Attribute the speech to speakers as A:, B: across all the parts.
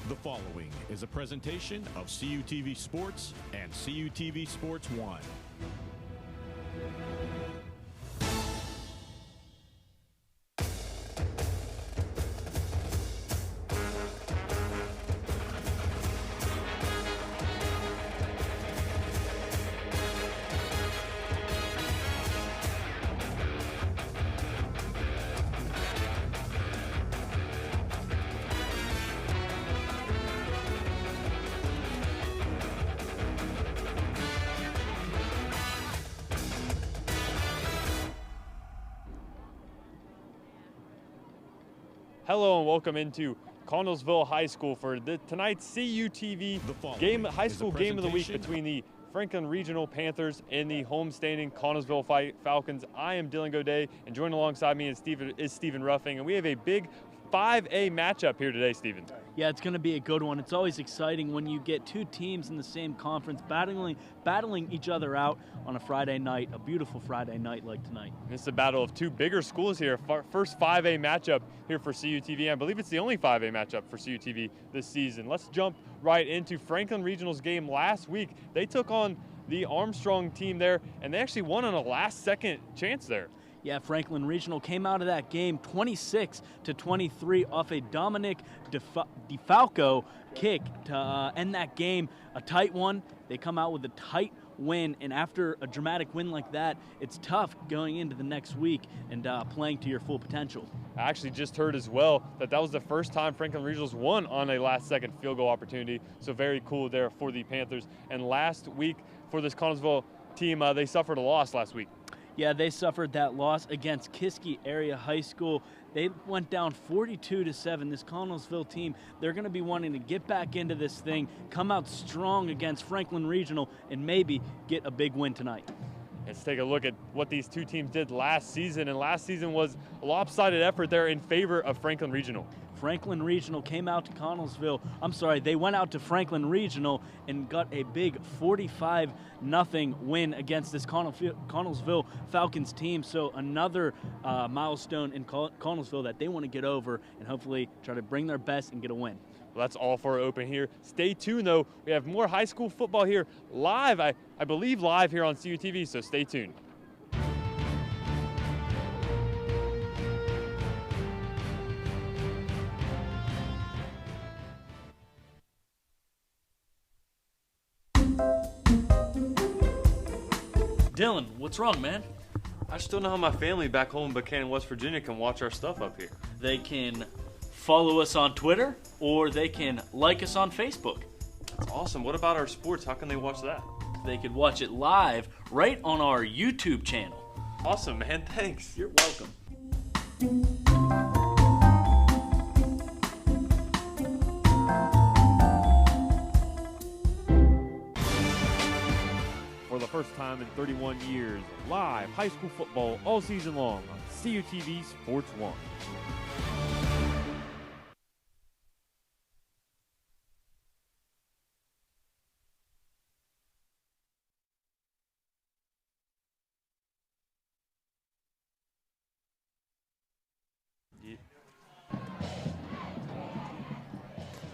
A: The following is a presentation of CUTV Sports and CUTV Sports 1.
B: Hello and welcome into Connellsville High School for tonight's CUTV game, high school game of the week between the Franklin Regional Panthers and the homestanding Connellsville Falcons. I am Dylan Godet, and joined alongside me is Stephen Ruffing, and we have a big 5A matchup here today, Stephen.
C: Yeah, it's going to be a good one. It's always exciting when you get two teams in the same conference battling each other out on a Friday night, a beautiful Friday night like tonight.
B: This is a battle of two bigger schools here. First 5A matchup here for CUTV. I believe it's the only 5A matchup for CUTV this season. Let's jump right into Franklin Regional's game last week. They took on the Armstrong team there, and they actually won on a last-second chance there.
C: Yeah, Franklin Regional came out of that game 26-23 off a Dominic DeFalco kick to end that game. A tight one. They come out with a tight win, and after a dramatic win like that, it's tough going into the next week and playing to your full potential.
B: I actually just heard as well that was the first time Franklin Regionals won on a last-second field goal opportunity, so very cool there for the Panthers. And last week for this Connellsville team, they suffered a loss last week.
C: Yeah, they suffered that loss against Kiski Area High School. They went down 42-7. This Connellsville team, they're going to be wanting to get back into this thing, come out strong against Franklin Regional, and maybe get a big win tonight.
B: Let's take a look at what these two teams did last season, and last season was a lopsided effort there in favor of Franklin Regional.
C: Franklin Regional came out to Connellsville. They went out to Franklin Regional and got a big 45-0 win against this Connellsville Falcons team. So another milestone in Connellsville that they want to get over and hopefully try to bring their best and get a win.
B: Well, that's all for open here. Stay tuned, though. We have more high school football here live, I believe live here on CUTV, so stay tuned.
D: Dylan, what's wrong, man?
B: I just don't know how my family back home in Buchanan, West Virginia can watch our stuff up here.
D: They can follow us on Twitter, or they can like us on Facebook.
B: That's awesome. What about our sports? How can they watch that?
D: They could watch it live right on our YouTube channel.
B: Awesome, man. Thanks.
D: You're welcome.
B: For the first time in 31 years, live high school football all season long on CUTV Sports 1.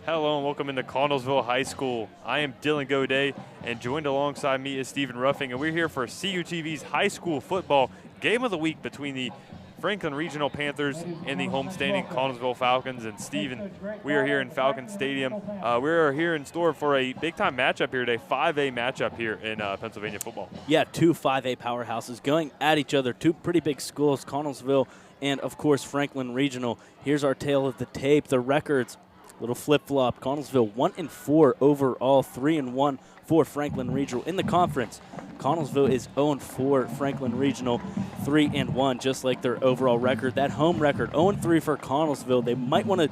B: Hello and welcome into Connellsville High School. I am Dylan Godet, and joined alongside me is Stephen Ruffing, and we're here for CUTV's high school football game of the week between the Franklin Regional Panthers and the homestanding Connellsville Falcons. And Stephen, we are here in Falcon Stadium. We are here in store for a big-time matchup here today, 5A matchup here in Pennsylvania football.
C: Yeah, two 5A powerhouses going at each other, two pretty big schools, Connellsville and, of course, Franklin Regional. Here's our tale of the tape, the records. Little flip-flop. Connellsville 1-4 overall, 3-1 for Franklin Regional in the conference. Connellsville is 0-4, Franklin Regional 3-1, just like their overall record. That home record, 0-3 for Connellsville. They might want to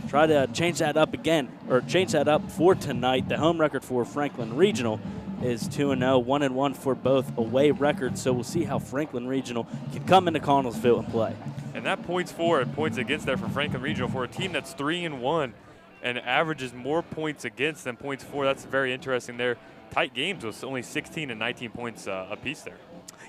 C: try to change that up again, or change that up for tonight. The home record for Franklin Regional is 2-0, 1-1 for both away records. So we'll see how Franklin Regional can come into Connellsville and play.
B: And that points for and points against there for Franklin Regional for a team that's 3-1. And averages more points against than points for. That's very interesting there. Tight games with only 16 and 19 points apiece there.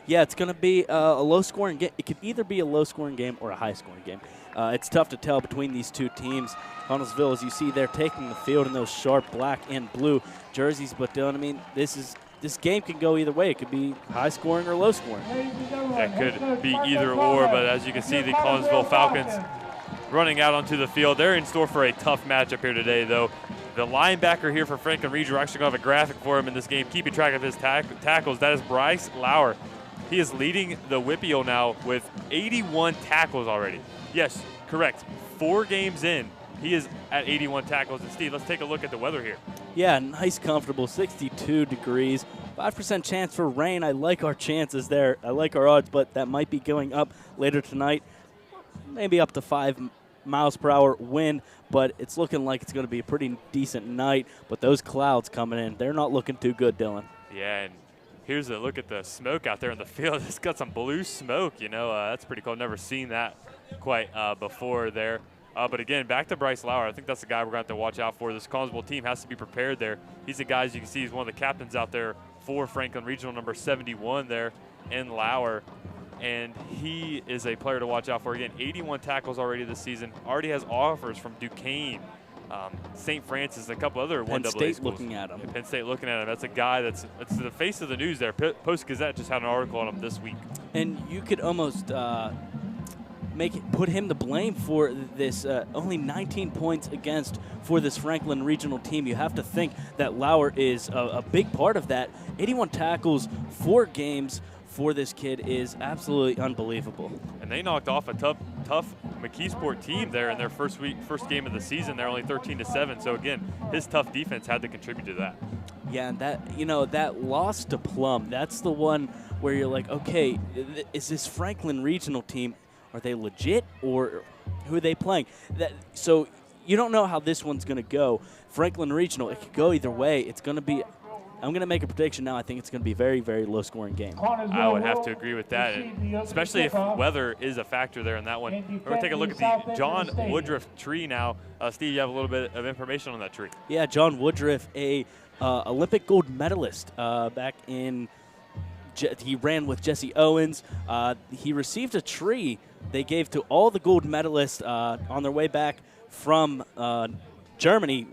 C: Yeah, it's going to be a low-scoring game. It could either be a low-scoring game or a high-scoring game. It's tough to tell between these two teams. Connellsville, as you see, they're taking the field in those sharp black and blue jerseys. But, Dylan, I mean, this game can go either way. It could be high-scoring or low-scoring.
B: That could be either or, but as you can see, the Connellsville Falcons running out onto the field. They're in store for a tough matchup here today, though. The linebacker here for Franklin Regional, actually going to have a graphic for him in this game, keeping track of his tackles. That is Bryce Lauer. He is leading the WPIAL now with 81 tackles already. Yes, correct. 4 games in, he is at 81 tackles. And Steve, let's take a look at the weather here.
C: Yeah, nice, comfortable, 62 degrees. 5% chance for rain. I like our chances there. I like our odds, but that might be going up later tonight. Maybe up to 5 miles per hour wind, but it's looking like it's going to be a pretty decent night. But those clouds coming in, they're not looking too good, Dylan.
B: Yeah, and here's a look at the smoke out there in the field. It's got some blue smoke, you know. That's pretty cool. Never seen that quite before there. But again, back to Bryce Lauer. I think that's the guy we're going to have to watch out for. This Connellsville team has to be prepared there. He's the guy, as you can see, he's one of the captains out there for Franklin Regional, number 71 there in Lauer. And he is a player to watch out for. Again, 81 tackles already this season. Already has offers from Duquesne, St. Francis, a couple other 1AA schools.
C: Penn State looking at him.
B: Yeah, Penn State looking at him. That's a guy that's the face of the news there. Post-Gazette just had an article on him this week.
C: And you could almost put him to blame for this only 19 points against for this Franklin Regional team. You have to think that Lauer is a big part of that. 81 tackles, 4 games for this kid is absolutely unbelievable.
B: And they knocked off a tough McKeesport team there in their first game of the season. They're only 13-7. So again, his tough defense had to contribute to that.
C: Yeah, and that loss to Plum, that's the one where you're like, okay, is this Franklin Regional team, are they legit or who are they playing? So you don't know how this one's going to go. Franklin Regional, it could go either way. It's going to be, I'm going to make a prediction now. I think it's going to be a very, very low-scoring game.
B: I would have to agree with that, and especially if weather is a factor there in that one. We're going to take a look at the John Woodruff tree now. Steve, you have a little bit of information on that tree.
C: Yeah, John Woodruff, a Olympic gold medalist back in he ran with Jesse Owens. He received a tree they gave to all the gold medalists on their way back from Germany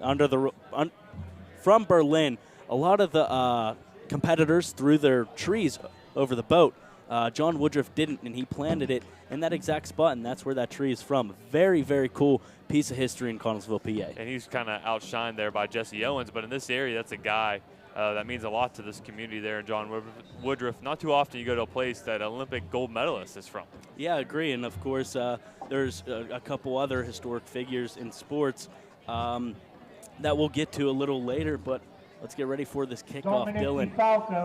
C: from Berlin. A lot of the competitors threw their trees over the boat. John Woodruff didn't, and he planted it in that exact spot, and that's where that tree is from. Very, very cool piece of history in Connellsville, PA.
B: And he's kind of outshined there by Jesse Owens, but in this area, that's a guy that means a lot to this community there in John Woodruff. Not too often you go to a place that Olympic gold medalist is from.
C: Yeah, I agree. And, of course, there's a couple other historic figures in sports that we'll get to a little later, but let's get ready for this kickoff, Dylan.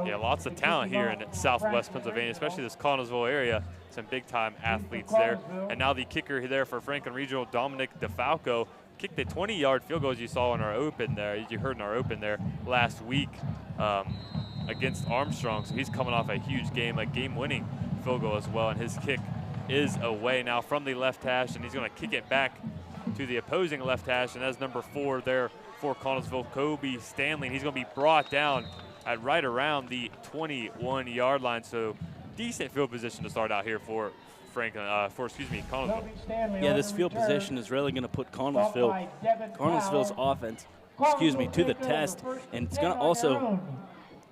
B: Yeah, lots of talent here in southwest Pennsylvania, especially this Connellsville area. Some big-time athletes there. And now the kicker there for Franklin Regional, Dominic DeFalco, kicked a 20-yard field goal, as you saw in our open there, as you heard in our open there last week against Armstrong. So he's coming off a huge game, a game-winning field goal as well, and his kick is away now from the left hash, and he's going to kick it back to the opposing left hash, and that's number 4 there for Connellsville, Kobe Stanley. And he's going to be brought down at right around the 21-yard line. So decent field position to start out here for Connellsville.
C: Yeah, this field position is really going to put Connellsville's offense, to the test, and it's going to also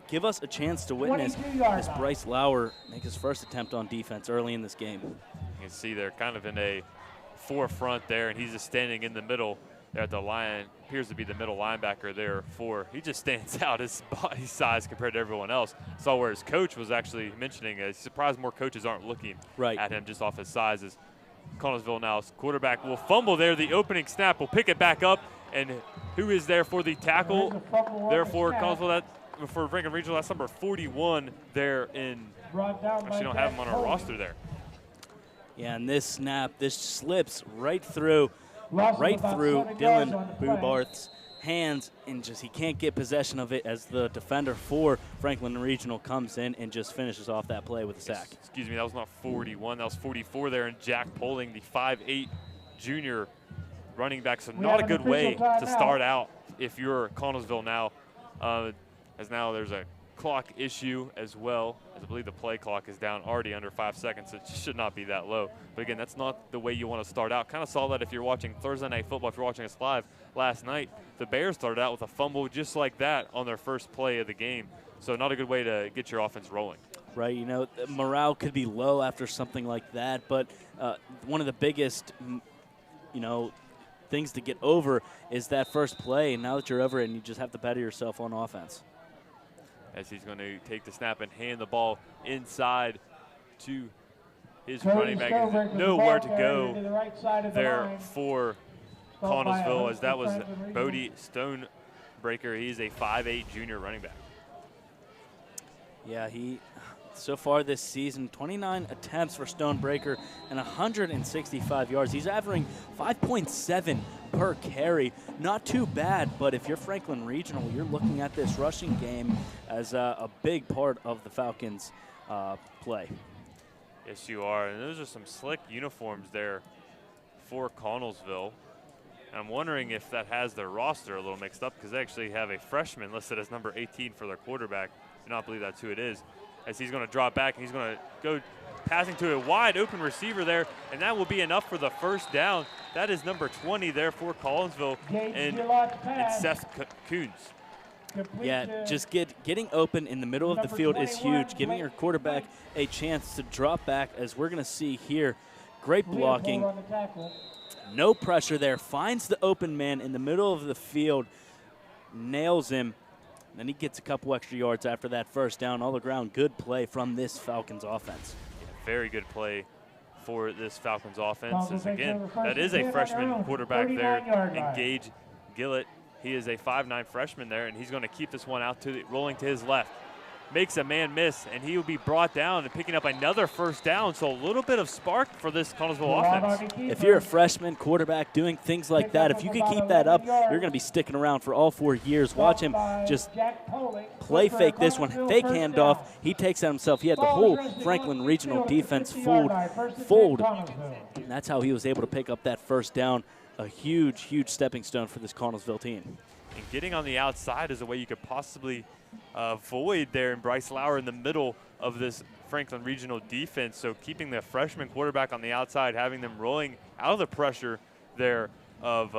C: give us a chance to witness as Bryce Lauer make his first attempt on defense early in this game.
B: You can see they're kind of in a forefront there, and he's just standing in the middle there at the line. Appears to be the middle linebacker there he just stands out, his body size compared to everyone else. Saw where his coach was actually mentioning, he's surprised more coaches aren't looking at him just off his size. As Connellsville now's quarterback will fumble there. The opening snap will pick it back up, and who is there for the tackle? Therefore, Connellsville, for Franklin Regional, that's number 41 there in, actually don't have him on our roster there.
C: Yeah, and this snap, this slips right through Dylan Bubarth's hands, and he can't get possession of it as the defender for Franklin Regional comes in and just finishes off that play with a sack.
B: Excuse me, that was not 41, that was 44 there, and Jack Poling, the 5'8" junior running back. So not a good way to start out if you're Connellsville now, as now there's a clock issue as well, as I believe the play clock is down already under 5 seconds. It should not be that low. But again, that's not the way you want to start out. Kind of saw that if you're watching Thursday Night Football, if you're watching us live last night, the Bears started out with a fumble just like that on their first play of the game. So not a good way to get your offense rolling.
C: Right, you know, morale could be low after something like that, but one of the biggest, you know, things to get over is that first play. And now that you're over it, and you just have to better yourself on offense.
B: As he's going to take the snap and hand the ball inside to his running back. Nowhere to go there for Connellsville, as that was Bodie Stonebreaker. He's a 5'8" junior running back.
C: Yeah, so far this season, 29 attempts for Stonebreaker and 165 yards. He's averaging 5.7 per carry. Not too bad, but if you're Franklin Regional, you're looking at this rushing game as a big part of the Falcons' play.
B: Yes, you are. And those are some slick uniforms there for Connellsville. And I'm wondering if that has their roster a little mixed up, because they actually have a freshman listed as number 18 for their quarterback. I do not believe that's who it is. As he's going to drop back, and he's going to go passing to a wide open receiver there, and that will be enough for the first down. That is number 20 there for Collinsville and Seth Coons.
C: Yeah, just getting open in the middle of the field is huge, giving your quarterback a chance to drop back, as we're going to see here. Great blocking. No pressure there. Finds the open man in the middle of the field, nails him. Then he gets a couple extra yards after that first down. All around good play from this Falcons offense.
B: Yeah, very good play for this Falcons offense. As again, that is a freshman quarterback there in Gage Gillett. He is a 5'9" freshman there, and he's going to keep this one out rolling to his left. Makes a man miss, and he will be brought down and picking up another first down. So a little bit of spark for this Connellsville offense.
C: If you're a freshman quarterback doing things like that, if you can keep that up, you're going to be sticking around for all 4 years. Watch him just play fake this one. Fake handoff. He takes it himself. He had the whole Franklin Regional defense fooled. And that's how he was able to pick up that first down. A huge, huge stepping stone for this Connellsville team.
B: And getting on the outside is a way you could possibly void there in Bryce Lauer in the middle of this Franklin Regional defense. So keeping the freshman quarterback on the outside, having them rolling out of the pressure there of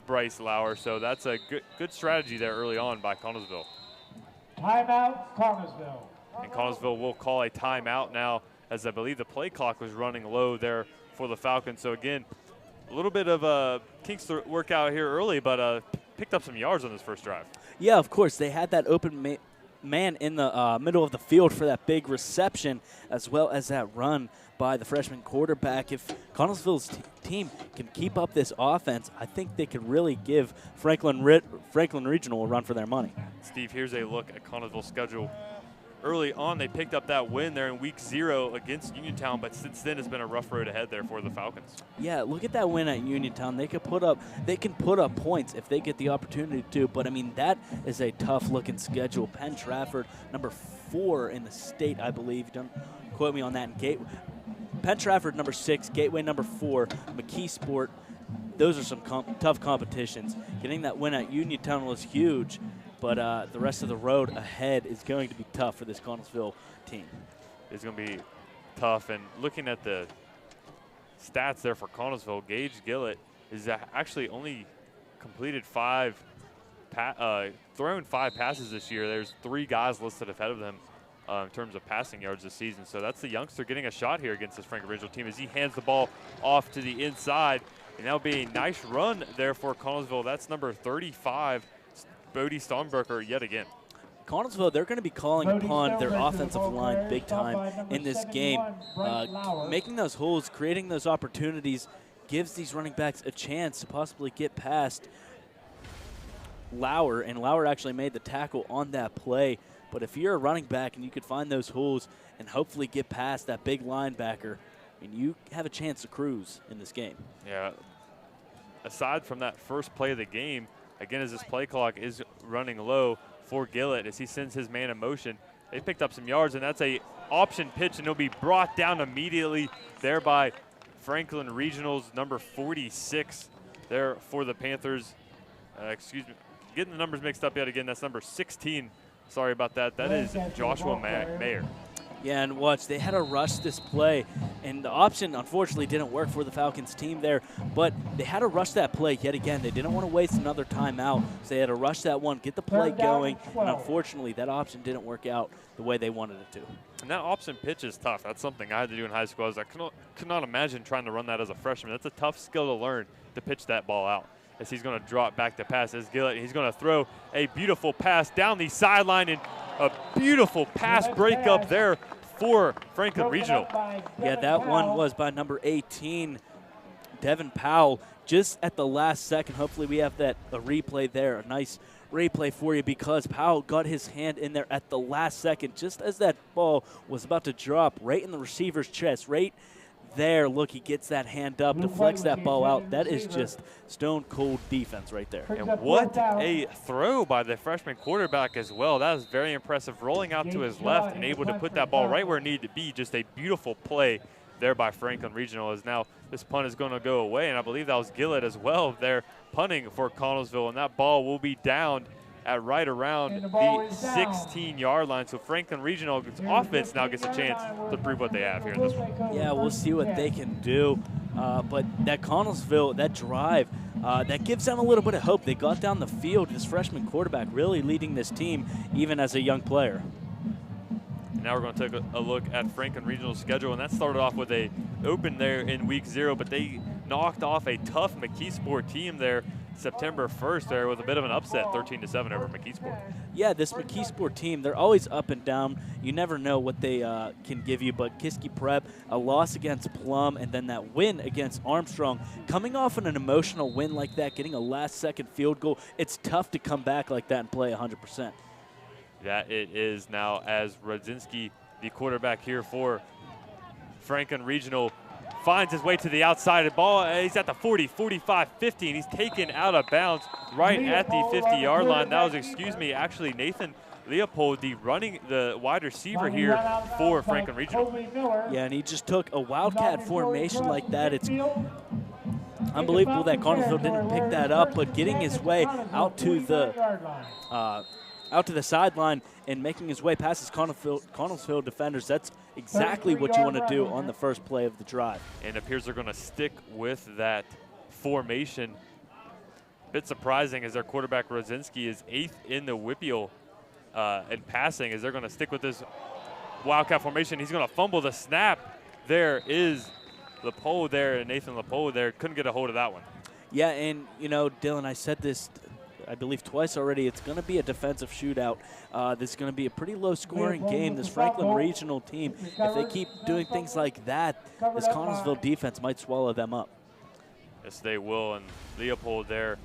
B: Bryce Lauer. So that's a good strategy there early on by Connellsville.
E: Timeout, Connellsville.
B: And Connellsville will call a timeout now, as I believe the play clock was running low there for the Falcons. So again, a little bit of kinks to work out here early, but picked up some yards on this first drive.
C: Yeah, of course. They had that open man in the middle of the field for that big reception, as well as that run by the freshman quarterback. If Connellsville's team can keep up this offense, I think they could really give Franklin Regional a run for their money.
B: Steve, here's a look at Connellsville's schedule. Early on, they picked up that win there in week 0 against Uniontown, but since then it's been a rough road ahead there for the Falcons.
C: Yeah, look at that win at Uniontown. They can put up points if they get the opportunity to, but I mean, that is a tough looking schedule. Penn Trafford, number 4 in the state, I believe. Don't quote me on that. Penn Trafford, number 6, Gateway, number 4, McKeesport. Those are some tough competitions. Getting that win at Uniontown was huge. But the rest of the road ahead is going to be tough for this Connellsville team.
B: It's going to be tough. And looking at the stats there for Connellsville, Gage Gillett is actually only completed thrown 5 passes this year. There's 3 guys listed ahead of them in terms of passing yards this season. So that's the youngster getting a shot here against this Franklin Regional team as he hands the ball off to the inside. And that'll be a nice run there for Connellsville. That's number 35. Bodie Stonebreaker yet again.
C: Connellsville, they're going to be calling upon their offensive line big time in this game. Making those holes, creating those opportunities gives these running backs a chance to possibly get past Lauer, and Lauer actually made the tackle on that play. But if you're a running back and you could find those holes and hopefully get past that big linebacker, I mean, you have a chance to cruise in this game.
B: Yeah. Aside from that first play of the game, again, as this play clock is running low for Gillett, as he sends his man in motion, they picked up some yards, and that's a option pitch, and it'll be brought down immediately there by Franklin Regional's number 46 there for the Panthers. Excuse me, getting the numbers mixed up yet again. That's number 16 Sorry about that. That is Joshua Mayer.
C: Yeah, and watch, they had to rush this play, and the option unfortunately didn't work for the Falcons team there, but they had to rush that play yet again. They didn't want to waste another timeout, so they had to rush that one, get the play going, and unfortunately that option didn't work out the way they wanted it to.
B: And that option pitch is tough. That's something I had to do in high school. I could not imagine trying to run that as a freshman. That's a tough skill to learn, to pitch that ball out. As he's going to drop back to pass as Gillett. He's going to throw a beautiful pass down the sideline, and a beautiful pass breakup there for Franklin Regional.
C: Yeah, that one was by number 18, Devin Powell, just at the last second. Hopefully we have a replay there, a nice replay for you, because Powell got his hand in there at the last second, just as that ball was about to drop right in the receiver's chest, right there. Look, he gets that hand up, deflects that ball out. That is just stone cold defense right there.
B: And what a throw by the freshman quarterback as well. That was very impressive, rolling out to his left and able to put that ball right where it needed to be. Just a beautiful play there by Franklin Regional. As now this punt is going to go away, and I believe that was Gillett as well there punting for Connellsville, and that ball will be downed at right around the 16-yard line. So Franklin Regional offense now gets a chance to prove what they have here in this one.
C: Yeah, we'll see what they can do. But that Connellsville, that drive, that gives them a little bit of hope. They got down the field. This freshman quarterback really leading this team, even as a young player.
B: And now we're going to take a look at Franklin Regional's schedule, and that started off with a open there in week 0, but they knocked off a tough McKeesport team there September 1st there with a bit of an upset, 13-7 over McKeesport.
C: Yeah, this McKeesport team, they're always up and down. You never know what they can give you, but Kiski Prep, a loss against Plum, and then that win against Armstrong. Coming off an emotional win like that, getting a last-second field goal, it's tough to come back like that and play 100%.
B: That it is now, as Rodzinski, the quarterback here for Franklin Regional, finds his way to the outside of the ball. He's at the 40, 45, 50, and he's taken out of bounds right at the 50-yard line. That was, actually Nathan Leopold, the wide receiver here for Franklin Regional.
C: Yeah, and he just took a wildcat formation like that. It's unbelievable that Connellsville didn't pick that up, but getting his way out to the sideline and making his way past his Connellsville defenders, that's exactly what you want to do on the first play of the drive.
B: And it appears they're going to stick with that formation. A bit surprising as their quarterback Rodzinski is 8th in the WPIAL in passing, as they're going to stick with this wildcat formation. He's going to fumble the snap. There is Leopold there, and Nathan Leopold there. Couldn't get a hold of that one.
C: Yeah, and, Dylan, I said this, I believe, twice already. It's going to be a defensive shootout. This is going to be a pretty low-scoring game. This Franklin Regional team, if they keep doing things like that, this Connellsville defense might swallow them up.
B: Yes, they will. And Leopold there,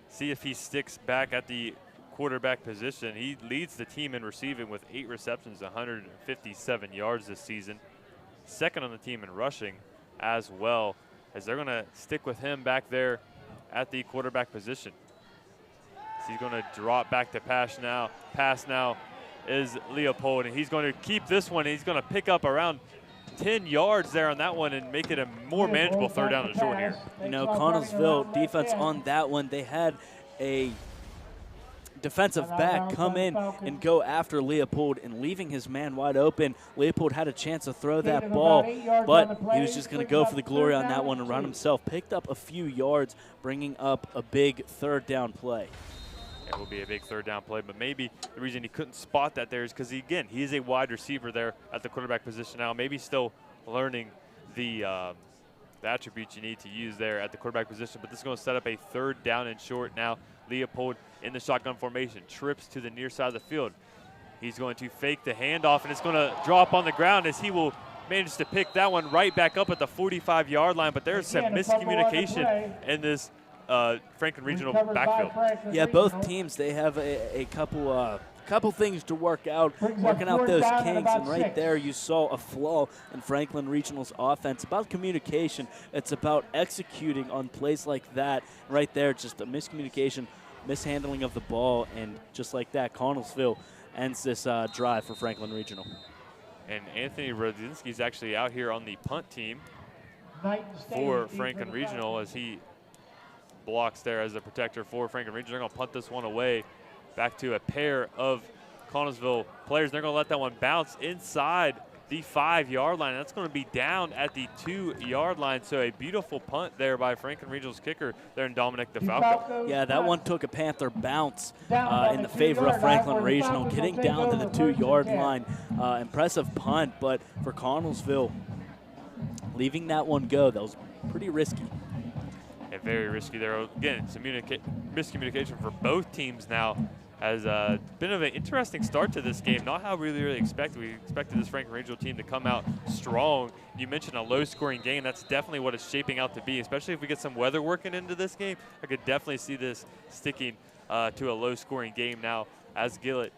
B: see if he sticks back at the quarterback position. He leads the team in receiving with 8 receptions, 157 yards this season. Second on the team in rushing as well, as they're going to stick with him back there at the quarterback position. He's going to drop back to pass now. Pass now is Leopold, and he's going to keep this one. He's going to pick up around 10 yards there on that one and make it a more manageable 3rd down and short here.
C: Connellsville defense on that one, they had a defensive back come in and go after Leopold and leaving his man wide open. Leopold had a chance to throw that ball, but he was just going to go for the glory on that one and run himself. Picked up a few yards, bringing up a big 3rd down play.
B: It will be a big 3rd down play, but maybe the reason he couldn't spot that there is because, again, he is a wide receiver there at the quarterback position now. Maybe still learning the attributes you need to use there at the quarterback position, but this is going to set up a 3rd down and short now. Leopold in the shotgun formation, trips to the near side of the field. He's going to fake the handoff, and it's going to drop on the ground as he will manage to pick that one right back up at the 45-yard line, but there's some miscommunication in this Franklin Regional backfield.
C: Yeah, both teams, they have a couple things to work out, working out those kinks, and right there you saw a flaw in Franklin Regional's offense. About communication, it's about executing on plays like that. Right there, just a miscommunication, mishandling of the ball, and just like that, Connellsville ends this drive for Franklin Regional.
B: And Anthony Rodzinski is actually out here on the punt team for Franklin Regional as he blocks there as a protector for Franklin Regional. They're going to punt this one away back to a pair of Connellsville players. They're going to let that one bounce inside the 5-yard line. That's going to be down at the 2-yard line. So a beautiful punt there by Franklin Regional's kicker there in Dominic DeFalco.
C: Yeah, that one took a Panther bounce in the favor of Franklin Regional, getting down to the 2-yard line. Impressive punt, but for Connellsville, leaving that one go, that was pretty risky.
B: And very risky there. Again, it's miscommunication for both teams now. Has been an interesting start to this game. Not how we really expected. We expected this Franklin Regional team to come out strong. You mentioned a low-scoring game. That's definitely what it's shaping out to be, especially if we get some weather working into this game. I could definitely see this sticking to a low-scoring game now as Gillett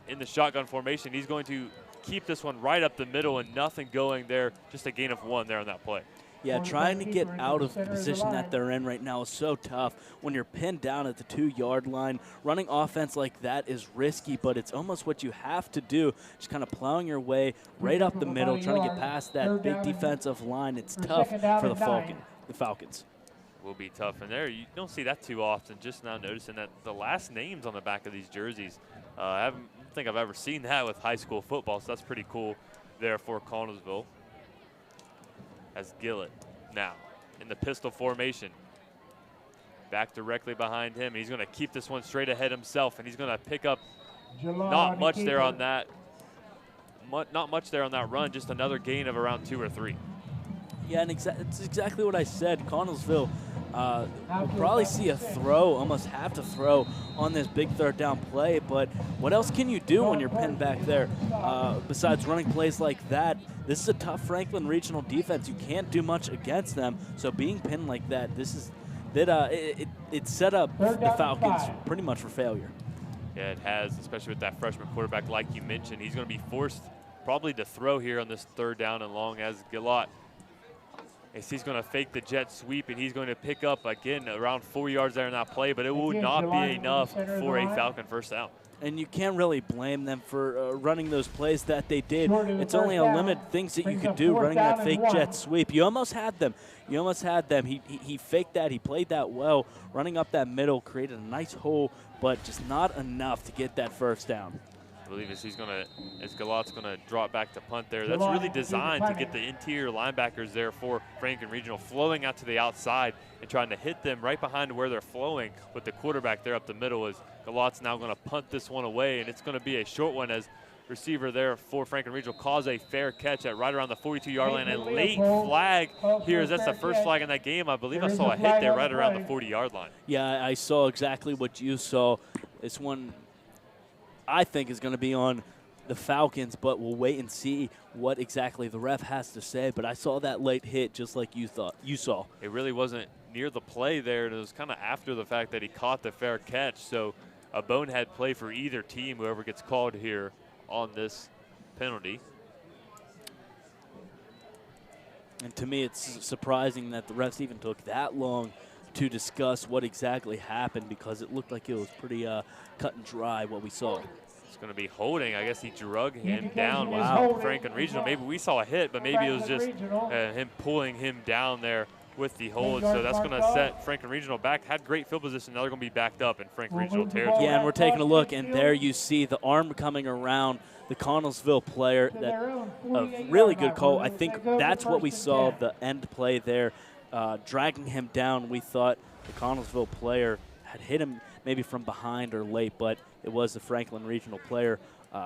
B: in the shotgun formation. He's going to keep this one right up the middle and nothing going there. Just a gain of 1 there on that play.
C: Yeah, trying to get out of the position that they're in right now is so tough when you're pinned down at the 2-yard line. Running offense like that is risky, but it's almost what you have to do. Just kind of plowing your way right up the middle, trying to get past that big defensive line. It's tough for the Falcons.
B: Will be tough. And there, you don't see that too often. Just now noticing that the last names on the back of these jerseys. I don't think I've ever seen that with high school football, so that's pretty cool there for Connellsville. As Gillett now in the pistol formation. Back directly behind him. He's going to keep this one straight ahead himself, and he's going to pick up not much there on that. Not much there on that run, just another gain of around 2 or 3.
C: Yeah, and it's exactly what I said. Connellsville will probably see a throw, almost have to throw on this big 3rd down play, but what else can you do when you're pinned back there besides running plays like that? This is a tough Franklin Regional defense. You can't do much against them, so being pinned like that, it set up the Falcons pretty much for failure.
B: Yeah, it has, especially with that freshman quarterback like you mentioned. He's going to be forced probably to throw here on this 3rd down and long as Gillott. He's going to fake the jet sweep, and he's going to pick up, again, around 4 yards there in that play, but it will not be enough for a Falcon 1st down.
C: And you can't really blame them for running those plays that they did. It's only a limited things that you could do running that fake jet sweep. You almost had them. He faked that. He played that well. Running up that middle created a nice hole, but just not enough to get that 1st down.
B: I believe as Gillott's going to drop back to punt there. That's really designed to get the interior linebackers there for Franklin Regional flowing out to the outside and trying to hit them right behind where they're flowing with the quarterback there up the middle. As Gillott's now going to punt this one away, and it's going to be a short one as receiver there for Franklin Regional calls a fair catch at right around the 42-yard line. A late flag here. That's the first flag in that game. I believe I saw a hit there right around the 40-yard line.
C: Yeah, I saw exactly what you saw. This one I think is going to be on the Falcons, but we'll wait and see what exactly the ref has to say. But I saw that late hit just like you saw.
B: It really wasn't near the play there. It was kind of after the fact that he caught the fair catch. So a bonehead play for either team, whoever gets called here on this penalty.
C: And to me, it's surprising that the refs even took that long to discuss what exactly happened, because it looked like it was pretty cut and dry what we saw.
B: It's going to be holding. I guess he drug him down. Wow. Franklin Regional. Maybe we saw a hit, but maybe it was just him pulling him down there with the hold. So that's going to set Franklin Regional back. Had great field position. Now they're going to be backed up in Franklin Regional territory.
C: Yeah, and we're taking a look, and there you see the arm coming around the Connellsville player. A really good call. I think that's what we saw, the end play there. Dragging him down. We thought the Connellsville player had hit him maybe from behind or late, but it was the Franklin Regional player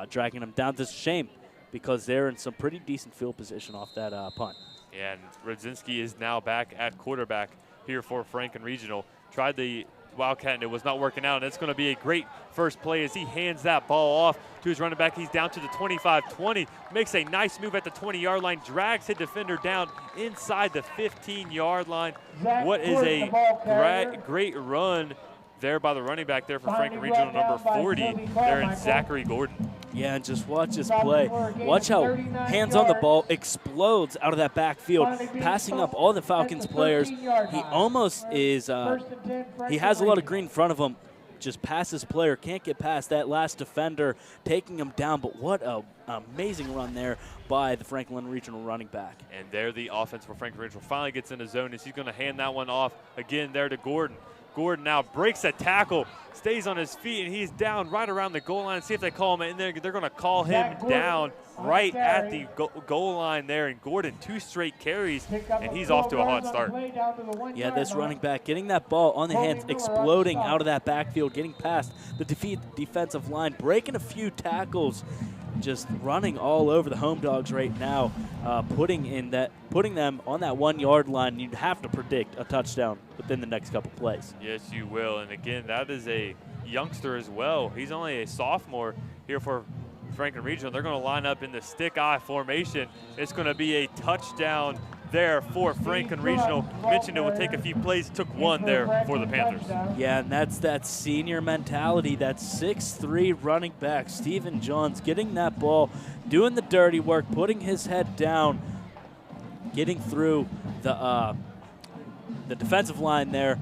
C: dragging him down. This is a shame because they're in some pretty decent field position off that punt.
B: Yeah, and Rodzinski is now back at quarterback here for Franklin Regional. Tried the Wildcat, and it was not working out, and it's going to be a great first play as he hands that ball off to his running back. He's down to the 25-20, makes a nice move at the 20-yard line, drags his defender down inside the 15-yard line. What is a great run there by the running back there for Franklin Regional, number 40, there in Zachary Gordon.
C: Yeah, and just watch this play. Watch how hands on the ball explodes out of that backfield, passing up all the Falcons players. He almost is, he has a lot of green in front of him. Just passes player, can't get past that last defender, taking him down. But what an amazing run there by the Franklin Regional running back.
B: And there the offense for Franklin Regional finally gets in the zone as he's going to hand that one off again there to Gordon. Gordon now breaks a tackle, stays on his feet, and he's down right around the goal line. See if they call him, and they're going to call him down right at the goal line there. And Gordon, 2 straight carries, and he's off to a hot start.
C: Yeah, this running back getting that ball on the hands, exploding out of that backfield, getting past the defensive line, breaking a few tackles, just running all over the home dogs right now, putting them on that 1 yard line. You'd have to predict a touchdown within the next couple plays.
B: Yes, you will. And again, that is a youngster as well. He's only a sophomore here for Franklin Regional. They're going to line up in the stick-eye formation. It's going to be a touchdown there for Franklin Regional. Mentioned it will take a few plays. Took 1 there for the Panthers.
C: Yeah, and that's that senior mentality, that 6'3" running back, Stephen Johns, getting that ball, doing the dirty work, putting his head down, getting through the defensive line there,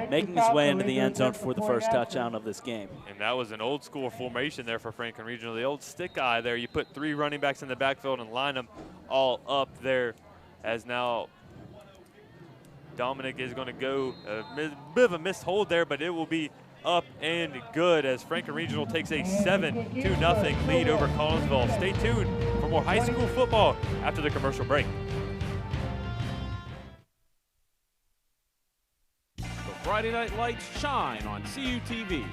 C: making his way into the end zone for the first touchdown of this game.
B: And that was an old school formation there for Franklin Regional. The old stick eye there. You put 3 running backs in the backfield and line them all up there, as now Dominic is going to go a bit of a missed hold there, but it will be up and good as Franklin Regional takes a 7-0 lead over Connellsville. Stay tuned for more high school football after the commercial break.
A: Friday Night Lights shine on CUTV.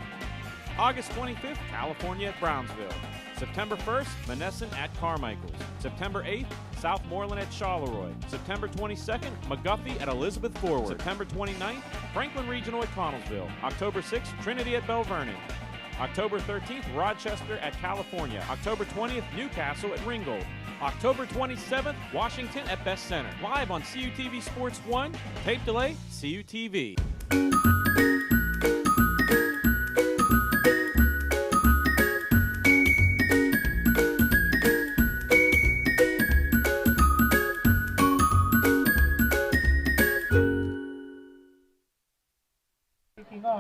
A: August 25th, California at Brownsville. September 1st, Monessen at Carmichaels. September 8th, Southmoreland at Charleroi. September 22nd, McGuffey at Elizabeth Forward. September 29th, Franklin Regional at Connellsville. October 6th, Trinity at Bell Vernon. October 13th, Rochester at California. October 20th, Newcastle at Ringgold. October 27th, Washington at Best Center. Live on CUTV Sports 1, tape delay, CUTV.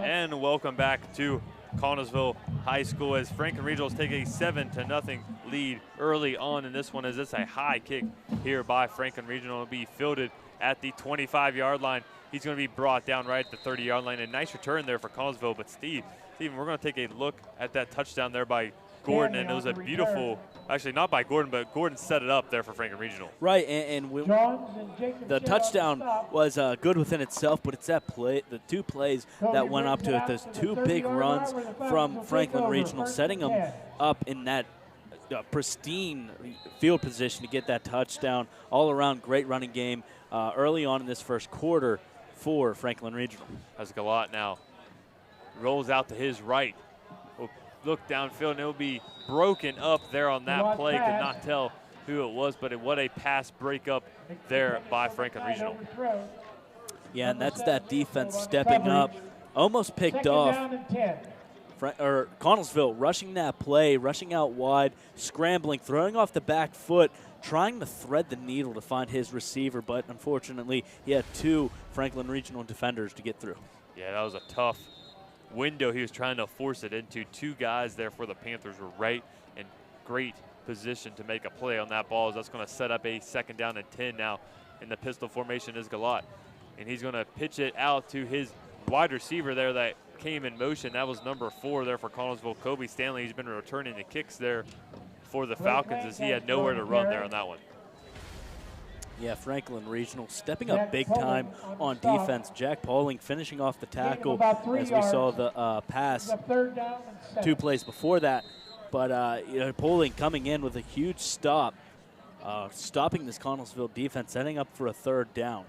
B: And welcome back to Connellsville High School as Franklin Regional is taking a 7-0 lead early on in this one, as it's a high kick here by Franklin Regional. It'll be fielded at the 25-yard line. He's going to be brought down right at the 30-yard line. A nice return there for Connellsville, but Steven, we're going to take a look at that touchdown there by Gordon, and it was a beautiful, actually not by Gordon, but Gordon set it up there for Franklin Regional.
C: Right, and the touchdown was good within itself, but it's that play, the 2 plays that went up to it, those 2 big runs from Franklin Regional, setting them up in that pristine field position to get that touchdown. All around great running game early on in this first quarter for Franklin Regional.
B: As Galat now rolls out to his right. We'll look downfield, and it'll be broken up there on that play. Could not tell who it was, but what a pass breakup there by Franklin Regional.
C: Yeah, and that's that defense stepping up, almost picked off. Connellsville rushing that play, rushing out wide, scrambling, throwing off the back foot, trying to thread the needle to find his receiver, but unfortunately he had 2 Franklin Regional defenders to get through.
B: Yeah, that was a tough window he was trying to force it into. 2 guys there for the Panthers were right in great position to make a play on that ball, as that's going to set up a 2nd down and 10 now in the pistol formation is Galat. And he's going to pitch it out to his wide receiver there that came in motion. That was number 4 there for Connellsville, Kobe Stanley. He's been returning the kicks there for the Falcons, as he had nowhere to run there on that one.
C: Yeah, Franklin Regional stepping up big time on defense. Jack Pauling finishing off the tackle, as we saw the pass 2 plays before that. But Pauling coming in with a huge stop, stopping this Connellsville defense, setting up for a 3rd down.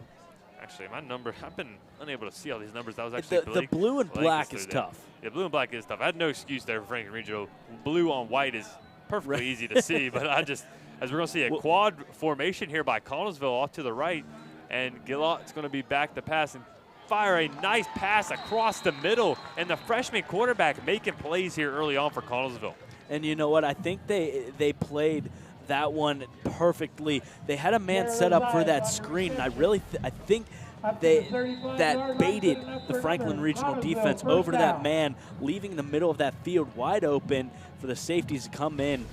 B: Actually, my number, I've been unable to see all these numbers. That was actually
C: the blue and black is tough.
B: Yeah, blue and black is tough. I had no excuse there for Franklin Regional. Blue on white is perfectly easy to see, but as we're going to see a quad formation here by Connellsville off to the right, and Gillott's going to be back to pass and fire a nice pass across the middle, and the freshman quarterback making plays here early on for Connellsville.
C: And you know what? I think they played that one perfectly. They had a man set up for that screen, and I think that baited the Franklin Regional defense over to that man, leaving the middle of that field wide open for the safeties to come in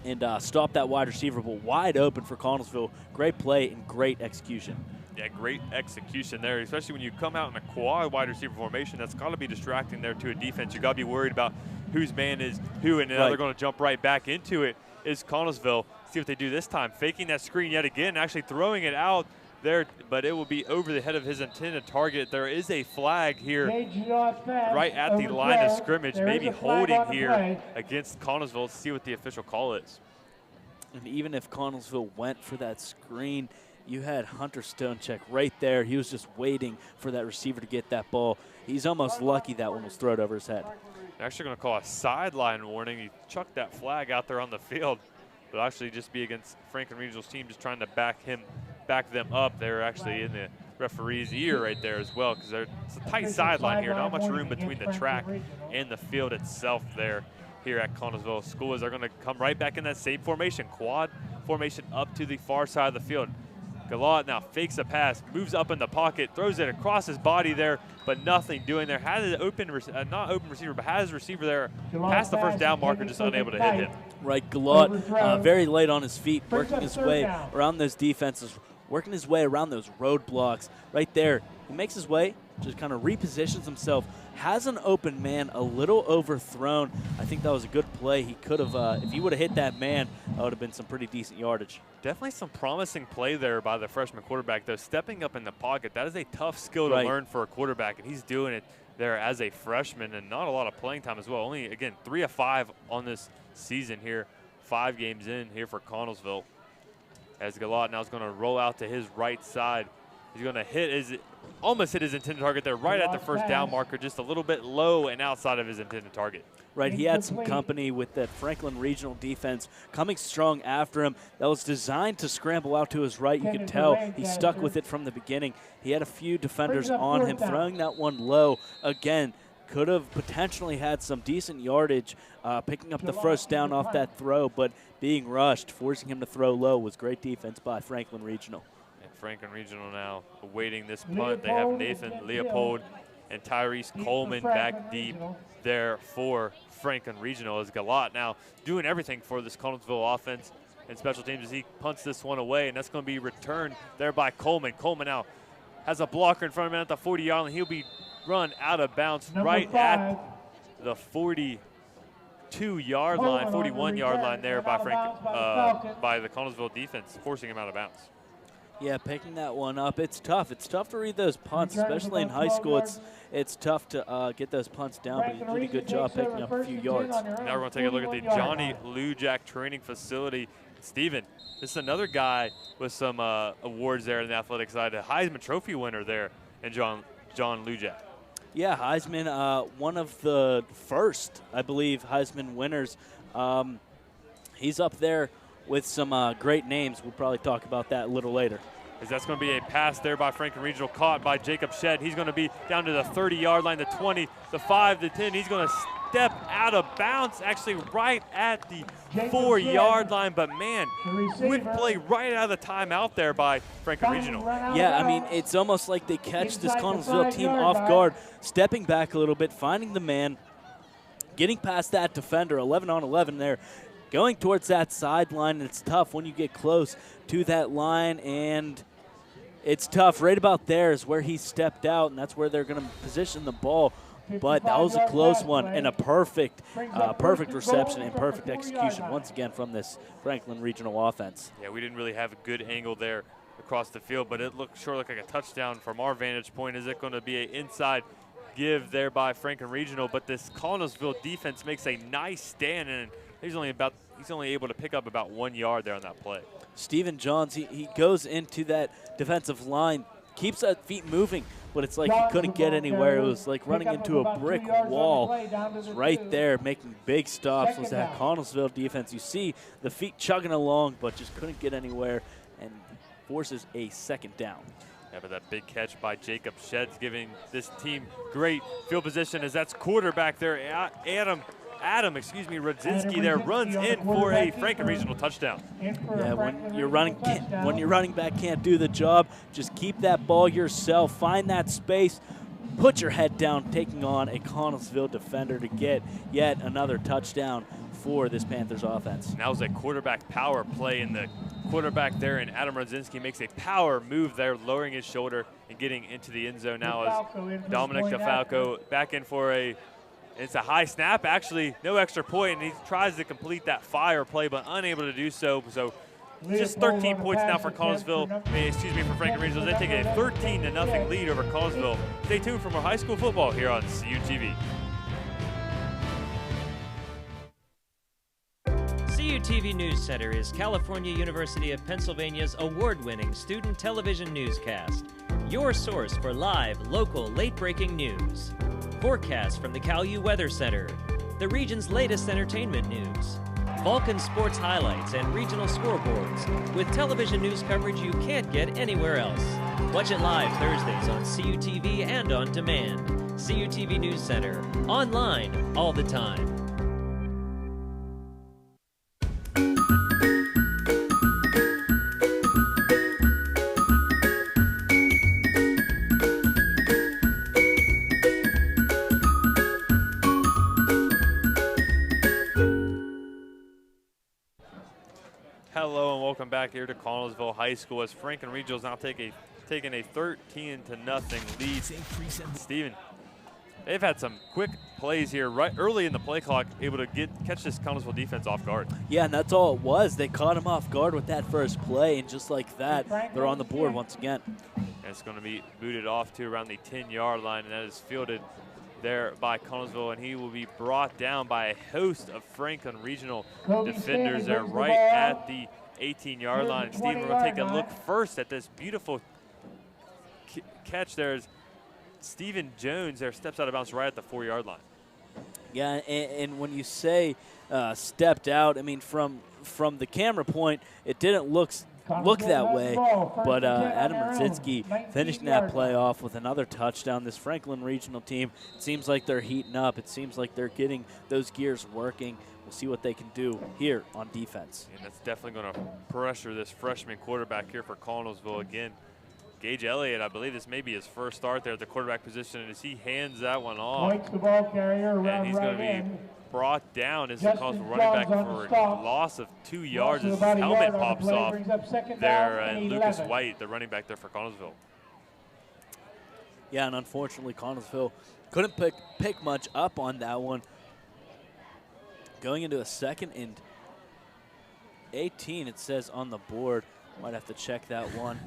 C: and stop that wide receiver, but wide open for Connellsville. Great play and great execution.
B: great execution there, especially when you come out in a quad wide receiver formation. That's got to be distracting there to a defense. You got to be worried about whose man is who, and now they're going to jump right back into it. Is Connellsville. See what they do this time, faking that screen yet again, actually throwing it out there, but it will be over the head of his intended target. There is a flag here right at the line of scrimmage, maybe holding here against Connellsville. Let's see what the official call is.
C: And even if Connellsville went for that screen, you had Hunter Stonecheck right there. He was just waiting for that receiver to get that ball. He's almost lucky that one was thrown over his head.
B: They're actually going to call a sideline warning. He chucked that flag out there on the field, but actually just be against Franklin Regional's team, just trying to back them up. They're actually in the referee's ear right there as well, because it's a tight sideline here. Not much room between the track and the field itself there here at Connellsville School, as they're going to come right back in that same formation, quad formation up to the far side of the field. Galot now fakes a pass, moves up in the pocket, throws it across his body there, but nothing doing there. Has an not open receiver, but has a receiver there past the first down marker, just unable to hit him.
C: Right, Galot very late on his feet, working his way around those defenses, working his way around those roadblocks. Right there, he makes his way, just kind of repositions himself, has an open man, a little overthrown. I think that was a good play. He could have, if he would have hit that man, that would have been some pretty decent yardage.
B: Definitely some promising play there by the freshman quarterback, though. Stepping up in the pocket, that is a tough skill to learn for a quarterback, and he's doing it there as a freshman, and not a lot of playing time as well. Only, again, 3 of 5 on this season here, 5 games in here for Connellsville. As Galot now is going to roll out to his right side. He's going to almost hit his intended target there, right at the first down marker, just a little bit low and outside of his intended target.
C: Right, he had some company with that Franklin Regional defense coming strong after him. That was designed to scramble out to his right. You could tell he stuck with it from the beginning. He had a few defenders on him, throwing that one low. Again, could have potentially had some decent yardage, picking up the first down off that throw, but being rushed, forcing him to throw low was great defense by Franklin Regional.
B: And Franklin Regional now awaiting this punt. They have Nathan Leopold and Tyrese Coleman back deep there for Franklin Regional, as Galot now doing everything for this Connellsville offense and special teams as he punts this one away, and that's going to be returned there by Coleman. Coleman now has a blocker in front of him at the 40-yard line. He'll be run out of bounds right at the 42-yard line, 41-yard line there by the Connellsville defense, forcing him out of bounds.
C: Yeah, picking that one up, it's tough. It's tough to read those punts, especially in high school. It's tough to get those punts down, but he did a good job picking up a few yards.
B: Now we're going to take a look at the Johnny Lujak Training Facility. Steven, this is another guy with some awards there in the athletic side, a Heisman Trophy winner there, and John Lujak.
C: Yeah, Heisman, one of the first, I believe, Heisman winners. He's up there with some great names. We'll probably talk about that a little later.
B: As that's going to be a pass there by Franklin Regional, caught by Jacob Shedd. He's going to be down to the 30-yard line, the 20, the 5, the 10. He's going to step out of bounds, actually right at the 4-yard line. But, man, quick play right out of the timeout there by Franklin Regional.
C: Yeah, I mean, it's almost like they catch this Connellsville team off guard, stepping back a little bit, finding the man, getting past that defender, 11 on 11 there, going towards that sideline. It's tough when you get close to that line, and it's tough. Right about there is where he stepped out, and that's where they're going to position the ball. But that was a close one and a perfect reception and perfect execution once again from this Franklin Regional offense.
B: Yeah, we didn't really have a good angle there across the field, but it looked like a touchdown from our vantage point. Is it going to be an inside give there by Franklin Regional? But this Connellsville defense makes a nice stand, and he's only able to pick up about 1 yard there on that play.
C: Steven Johns, he goes into that defensive line, keeps that feet moving, but it's like he couldn't get anywhere. It was like running into a brick wall. Right there, making big stops was that Connellsville defense. You see the feet chugging along, but just couldn't get anywhere and forces a second down.
B: Yeah, but that big catch by Jacob Shedd's giving this team great field position, as that's quarterback there, Adam Rodzinski there runs in for a Franklin Regional touchdown.
C: Yeah, when your running back can't do the job, just keep that ball yourself, find that space, put your head down, taking on a Connellsville defender to get yet another touchdown for this Panthers offense.
B: And that was a quarterback power play, and the quarterback there, and Adam Rodzinski makes a power move there, lowering his shoulder and getting into the end zone now as Dominic DeFalco back in for it's a high snap, actually, no extra point, and he tries to complete that fire play, but unable to do so. So just 13 points now for Connellsville, for Franklin Regional. They take a 13-0 lead over Connellsville. Stay tuned for more high school football here on CUTV.
F: CUTV News Center is California University of Pennsylvania's award-winning student television newscast. Your source for live, local, late-breaking news. Forecasts from the CalU Weather Center. The region's latest entertainment news. Vulcan sports highlights and regional scoreboards. With television news coverage you can't get anywhere else. Watch it live Thursdays on CUTV and on demand. CUTV News Center. Online all the time.
B: Hello and welcome back here to Connellsville High School as Franklin Regional is now taking a 13-0 lead. Steven, they've had some quick plays here right early in the play clock, able to catch this Connellsville defense off guard.
C: Yeah, and that's all it was. They caught him off guard with that first play, and just like that, they're on the board once again.
B: And it's going to be booted off to around the 10-yard line, and that is fielded there by Connellsville, and he will be brought down by a host of Franklin Regional defenders there right at the 18-yard line. Steve, we're going to take a look first at this beautiful catch. There's Stephen Jones there, steps out of bounds right at the 4-yard line.
C: Yeah, and when you say stepped out, I mean, from the camera point, it didn't look that way, but Adam Rodzinski finishing that play off with another touchdown. This Franklin Regional team, it seems like they're heating up. It seems like they're getting those gears working. We'll see what they can do here on defense.
B: And that's definitely going to pressure this freshman quarterback here for Connellsville again. Gage Elliott, I believe this may be his first start there at the quarterback position, and as he hands that one off, and he's going to be brought down as the Connellsville running back for a loss of 2 yards as his helmet pops off there, and Lucas White, the running back there for Connellsville.
C: Yeah, and unfortunately Connellsville couldn't pick much up on that one. Going into a 2nd and 18, it says on the board. Might have to check that one.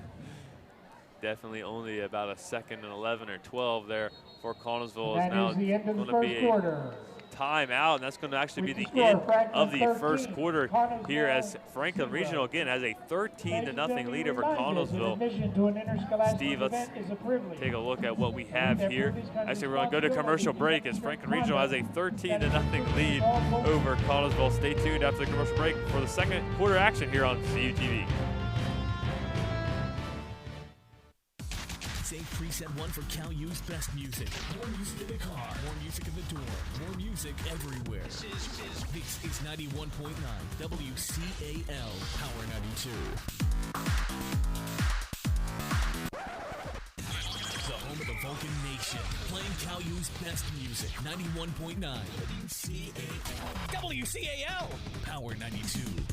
B: Definitely only about a 2nd and 11 or 12 there for Connellsville. Is now going to be a timeout, and that's going to actually be the end of the first quarter here as Franklin Regional again has a 13-0 lead over Connellsville. Steve, let's take a look at what we have here. Actually, we're going to go to commercial break as Franklin Regional has a 13-0 lead over Connellsville. Stay tuned after the commercial break for the second quarter action here on CUTV.
G: Save preset 1 for CalU's best music. More music in the car, more music in the door, more music everywhere. This is 91.9 WCAL Power 92. The home of the Vulcan Nation, playing CalU's best music. 91.9 WCAL. WCAL Power 92.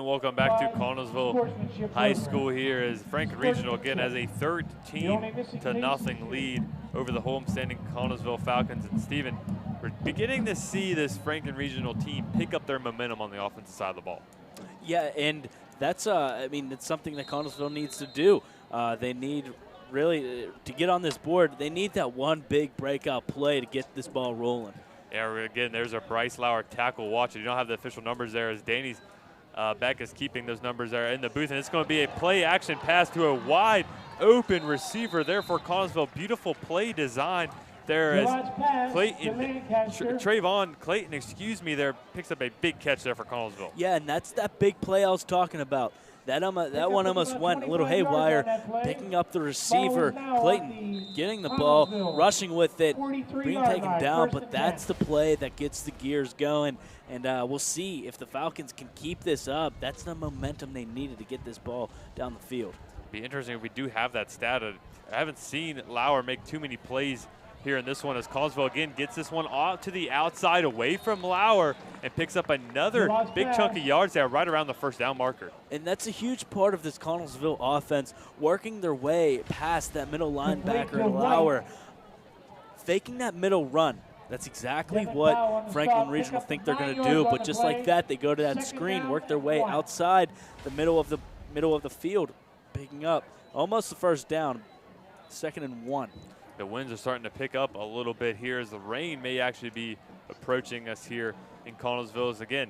B: Welcome back to Connellsville High School here as Franklin Regional again has a 13-0 lead over the homestanding Connellsville Falcons. And Stephen, we're beginning to see this Franklin Regional team pick up their momentum on the offensive side of the ball.
C: Yeah, and that's I mean, it's something that Connellsville needs to do. They need really to get on this board. They need that one big breakout play to get this ball rolling.
B: Yeah, again, there's a Bryce Lauer tackle. Watch it. You don't have the official numbers there as Danny's Beck is keeping those numbers there in the booth, and it's going to be a play-action pass to a wide-open receiver there for Connellsville. Beautiful play design there as Trayvon Clayton, there, picks up a big catch there for Connellsville.
C: Yeah, and that's that big play I was talking about. That one almost went a little haywire, picking up the receiver. Clayton getting the ball, rushing with it, being taken down, but that's the play that gets the gears going. And we'll see if the Falcons can keep this up. That's the momentum they needed to get this ball down the field.
B: Be interesting if we do have that stat. I haven't seen Lauer make too many plays here in this one, as Connellsville again gets this one off to the outside away from Lauer and picks up another big chunk of yards there right around the first down marker.
C: And that's a huge part of this Connellsville offense, working their way past that middle linebacker Lauer, faking that middle run. That's exactly what Franklin Regional think they're going to do, but just like that, they go to that screen, work their way outside the middle of the field, picking up almost the first down, 2nd and 1.
B: The winds are starting to pick up a little bit here as the rain may actually be approaching us here in Connellsville. As again,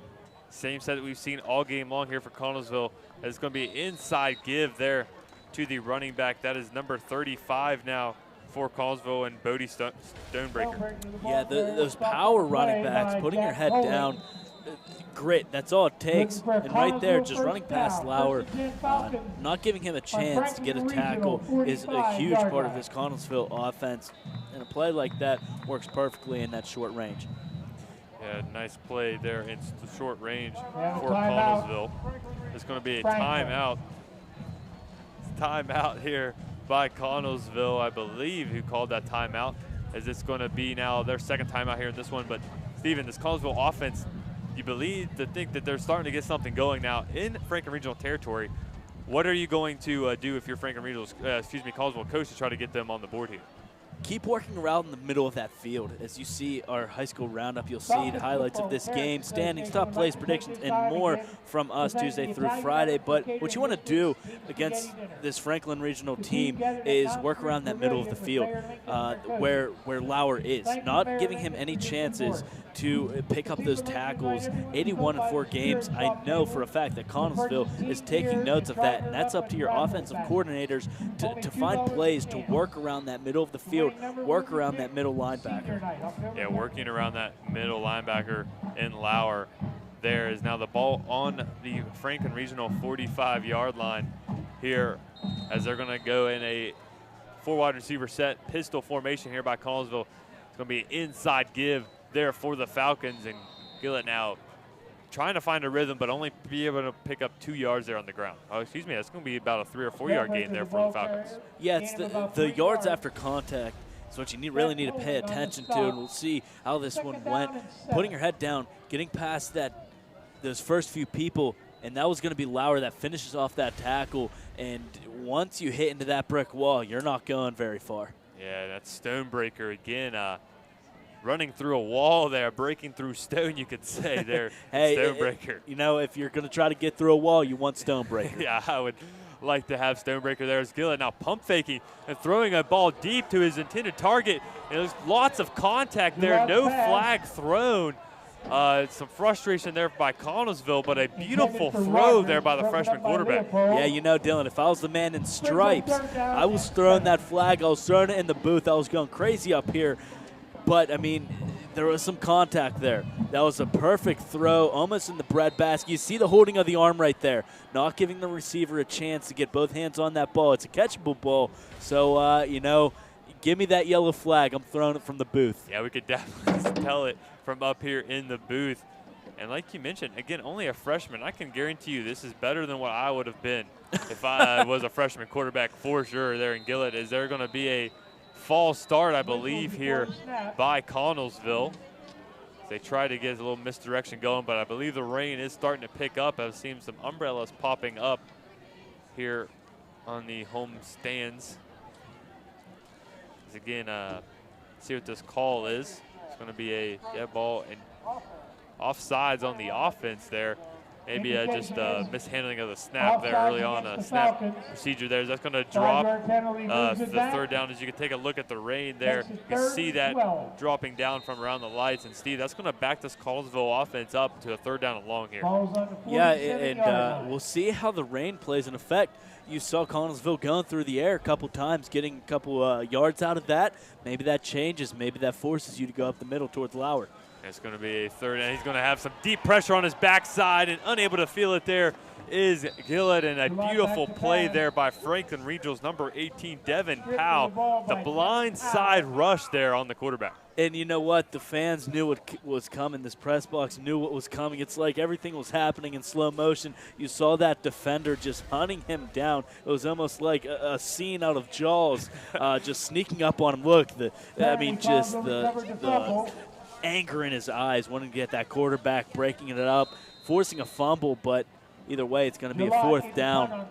B: same set that we've seen all game long here for Connellsville. It's going to be inside give there to the running back. That is number 35 now for Connellsville, and Bodie Stonebreaker.
C: Yeah, those power running backs, putting your head down, grit, that's all it takes. And right there, just running past Lauer, not giving him a chance to get a tackle is a huge part of this Connellsville offense. And a play like that works perfectly in that short range.
B: Yeah, nice play there in the short range for Connellsville. It's going to be a timeout. Timeout here by Connellsville, I believe, who called that timeout, as it's going to be now their second timeout here in this one. But, Steven, this Connellsville offense, you think that they're starting to get something going now in Franklin Regional territory. What are you going to do if you're Franklin Regional's, Connellsville coach to try to get them on the board here?
C: Keep working around in the middle of that field. As you see our high school roundup, you'll see the highlights of this game, standings, top plays, predictions, and more from us Tuesday through Friday. But what you want to do against this Franklin Regional team is work around that middle of the field where Lauer is, not giving him any chances to pick up those tackles. 81 in 4 games. I know for a fact that Connellsville is taking notes of that, and that's up to your offensive coordinators to find plays to work around that middle of the field, work around that middle linebacker.
B: Yeah, working around that middle linebacker in Lauer. There is now the ball on the Franklin Regional 45-yard line here, as they're going to go in a 4 wide receiver set pistol formation here by Connellsville. It's going to be an inside give there for the Falcons, and Gillett now trying to find a rhythm, but only be able to pick up 2 yards there on the ground. Oh, excuse me, that's going to be about a 3 or 4 yard gain there for the Falcons.
C: Yeah, it's the yards after contact is what you really need to pay attention to, and we'll see how this one went. Putting your head down, getting past those first few people, and that was going to be Lauer that finishes off that tackle, and once you hit into that brick wall, you're not going very far.
B: Yeah, that's Stonebreaker again. Running through a wall there, breaking through stone, you could say there.
C: Hey,
B: Stonebreaker.
C: If you're going to try to get through a wall, you want Stonebreaker.
B: Yeah, I would like to have Stonebreaker there as Gillett now pump faking and throwing a ball deep to his intended target. And there's lots of contact there, no flag thrown. Some frustration there by Connellsville, but a beautiful throw there by the freshman quarterback.
C: Yeah, Dylan, if I was the man in stripes, I was throwing that flag. I was throwing it in the booth. I was going crazy up here. But, there was some contact there. That was a perfect throw, almost in the breadbasket. You see the holding of the arm right there, not giving the receiver a chance to get both hands on that ball. It's a catchable ball. So, give me that yellow flag. I'm throwing it from the booth.
B: Yeah, we could definitely tell it from up here in the booth. And like you mentioned, again, only a freshman. I can guarantee you this is better than what I would have been if I was a freshman quarterback for sure there in Gillett. Is there going to be a false start, I believe, here by Connellsville? They try to get a little misdirection going, but I believe the rain is starting to pick up. I've seen some umbrellas popping up here on the home stands. Again, see what this call is. It's going to be a ball and offsides on the offense there. Maybe just mishandling of the snap there early on, a snap procedure there. That's going to drop the third down. As you can take a look at the rain there, you can see that dropping down from around the lights. And, Steve, that's going to back this Connellsville offense up to a 3rd down and long here.
C: Yeah, and we'll see how the rain plays an effect. You saw Connellsville going through the air a couple times, getting a couple yards out of that. Maybe that changes. Maybe that forces you to go up the middle towards Lauer.
B: It's going to be a 3rd, and he's going to have some deep pressure on his backside and unable to feel it there is Gillett, and a beautiful play there by Franklin Regional's number 18, Devin Powell. The blind side rush there on the quarterback.
C: And you know what? The fans knew what was coming. This press box knew what was coming. It's like everything was happening in slow motion. You saw that defender just hunting him down. It was almost like a scene out of Jaws, just sneaking up on him. Look, the anger in his eyes, wanting to get that quarterback, breaking it up, forcing a fumble, but either way, it's going to be a 4th down.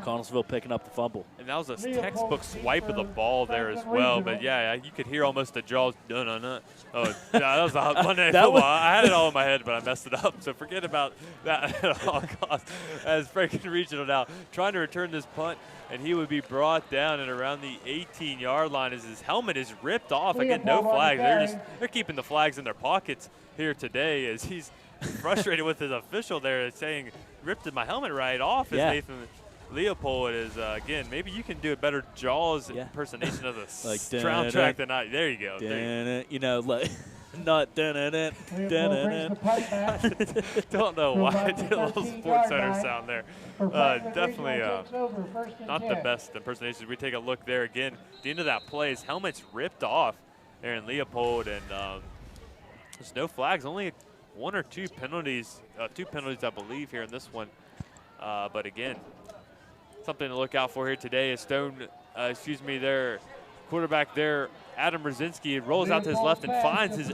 C: Connellsville picking up the fumble.
B: And that was a textbook swipe of the ball there as well. But, yeah, you could hear almost the jaws. Oh, that was a Monday football. I had it all in my head, but I messed it up. So forget about that at all costs. As Franklin Regional now trying to return this punt, and he would be brought down at around the 18-yard line as his helmet is ripped off. Again, no flags. They're keeping the flags in their pockets here today as he's frustrated with his official there saying, ripped my helmet right off. As Nathan Leopold is, again, maybe you can do a better Jaws impersonation of the soundtrack than I. There you go.
C: You know, like, not dun-dun-dun, dun-dun-dun.
B: Don't know why I did a little Sports Center sound there. Definitely not the best impersonation. We take a look there again. At the end of that play, his helmet's ripped off there in Leopold, and there's no flags, only one or two penalties, I believe, here in this one. But again, something to look out for here today is their quarterback there, Adam Brzezinski, rolls out to his left and finds his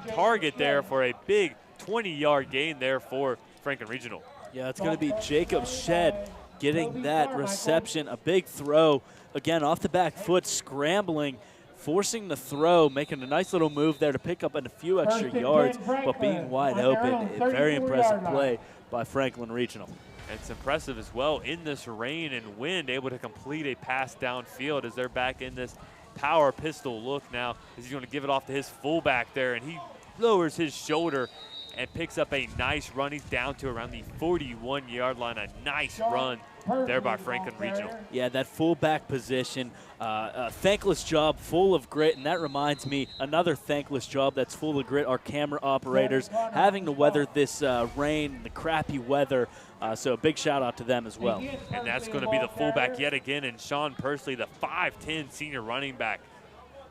B: target there for a big 20-yard gain there for Franklin Regional.
C: Yeah, it's going to be Jacob Shedd getting that reception, a big throw. Again, off the back foot, scrambling, forcing the throw, making a nice little move there to pick up a few extra yards, but being wide open. A very impressive play by Franklin Regional.
B: It's impressive as well in this rain and wind, able to complete a pass downfield as they're back in this power pistol look now. As he's going to give it off to his fullback there, and he lowers his shoulder and picks up a nice run. He's down to around the 41-yard line. A nice run there by Franklin Regional.
C: Yeah, that fullback position, a thankless job, full of grit, and that reminds me, another thankless job that's full of grit, our camera operators, having to weather this rain, the crappy weather, so a big shout out to them as well.
B: And that's going to be the fullback yet again, and Sean Persley, the 5'10" senior running back,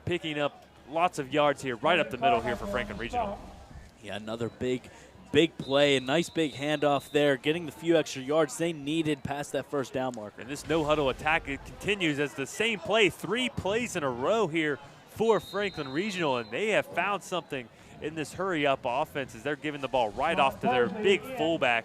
B: picking up lots of yards here, right up the middle here for Franklin Regional.
C: Yeah, another big play, a nice big handoff there, getting the few extra yards they needed past that first down marker.
B: And this no-huddle attack, it continues as the same play, 3 plays in a row here for Franklin Regional, and they have found something in this hurry-up offense as they're giving the ball right off to their big fullback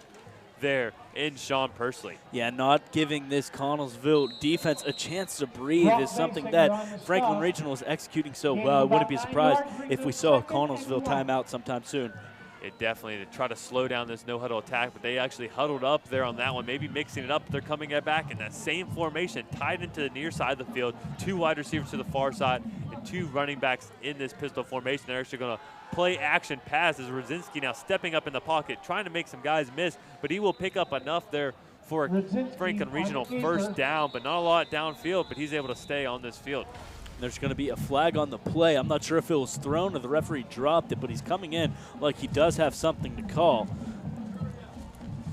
B: there in Sean Persley.
C: Yeah, not giving this Connellsville defense a chance to breathe is something that Franklin Regional is executing so well. I wouldn't be surprised if we saw a Connellsville timeout sometime soon.
B: It definitely to try to slow down this no-huddle attack, but they actually huddled up there on that one, maybe mixing it up. They're coming back in that same formation, tied into the near side of the field, 2 wide receivers to the far side, and 2 running backs in this pistol formation. They're actually going to play action pass as Brzezinski now stepping up in the pocket, trying to make some guys miss, but he will pick up enough there for Franklin Regional first down, but not a lot downfield, but he's able to stay on this field.
C: There's going to be a flag on the play. I'm not sure if it was thrown or the referee dropped it, but he's coming in like he does have something to call.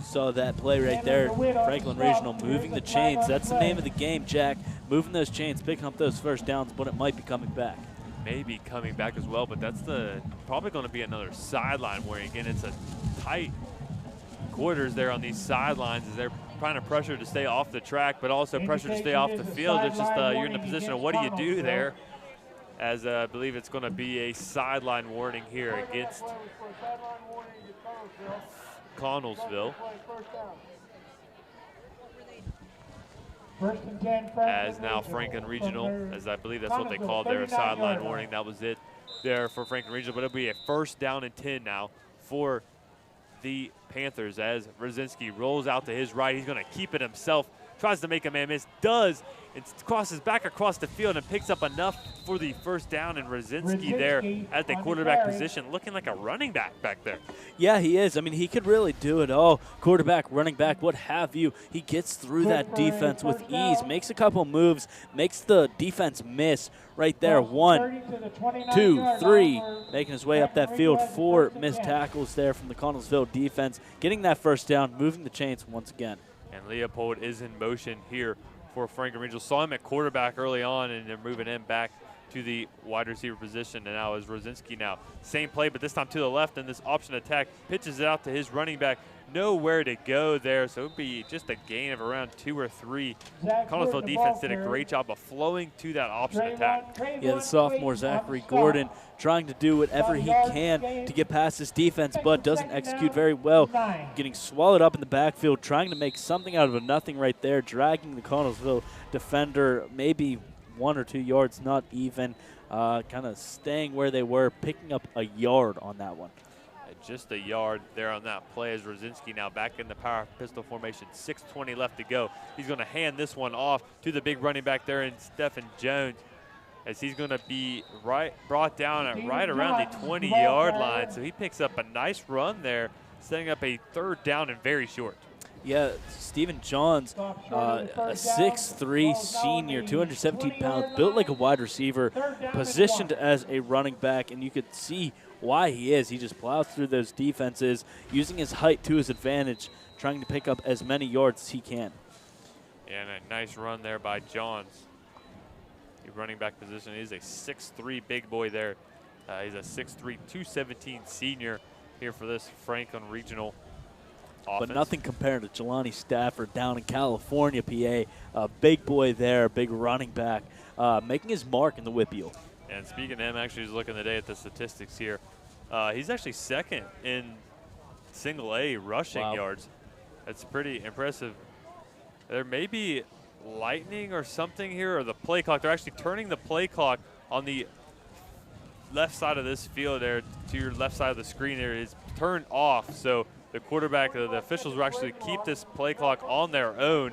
C: Saw that play right there. Franklin Regional moving the chains. That's the name of the game, Jack. Moving those chains, picking up those first downs, but it might be coming back.
B: Maybe coming back as well, but that's probably going to be another sideline where, again, it's a tight quarters there on these sidelines as they're trying to pressure to stay off the track, but also pressure to stay off the field. It's just you're in the position of what do you do there, as I believe it's going to be a sideline warning here against Connellsville. As now Franklin Regional, as I believe that's what they called there, a sideline warning. That was it there for Franklin Regional, but it'll be a first down and 10 now for the Panthers as Brzezinski rolls out to his right. He's going to keep it himself, tries to make a man miss, does, It crosses back across the field and picks up enough for the first down, and Rosinski there at the quarterback position, looking like a running back there.
C: Yeah, he is. I mean, he could really do it all. Quarterback, running back, what have you. He gets through that defense with ease, makes a couple moves, makes the defense miss right there. 1, 2, 3, making his way up that field. 4 missed tackles there from the Connellsville defense, getting that first down, moving the chains once again.
B: And Leopold is in motion here for Franklin Regional. Saw him at quarterback early on, and they're moving him back to the wide receiver position. And now is Rosinski now. Same play, but this time to the left, and this option attack pitches it out to his running back. Nowhere to go there, so it would be just a gain of around 2 or 3. Connellsville defense did a great job of flowing to that option attack.
C: Yeah, the sophomore Zachary Gordon trying to do whatever he can to get past his defense, but doesn't execute very well. Getting swallowed up in the backfield, trying to make something out of a nothing right there, dragging the Connellsville defender maybe 1 or 2 yards, not even. Kind of staying where they were, picking up a yard on that one.
B: Just a yard there on that play as Rosinski now back in the power pistol formation. 6:20 left to go. He's going to hand this one off to the big running back there in Stephen Jones, as he's going to be brought down at right around the 20-yard line. So he picks up a nice run there, setting up a 3rd down and very short.
C: Yeah, Stephen Johns, a 6'3" senior, 217 pounds, built like a wide receiver, positioned as a running back, and you could see why he is. He just plows through those defenses, using his height to his advantage, trying to pick up as many yards as he can.
B: And a nice run there by Johns. The running back position is a 6'3" big boy there. He's a 6'3", 217 senior here for this Franklin Regional offense.
C: But nothing compared to Jelani Stafford down in California, PA. A big boy there, big running back, making his mark in the WPIAL.
B: And speaking of him, actually, he's looking today at the statistics here. He's actually 2nd in single A rushing yards. That's pretty impressive. There may be lightning or something here, or the play clock. They're actually turning the play clock on the left side of this field there, to your left side of the screen there, is turned off. So the quarterback, the officials will actually keep this play clock on their own.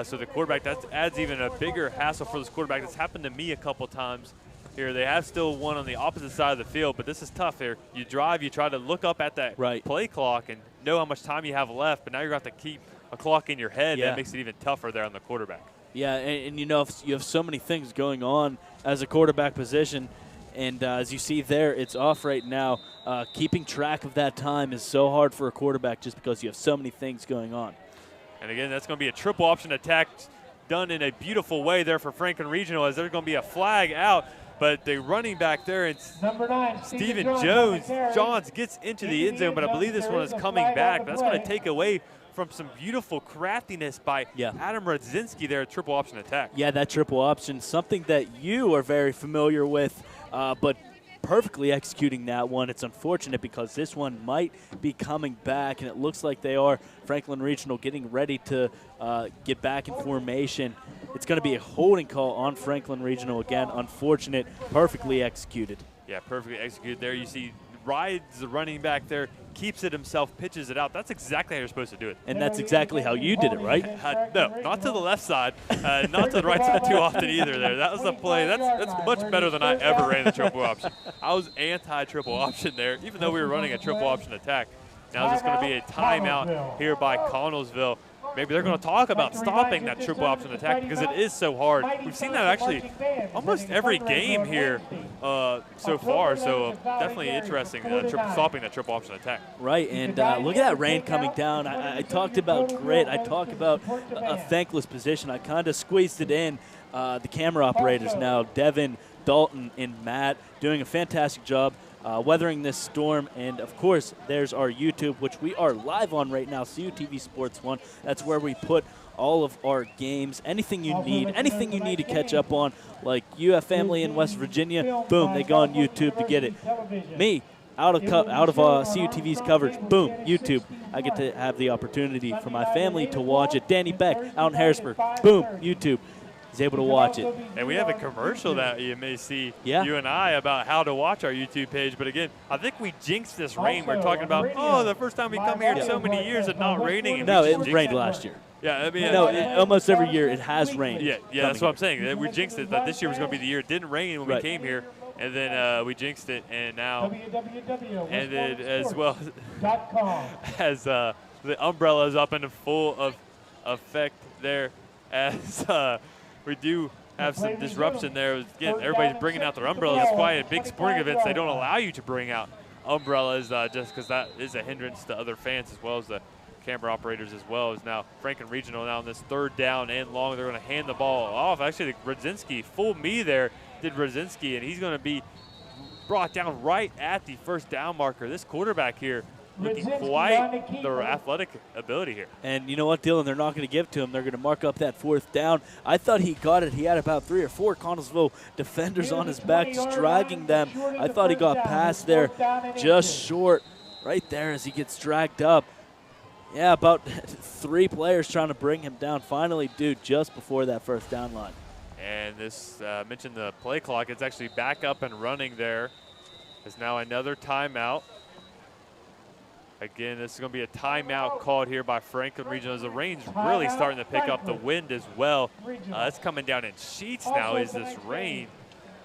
B: So the quarterback, that adds even a bigger hassle for this quarterback. That's happened to me a couple times here. They have still one on the opposite side of the field, but this is tough here. You drive, you try to look up at that play clock and know how much time you have left, but now you're going to have to keep a clock in your head. That makes it even tougher there on the quarterback.
C: Yeah, and you know, if you have so many things going on as a quarterback position, and as you see there, it's off right now. Keeping track of that time is so hard for a quarterback just because you have so many things going on.
B: And again, that's going to be a triple option attack done in a beautiful way there for Franklin Regional, as there's going to be a flag out. But the running back there, it's Stephen Johns gets into the end zone, but I believe this one is coming back. But that's going to take away from some beautiful craftiness by Adam Rodzinski there, triple option attack.
C: Yeah, that triple option, something that you are very familiar with, but perfectly executing that one. It's unfortunate because this one might be coming back, and it looks like they are. Franklin Regional getting ready to get back in formation. It's going to be a holding call on Franklin Regional again. Unfortunate, perfectly executed.
B: Yeah, perfectly executed there. You see rides the running back there, keeps it himself, pitches it out. That's exactly how you're supposed to do it.
C: And that's exactly how you did it, right?
B: No, not to the left side, not to the right side too often either there. That was the play. That's much better than I ever ran the triple option. I was anti-triple option there, even though we were running a triple option attack. Now there's going to be a timeout here by Connellsville. Maybe they're going to talk about stopping that triple option attack because it is so hard. We've seen that actually almost every game here so far, so definitely interesting stopping that triple option attack.
C: Right, and look at that rain coming down. I talked about grit. I talked about a thankless position. I kind of squeezed it in. The camera operators now, Devin, Dalton, and Matt, doing a fantastic job weathering this storm. And of course, there's our YouTube, which we are live on right now, CUTV Sports 1. That's where we put all of our games, anything you need to catch up on, like UF family in West Virginia, boom, they go on YouTube to get it. Me, out of CUTV's coverage, boom, YouTube. I get to have the opportunity for my family to watch it. Danny Beck out in Harrisburg, boom, YouTube. He's able to watch it.
B: And we have a commercial that you may see, you and I, about how to watch our YouTube page. But again, I think we jinxed this rain. We're talking about, the first time we come here in so many years and not raining. And
C: no, it rained last year.
B: Yeah, I mean,
C: No, almost every year it has rained.
B: Yeah, that's what I'm saying. We jinxed it, but this year was going to be the year. It didn't rain when we came here, and then we jinxed it, and now, and then as well as the umbrella is up in full of effect there, as we do have some disruption there. Again, everybody's bringing out their umbrellas. That's why at big sporting events they don't allow you to bring out umbrellas, just because that is a hindrance to other fans as well as the camera operators as well. As now Franklin Regional now on this 3rd down and long, they're going to hand the ball off. Actually, Radzinski fooled me there, did Radzinski, and he's going to be brought down right at the 1st down marker. This quarterback here looking quite the athletic ability here.
C: And you know what, Dylan? They're not going to give to him. They're going to mark up that 4th down. I thought he got it. He had about 3 or 4 Connellsville defenders on his back, just dragging them. I thought he got past there just short right there as he gets dragged up. Yeah, about 3 players trying to bring him down. Finally, dude, just before that 1st down line.
B: And this, mentioned the play clock. It's actually back up and running there. There's now another timeout. Again, this is going to be a timeout called here by Franklin Regional as the rain's really starting to pick up the wind as well. It's coming down in sheets now is this rain.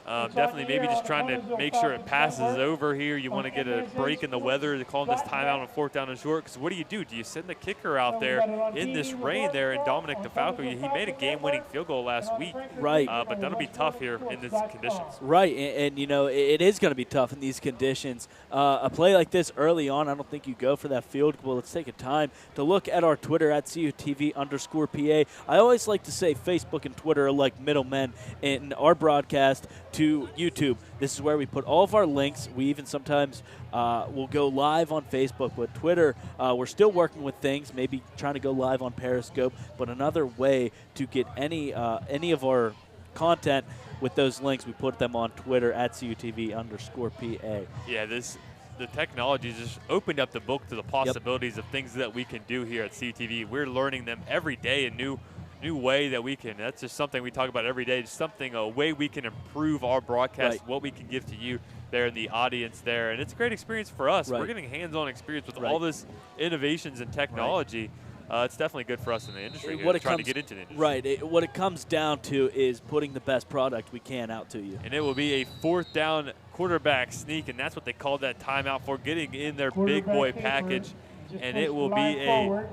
B: Definitely maybe just trying to make sure it passes over here. You want to get a break in the weather to call this timeout on 4th down and short, because what do? Do you send the kicker out there in this rain there? And Dominic DeFalco, he made a game-winning field goal last week.
C: Right.
B: But that'll be tough here in these conditions.
C: Right, and you know, it is going to be tough in these conditions. A play like this early on, I don't think you go for that field goal. Let's take a time to look at our Twitter at CUTV_PA. I always like to say Facebook and Twitter are like middlemen in our broadcast to YouTube. This is where we put all of our links. We even sometimes will go live on Facebook, but Twitter, we're still working with things, maybe trying to go live on Periscope, but another way to get any of our content with those links, we put them on Twitter at CUTV_PA.
B: Yeah, the technology has just opened up the book to the possibilities of things that we can do here at CUTV. We're learning them every day, a new way that we can. That's just something we talk about every day. Just a way we can improve our broadcast, what we can give to you there in the audience there. And it's a great experience for us. We're getting hands-on experience with all this innovations and technology. It's definitely good for us in the industry. Trying to get into the industry.
C: Right. What it comes down to is putting the best product we can out to you.
B: And it will be a 4th down quarterback sneak, and that's what they called that timeout for, getting in their big boy package. And it will be a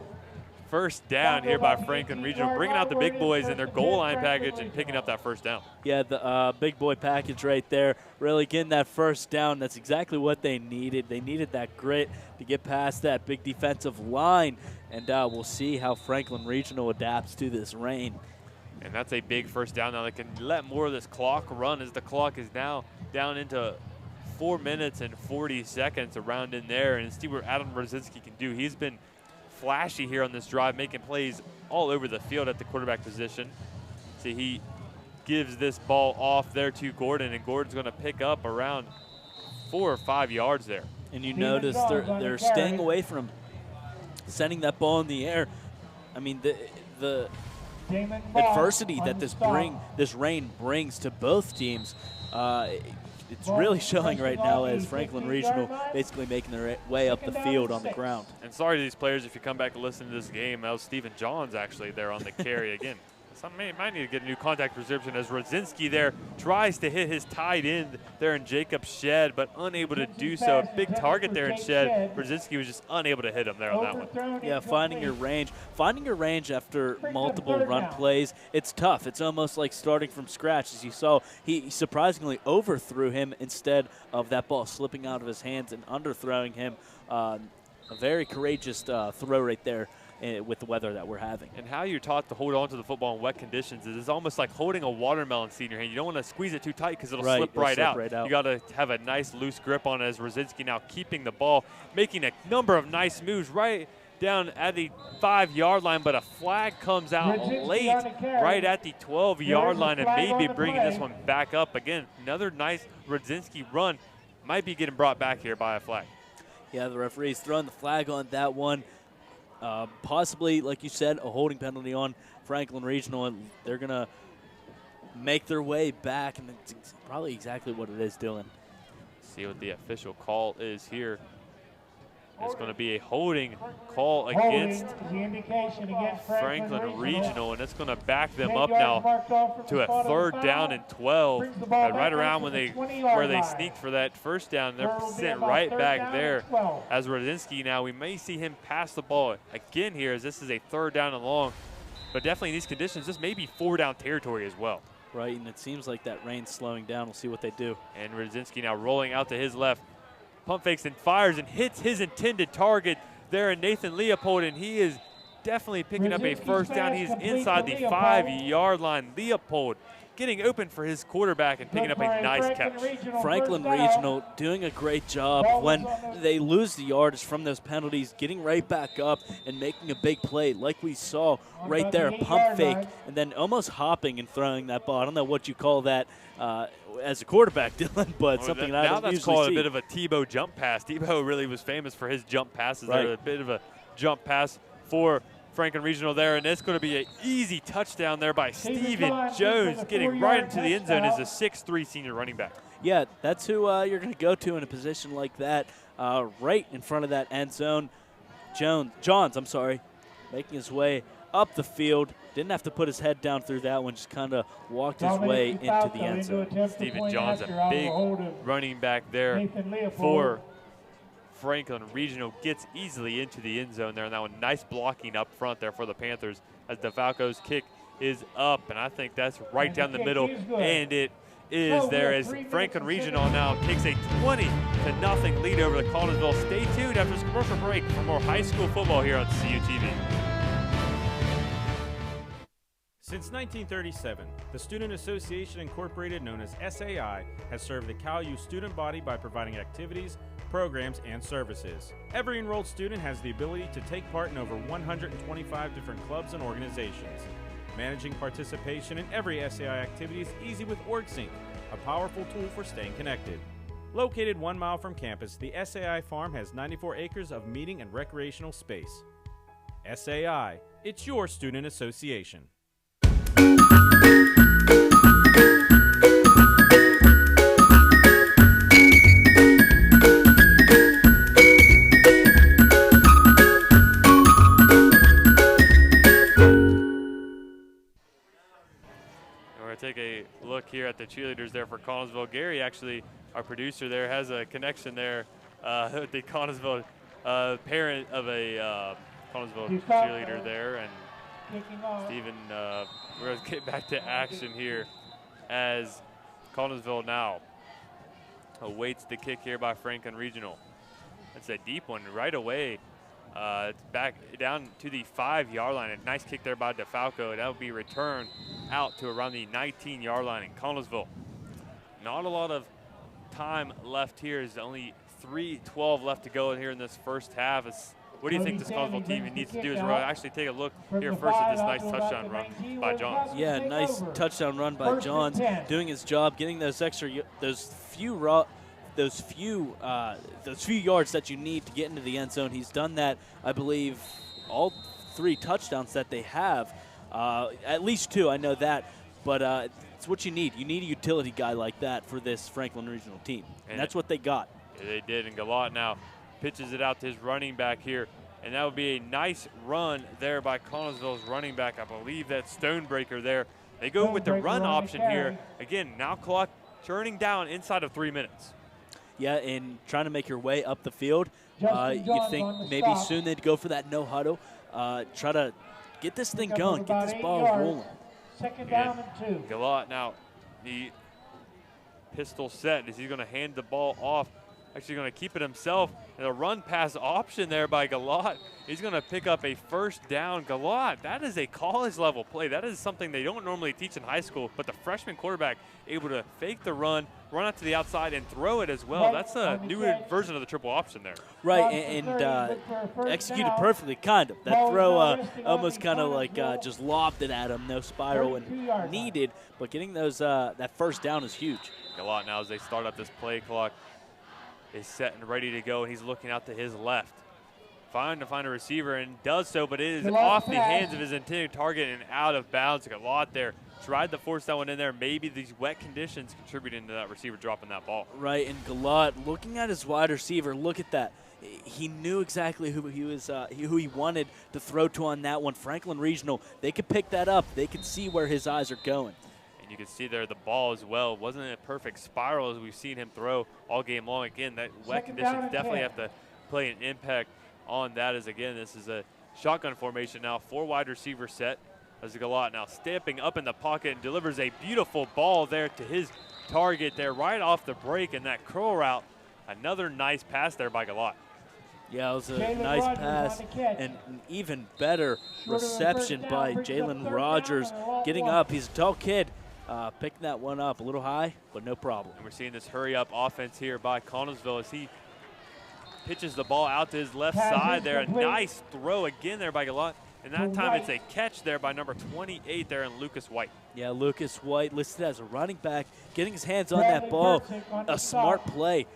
B: 1st down here by Franklin Regional, bringing out the big boys in their goal line package and picking up that 1st down.
C: Yeah, the big boy package right there, really getting that 1st down. That's exactly what they needed. They needed that grit to get past that big defensive line, and we'll see how Franklin Regional adapts to this rain.
B: And that's a big 1st down. Now they can let more of this clock run, as the clock is now down into 4 minutes and 40 seconds around in there, and see what Adam Brzezinski can do. He's been flashy here on this drive, making plays all over the field at the quarterback position. See, he gives this ball off there to Gordon, and Gordon's going to pick up around 4 or 5 yards there.
C: And you notice they're staying away from sending that ball in the air. I mean, the adversity that this rain brings to both teams, it's really showing right now as Franklin Regional basically making their way up the field on the ground.
B: And sorry to these players if you come back to listen to this game. That was Stephen Johns actually there on the carry again. Some might need to get a new contact prescription as Radzinski there tries to hit his tight end there in Jacob's shed, but unable to do so. A big target there in shed. Radzinski was just unable to hit him there on that one.
C: Yeah, finding your range. Finding your range after multiple run plays, it's tough. It's almost like starting from scratch. As you saw, he surprisingly overthrew him instead of that ball slipping out of his hands and underthrowing him. A very courageous throw right there. With the weather that we're having.
B: And how you're taught to hold on to the football in wet conditions is almost like holding a watermelon seed in your hand. You don't want to squeeze it too tight because it'll slip right out. You got to have a nice loose grip on it, as Radzinski now keeping the ball, making a number of nice moves right down at the 5-yard line, but a flag comes out late right at the 12-yard line and maybe bringing this one back up. Again, another nice Radzinski run might be getting brought back here by a flag.
C: Yeah, the referee's throwing the flag on that one. Possibly, like you said, a holding penalty on Franklin Regional, and they're going to make their way back, and it's probably exactly what it is, Dylan.
B: See what the official call is here. It's going to be a holding call against Franklin
E: Regional.
B: Regional, and it's going to back them up now to a 3rd down and 12. And right around where they sneaked for that first down, they're sent right back there. As Rodzinski now, we may see him pass the ball again here, as this is a 3rd down and long. But definitely in these conditions, this may be 4-down territory as well.
C: Right, and it seems like that rain's slowing down. We'll see what they do.
B: And Rodzinski now rolling out to his left. Pump fakes and fires and hits his intended target there in Nathan Leopold, and he is definitely picking up a first down. He's inside the 5-yard line. Leopold getting open for his quarterback and picking up a nice catch.
C: Franklin Regional doing a great job when they lose the yardage from those penalties, getting right back up and making a big play like we saw right there, pump fake, and then almost hopping and throwing that ball. I don't know what you call that as a quarterback, Dylan, but something that I don't usually see. Now
B: that's called a bit of a Tebow jump pass. Tebow really was famous for his jump passes.
C: Right.
B: There, a bit of a jump pass for Franklin Regional there, and it's going to be an easy touchdown there by Steven Jones, getting right into the end zone as a 6'3" senior running back.
C: Yeah, that's who you're going to go to in a position like that, right in front of that end zone. Johns, making his way up the field. Didn't have to put his head down through that one, just kind of walked his way into the end zone.
B: Steven Johns, a big running back there for Franklin Regional, gets easily into the end zone there, and that one nice blocking up front there for the Panthers as DeFalco's kick is up, and I think that's right down the middle, and it is there as Franklin Regional now takes a 20-0 lead over the Connellsville. Stay tuned after this commercial break for more high school football here on CUTV.
A: Since 1937, the Student Association Incorporated, known as SAI, has served the CalU student body by providing activities, programs, and services. Every enrolled student has the ability to take part in over 125 different clubs and organizations. Managing participation in every SAI activity is easy with OrgSync, a powerful tool for staying connected. Located 1 mile from campus, the SAI Farm has 94 acres of meeting and recreational space. SAI, it's your student association.
B: Take a look here at the cheerleaders there for Connellsville. Gary, actually, our producer there, has a connection there with the Connellsville parent of a Connellsville cheerleader there. And Stephen, we're going to get back to action here as Connellsville now awaits the kick here by Franklin Regional. That's a deep one right away. It's back down to the 5-yard line. A nice kick there by DeFalco. That will be returned out to around the 19-yard line in Connellsville. Not a lot of time left here. There's only 3:12 left to go here in this first half. What do you think this Connellsville team needs to do? Is we'll actually take a look here first at this nice touchdown run by Johns.
C: Yeah, nice touchdown run by Johns, doing his job, getting those few yards that you need to get into the end zone. He's done that, I believe, all 3 touchdowns that they have. At least 2, I know that. But it's what you need. You need a utility guy like that for this Franklin Regional team. And that's what they got.
B: Yeah, they did. And Galat now pitches it out to his running back here. And that would be a nice run there by Connellsville's running back. I believe that's Stonebreaker there. They go with the run option here. Again, now clock turning down inside of 3 minutes.
C: Yeah, and trying to make your way up the field. You think maybe soon they'd go for that no huddle. Try to get this thing going, get this ball rolling.
E: Second down and 2.
B: Galat now, the pistol set. Is he going to hand the ball off? Actually going to keep it himself. And a run pass option there by Galat. He's going to pick up a first down. Galat, that is a college level play. That is something they don't normally teach in high school, but the freshman quarterback able to fake the run out to the outside and throw it as well. That's a new version of the triple option there.
C: Right, and executed perfectly, kind of. That throw almost kind of like just lobbed it at him. No spiral and needed, but getting those that first down is huge.
B: Galat now, as they start up this play clock, is set and ready to go, and he's looking out to his left. Trying to find a receiver, and does so, but it is off the hands of his intended target and out of bounds. Galat there tried to force that one in there. Maybe these wet conditions contributing to that receiver dropping that ball.
C: Right, and Galat looking at his wide receiver. Look at that. he knew exactly who he wanted to throw to on that one. Franklin Regional, they could pick that up. They could see where his eyes are going.
B: And you can see there the ball as well. Wasn't a perfect spiral as we've seen him throw all game long. Again, that wet conditions definitely have to play an impact on that, as again, this is a shotgun formation now, 4 wide receiver set. As Galat now stepping up in the pocket and delivers a beautiful ball there to his target there right off the break, and that curl route. Another nice pass there by Galat.
C: Yeah, it was a nice pass and an even better reception by Jalen Rogers. Getting up, he's a tall kid, picking that one up a little high, but no problem.
B: And we're seeing this hurry-up offense here by Connellsville as he pitches the ball out to his left side there. A nice throw again there by Galat. And that time it's a catch there by number 28 there in Lucas White.
C: Yeah, Lucas White listed as a running back, getting his hands on that ball. A smart play,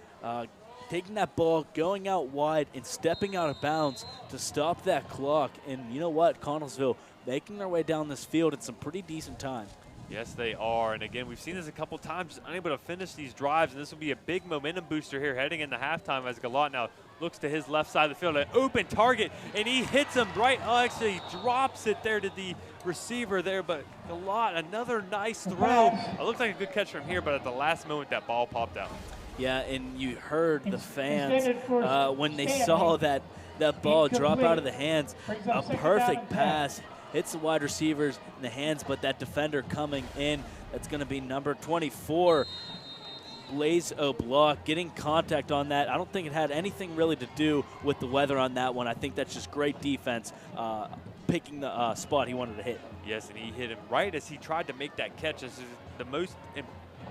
C: taking that ball, going out wide, and stepping out of bounds to stop that clock. And you know what? Connellsville making their way down this field in some pretty decent time.
B: Yes, they are. And again, we've seen this a couple times, unable to finish these drives, and this will be a big momentum booster here heading into halftime as Galat now looks to his left side of the field, an open target, and he hits him right. Oh, actually, he drops it there to the receiver there, but Galat, another nice throw. It looked like a good catch from here, but at the last moment, that ball popped out.
C: Yeah, and you heard the fans when they saw that ball drop out of the hands. A perfect pass. Hits the wide receivers in the hands, but that defender coming in, that's going to be number 24, Blaze O'Block, getting contact on that. I don't think it had anything really to do with the weather on that one. I think that's just great defense, picking the spot he wanted to hit.
B: Yes, and he hit him right as he tried to make that catch. This is the most,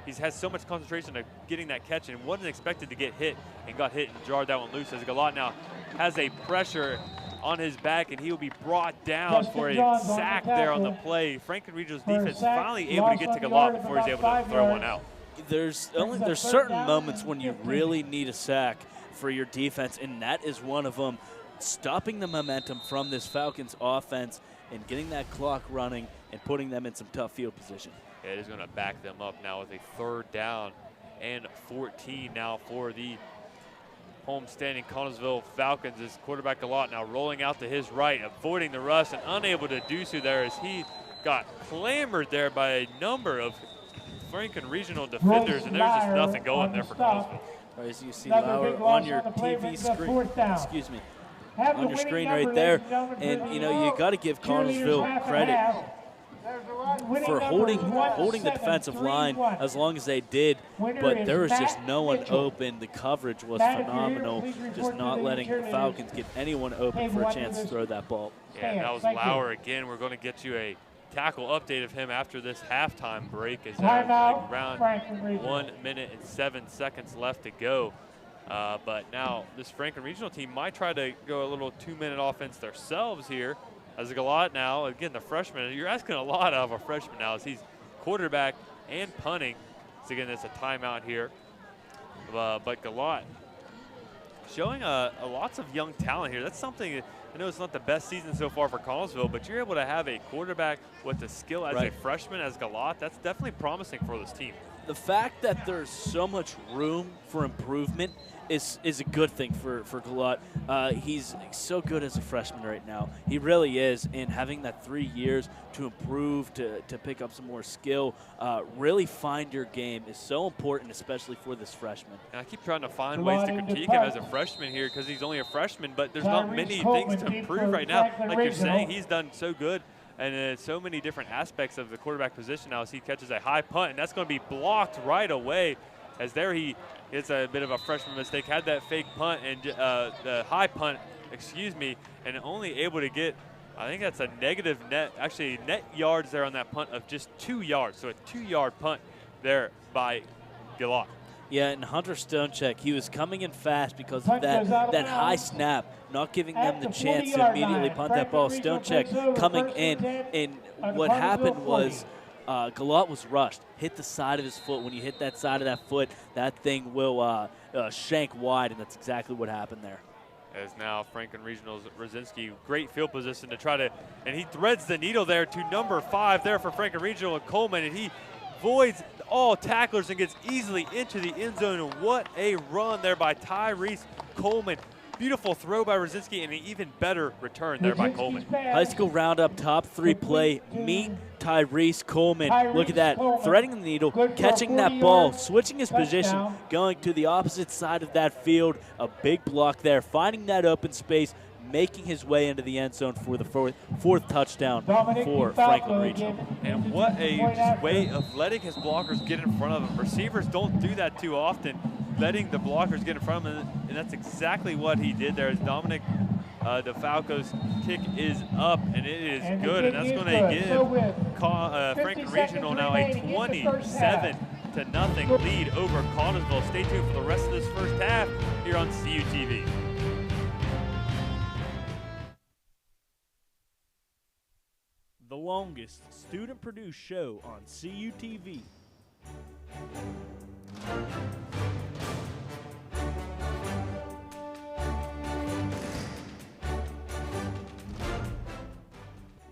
B: he has so much concentration of getting that catch and wasn't expected to get hit and got hit and jarred that one loose. As Galat now has a pressure on his back, and he will be brought down for a sack there on the play. Franklin Regional's defense finally able to get to Galat before he's able to throw one out.
C: There's certain moments when you really need a sack for your defense, and that is one of them. Stopping the momentum from this Falcons offense and getting that clock running and putting them in some tough field position.
B: Yeah, it is going to back them up now with a 3rd down and 14 now for the homestanding Connellsville Falcons. As quarterback Galat now rolling out to his right, avoiding the rush and unable to do so there as he got clambered there by a number of Franklin Regional defenders, and there's just nothing going there for Connellsville.
C: Right, as you see Lauer on your TV screen, excuse me, on your screen right there, and you know you got to give Connellsville credit for holding the defensive line as long as they did, but there was just no one open. The coverage was phenomenal, just not letting the Falcons get anyone open for a chance to throw that ball.
B: Yeah, that was Lauer again. We're going to get you a tackle update of him after this halftime break as there's around 1 minute and 7 seconds left to go. But now this Franklin Regional team might try to go a little 2-minute offense themselves here. As Galat now, again, the freshman, you're asking a lot of a freshman now as he's quarterback and punting. So again, it's a timeout here. But Galat showing lots of young talent here. That's something, I know it's not the best season so far for Connellsville, but you're able to have a quarterback with the skill as a freshman as Galat. That's definitely promising for this team.
C: The fact that there's so much room for improvement is a good thing for Galat. He's so good as a freshman right now. He really is, and having that 3 years to improve, to pick up some more skill, really find your game is so important, especially for this freshman.
B: And I keep trying to find ways to critique him as a freshman here because he's only a freshman, but there's not many things to improve right now. Like you're saying, he's done so good. And so many different aspects of the quarterback position now as he catches a high punt, and that's going to be blocked right away as there it's a bit of a freshman mistake, had that fake punt and the high punt, and only able to get, I think that's a negative net yards there on that punt of just 2 yards. So a 2-yard punt there by Galat.
C: Yeah, and Hunter Stonecheck, he was coming in fast because of that high snap, not giving them the chance to immediately punt that ball. Stonecheck coming in, and what happened was Galat was rushed, hit the side of his foot. When you hit that side of that foot, that thing will shank wide, and that's exactly what happened there.
B: As now Franklin Regional's Rosinski, great field position to try to, and he threads the needle there to number 5 there for Franklin Regional and Coleman, and he avoids all tacklers and gets easily into the end zone. And what a run there by Tyrese Coleman. Beautiful throw by Rosinski and an even better return there by Coleman.
C: High school roundup top 3 play. Meet Tyrese Coleman. Look at that. Threading the needle, catching that ball, switching his position, going to the opposite side of that field. A big block there, finding that open space, making his way into the end zone for the fourth touchdown for Franklin Regional.
B: And what a just way of letting his blockers get in front of him. Receivers don't do that too often, letting the blockers get in front of him, and that's exactly what he did there. As Dominic DeFalco's kick is up, and it is good, and that's going to give Franklin Regional now a 27-0 lead over Connellsville. Stay tuned for the rest of this first half here on CUTV.
H: The longest student-produced show on CUTV.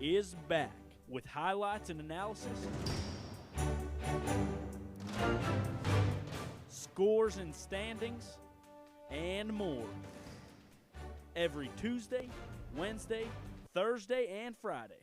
H: Is back with highlights and analysis, scores and standings, and more. Every Tuesday, Wednesday, Thursday, and Friday.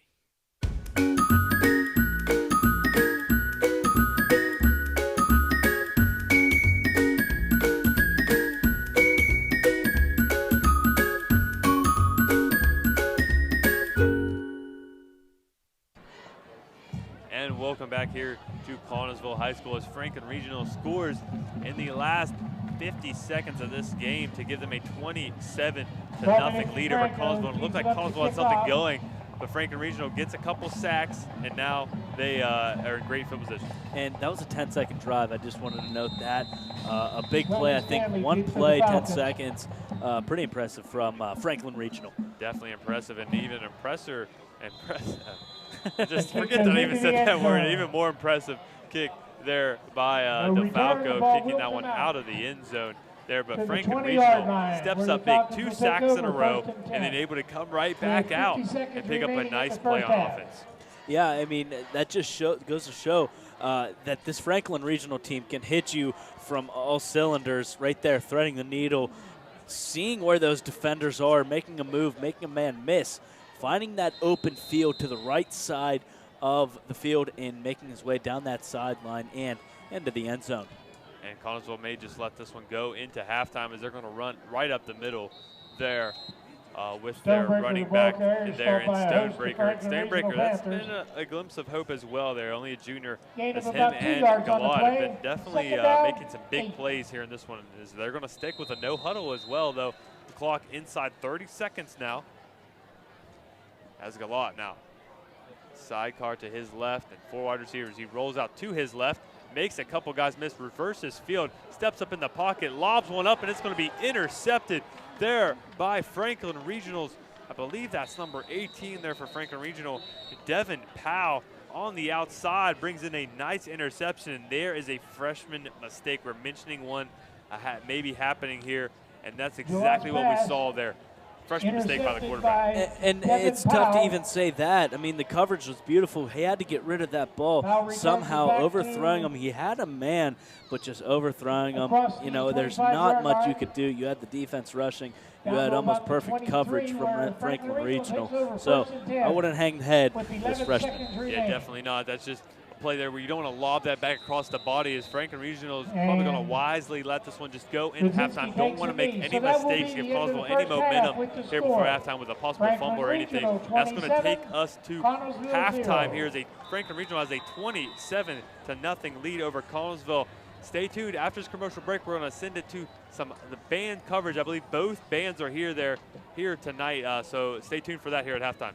B: And welcome back here to Connellsville High School as Franklin Regional scores in the last 50 seconds of this game to give them a 27-0 lead over Connellsville. It looked like Connellsville had something going, but Franklin Regional gets a couple sacks, and now they are in great field position.
C: And that was a 10-second drive. I just wanted to note that. A big play, I think. One play, 10 seconds. Pretty impressive from Franklin Regional.
B: Definitely impressive, and even impressive. Just forget that I even said that word. An even more impressive kick there by DeFalco, kicking that one out of the end zone there. But Franklin Regional steps up big, 2 sacks in a row, and then able to come right back out and pick up a nice play on offense.
C: Yeah, I mean, that just goes to show that this Franklin Regional team can hit you from all cylinders right there, threading the needle, seeing where those defenders are, making a move, making a man miss, finding that open field to the right side of the field and making his way down that sideline and into the end zone.
B: And Connellsville may just let this one go into halftime as they're going to run right up the middle there with their running back in there in Stonebreaker. And Stonebreaker, that's been a glimpse of hope as well there. Only a junior as him and Galad have been definitely making some big plays here in this one. They're going to stick with a no huddle as well, though. The clock inside 30 seconds now. As Galad now. Sidecar to his left and 4 wide receivers. He rolls out to his left, makes a couple guys miss, reverses field, steps up in the pocket, lobs one up, and it's going to be intercepted there by Franklin Regionals. I believe that's number 18 there for Franklin Regional. Devin Powell on the outside brings in a nice interception, and there is a freshman mistake. We're mentioning one maybe happening here, and that's exactly what we saw there. Freshman mistake by the quarterback.
C: And it's tough to even say that. I mean, the coverage was beautiful. He had to get rid of that ball, somehow overthrowing him. He had a man, but just overthrowing him. You know, there's not much you could do. You had the defense rushing. You had almost perfect coverage from Franklin Regional. So I wouldn't hang the head this freshman.
B: Yeah, definitely not. That's just play there where you don't want to lob that back across the body, as Franklin Regional is probably going to wisely let this one just go into halftime. Don't want to make any mistakes, give Connellsville any momentum here before halftime with a possible fumble or anything. That's going to take us to halftime here as Franklin Regional has a 27-0 lead over Connellsville. Stay tuned. After this commercial break, we're going to send it to the band coverage. I believe both bands are here tonight, so stay tuned for that here at halftime.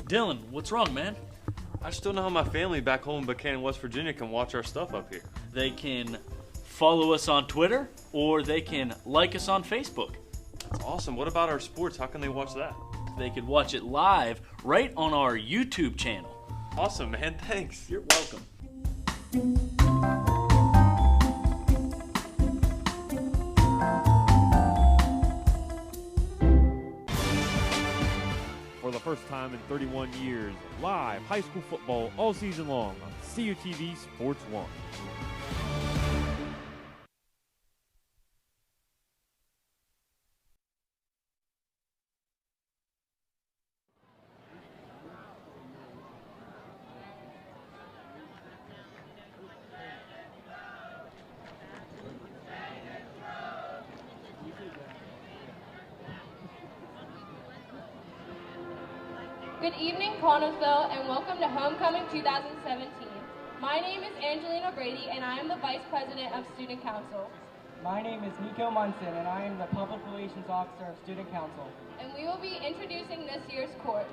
D: Dylan, what's wrong, man?
I: I just don't know how my family back home in Buchanan, West Virginia can watch our stuff up here.
D: They can follow us on Twitter or they can like us on Facebook.
I: That's awesome. What about our sports? How can they watch that?
D: They could watch it live right on our YouTube channel.
I: Awesome, man. Thanks.
D: You're welcome.
H: For the
B: first time in 31 years, live high school football all season long on CUTV Sports 1.
J: Good evening, Connellsville, and welcome to Homecoming 2017. My name is Angelina Brady, and I am the Vice President of Student Council.
K: My name is Nico Munson, and I am the Public Relations Officer of Student Council.
J: And we will be introducing this year's court.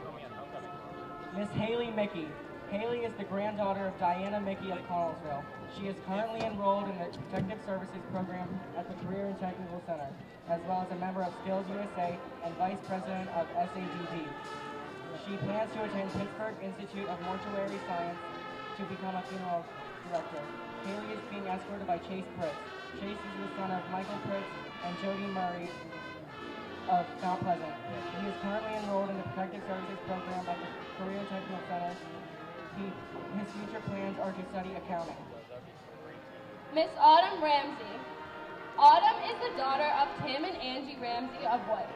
K: Miss Haley Mickey. Haley is the granddaughter of Diana Mickey of Connellsville. She is currently enrolled in the Protective Services Program at the Career and Technical Center, as well as a member of Skills USA and Vice President of SADD. She plans to attend Pittsburgh Institute of Mortuary Science to become a funeral director. Haley is being escorted by Chase Pritz. Chase is the son of Michael Pritz and Jody Murray of Mount Pleasant. He is currently enrolled in the Protective Services Program at the Career and Technical Center. His future plans are to study accounting.
J: Miss Autumn Ramsey. Autumn is the daughter of Tim and Angie Ramsey of White.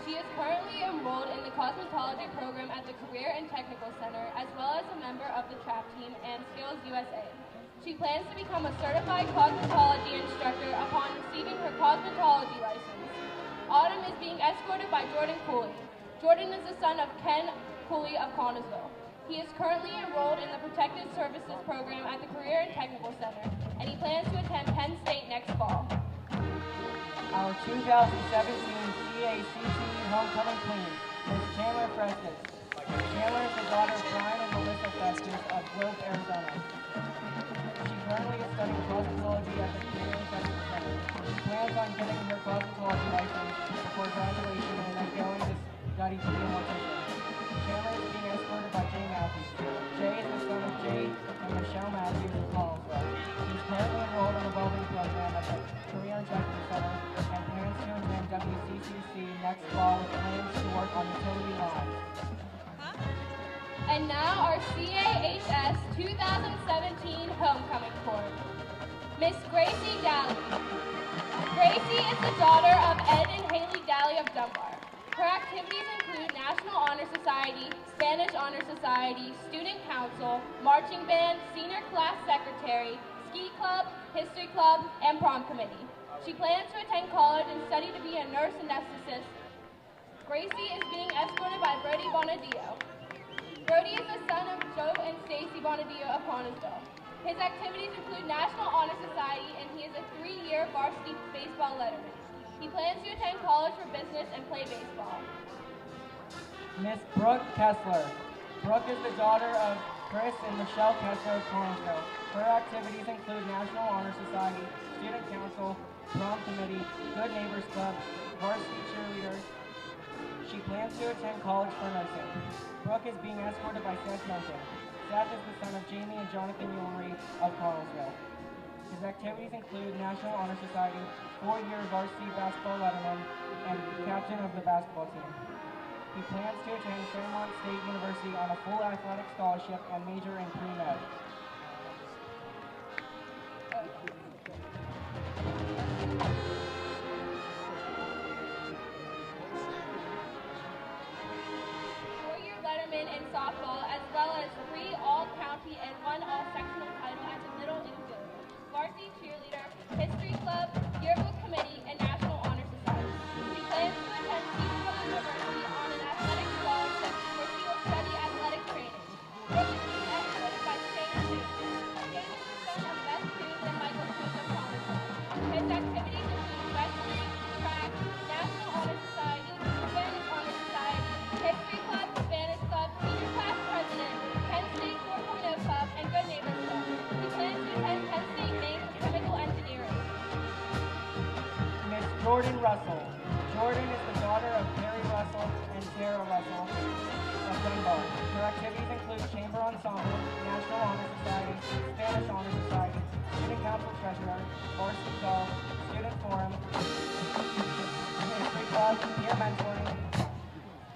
J: She is currently enrolled in the cosmetology program at the Career and Technical Center, as well as a member of the trap team and Skills USA. She plans to become a certified cosmetology instructor upon receiving her cosmetology license. Autumn is being escorted by Jordan Cooley. Jordan is the son of Ken Cooley of Connellsville. He is currently enrolled in the Protective Services program at the Career and Technical Center, and he plans to attend Penn State next fall.
K: Our 2017 CACC Homecoming Queen, Miss Chandler Frestes. Chandler is the daughter of Brian and Melissa Frestes of Globe, Arizona. She currently is studying cosmetology at the Career and Technical Center. She plans on getting her cosmetology license before graduation and then going to study to be a mortician. Chandler is being escorted by Jay Matthews. Jay is the son of Jay and Michelle Matthews of Connellsville. He is currently enrolled in the welding program at the Career and Technical Center and plans to attend WCCC next fall with plans to work on utility lines.
J: And now our CAHS 2017 Homecoming Court. Miss Gracie Daly. Gracie is the daughter of Ed and Haley Daly of Dunbar. Her activities include National Honor Society, Spanish Honor Society, Student Council, Marching Band, Senior Class Secretary, Ski Club, History Club, and Prom Committee. She plans to attend college and study to be a nurse anesthetist. Gracie is being escorted by Brody Bonadillo. Brody is the son of Joe and Stacy Bonadillo of Connellsville. His activities include National Honor Society, and he is a 3-year varsity baseball letterman. He plans to attend college for business and play baseball.
K: Miss Brooke Kessler. Brooke is the daughter of Chris and Michelle Kessler of Connellsville. Her activities include National Honor Society, Student Council, Prom Committee, Good Neighbors Club, varsity cheerleader. She plans to attend college for nursing. Brooke is being escorted by Seth Munson. Seth is the son of Jamie and Jonathan Mullery of Connellsville. His activities include National Honor Society, 4-year varsity basketball letterman, and captain of the basketball team. He plans to attend Fairmont State University on a full athletic scholarship and major in pre-med. Four-year letterman in softball, as well as 3 all-county and 1 all-sectional title at the middle infield. Varsity cheerleader, history club, yearbook committee, and National Honor Society. She plans to attend Peterborough University on an athletic scholarship where she will study athletic training. Brooke is being escorted by Shane Cruz. Shane is the son of Beth Cruz and Michael Cruz of Connellsville. His activities include wrestling, track, National Honor Society, Spanish Honor Society, history club, Spanish club, senior class president, Penn State 4.0 club, and Good Neighbors club. He plans to attend Penn State Maine for chemical engineering. Miss Jordan Russell. Jordan is the daughter of Terry Russell and Sarah Russell of Dunbar. Her activities include Chamber Ensemble, National Honor Society, Spanish Honor Society, Student Council Treasurer, Varsity Golf, Student Forum, History Club, Peer Mentoring,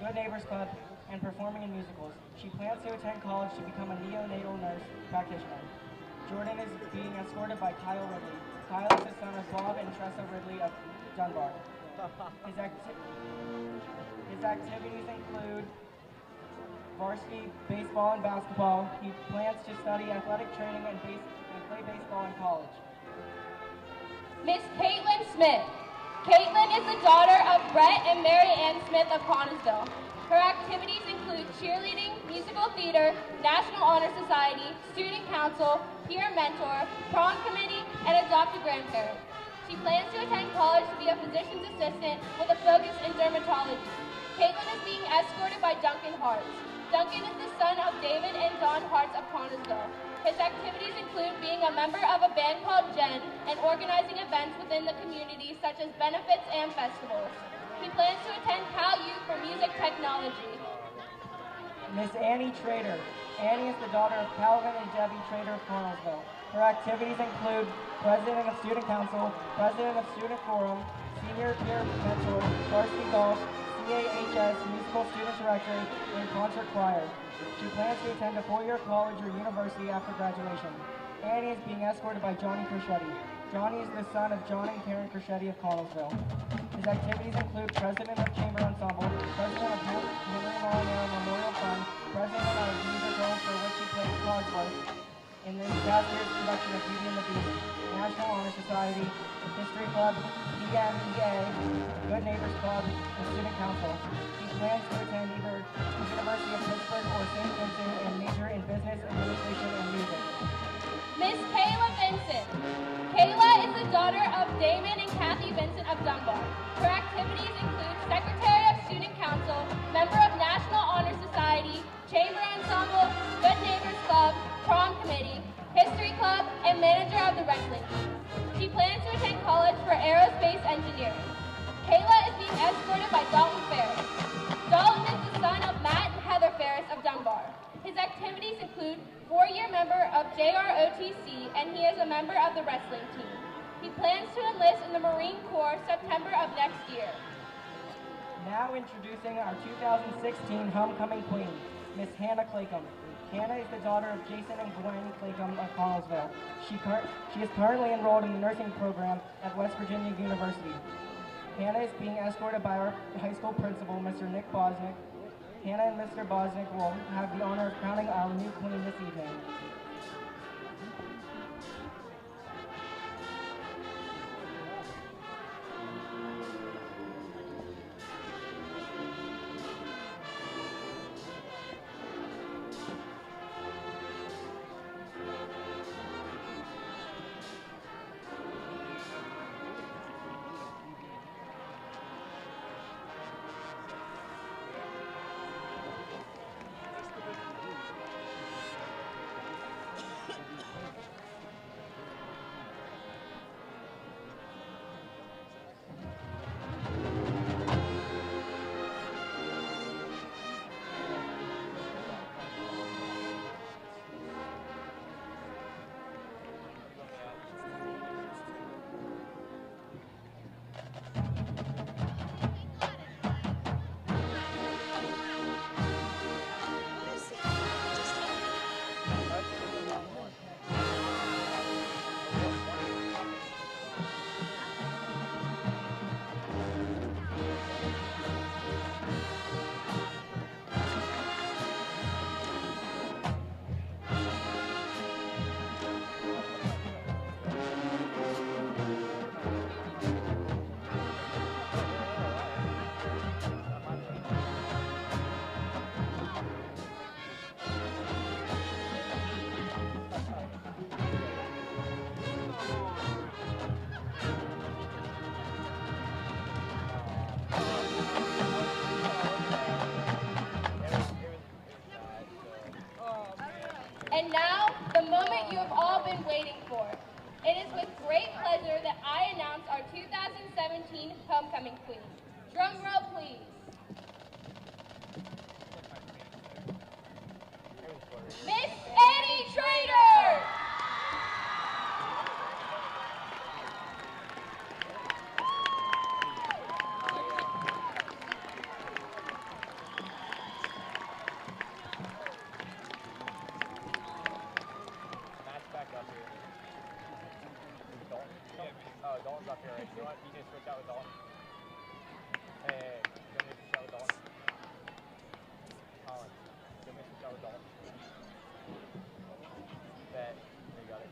K: Good Neighbors Club,
L: and performing in musicals. She plans to attend college to become a neonatal nurse practitioner. Jordan is being escorted by Kyle Ridley. Kyle is the son of Bob and Tressa Ridley of Dunbar. His activities include varsity baseball and basketball. He plans to study athletic training and play baseball in college.
J: Miss Caitlin Smith. Caitlin is the daughter of Brett and Mary Ann Smith of Connellsville. Her activities include cheerleading, musical theater, National Honor Society, student council, peer mentor, prom committee, and adopt a grandparent. She plans to attend college to be a physician's assistant with a focus in dermatology. Caitlin is being escorted by Duncan Hartz. Duncan is the son of David and Dawn Hartz of Connellsville. His activities include being a member of a band called Jen and organizing events within the community such as benefits and festivals. He plans to attend Cal U for music technology.
L: Miss Annie Trader. Annie is the daughter of Calvin and Debbie Trader of Connellsville. Her activities include president of student council, president of student forum, senior peer mentor, varsity golf, CAHS musical student director, and concert choir. She plans to attend a four-year college or university after graduation. Annie is being escorted by Johnny Crescetti. Johnny is the son of John and Karen Crescetti of Connellsville. His activities include president of Chamber Ensemble, president of Henry Molinaro Memorial Fund, president of musical for which he played Cogsworth in this past year's production of Beauty and the Beast, National Honor Society, History Club, PMEA, Good Neighbors Club, and Student Council. He plans to attend either the University of Pittsburgh or St. Vincent and major in business, administration, and music.
J: Miss Kayla Vincent. Kayla is the daughter of Damon and Kathy Vincent of Dunbar. Her activities include Secretary of Student Council, member of National Honor Society, Chamber Ensemble, Good Neighbors Club, Prom Committee, History Club, and manager of the wrestling team. She plans to attend college for aerospace engineering. Kayla is being escorted by Dalton Ferris. Dalton is the son of Matt and Heather Ferris of Dunbar. His activities include four-year member of JROTC, and he is a member of the wrestling team. He plans to enlist in the Marine Corps September of next year.
L: Now introducing our 2016 homecoming queen, Miss Hannah Claycomb. Hannah is the daughter of Jason and Gwen Claycomb of Connellsville. She is currently enrolled in the nursing program at West Virginia University. Hannah is being escorted by our high school principal, Mr. Nick Bosnick. Hannah and Mr. Bosnick will have the honor of crowning our new queen this evening.
J: And now, the moment you have all been waiting for. It is with great pleasure that I announce our 2017 homecoming queen. Drum roll, please. Miss Annie Trader!
M: Oh, Dalton's up here, right? You know what? You can switch out with Dalton. Hey, you want me to switch out with Dalton? Colin, you want me to switch out with Dalton? Bet. You got it.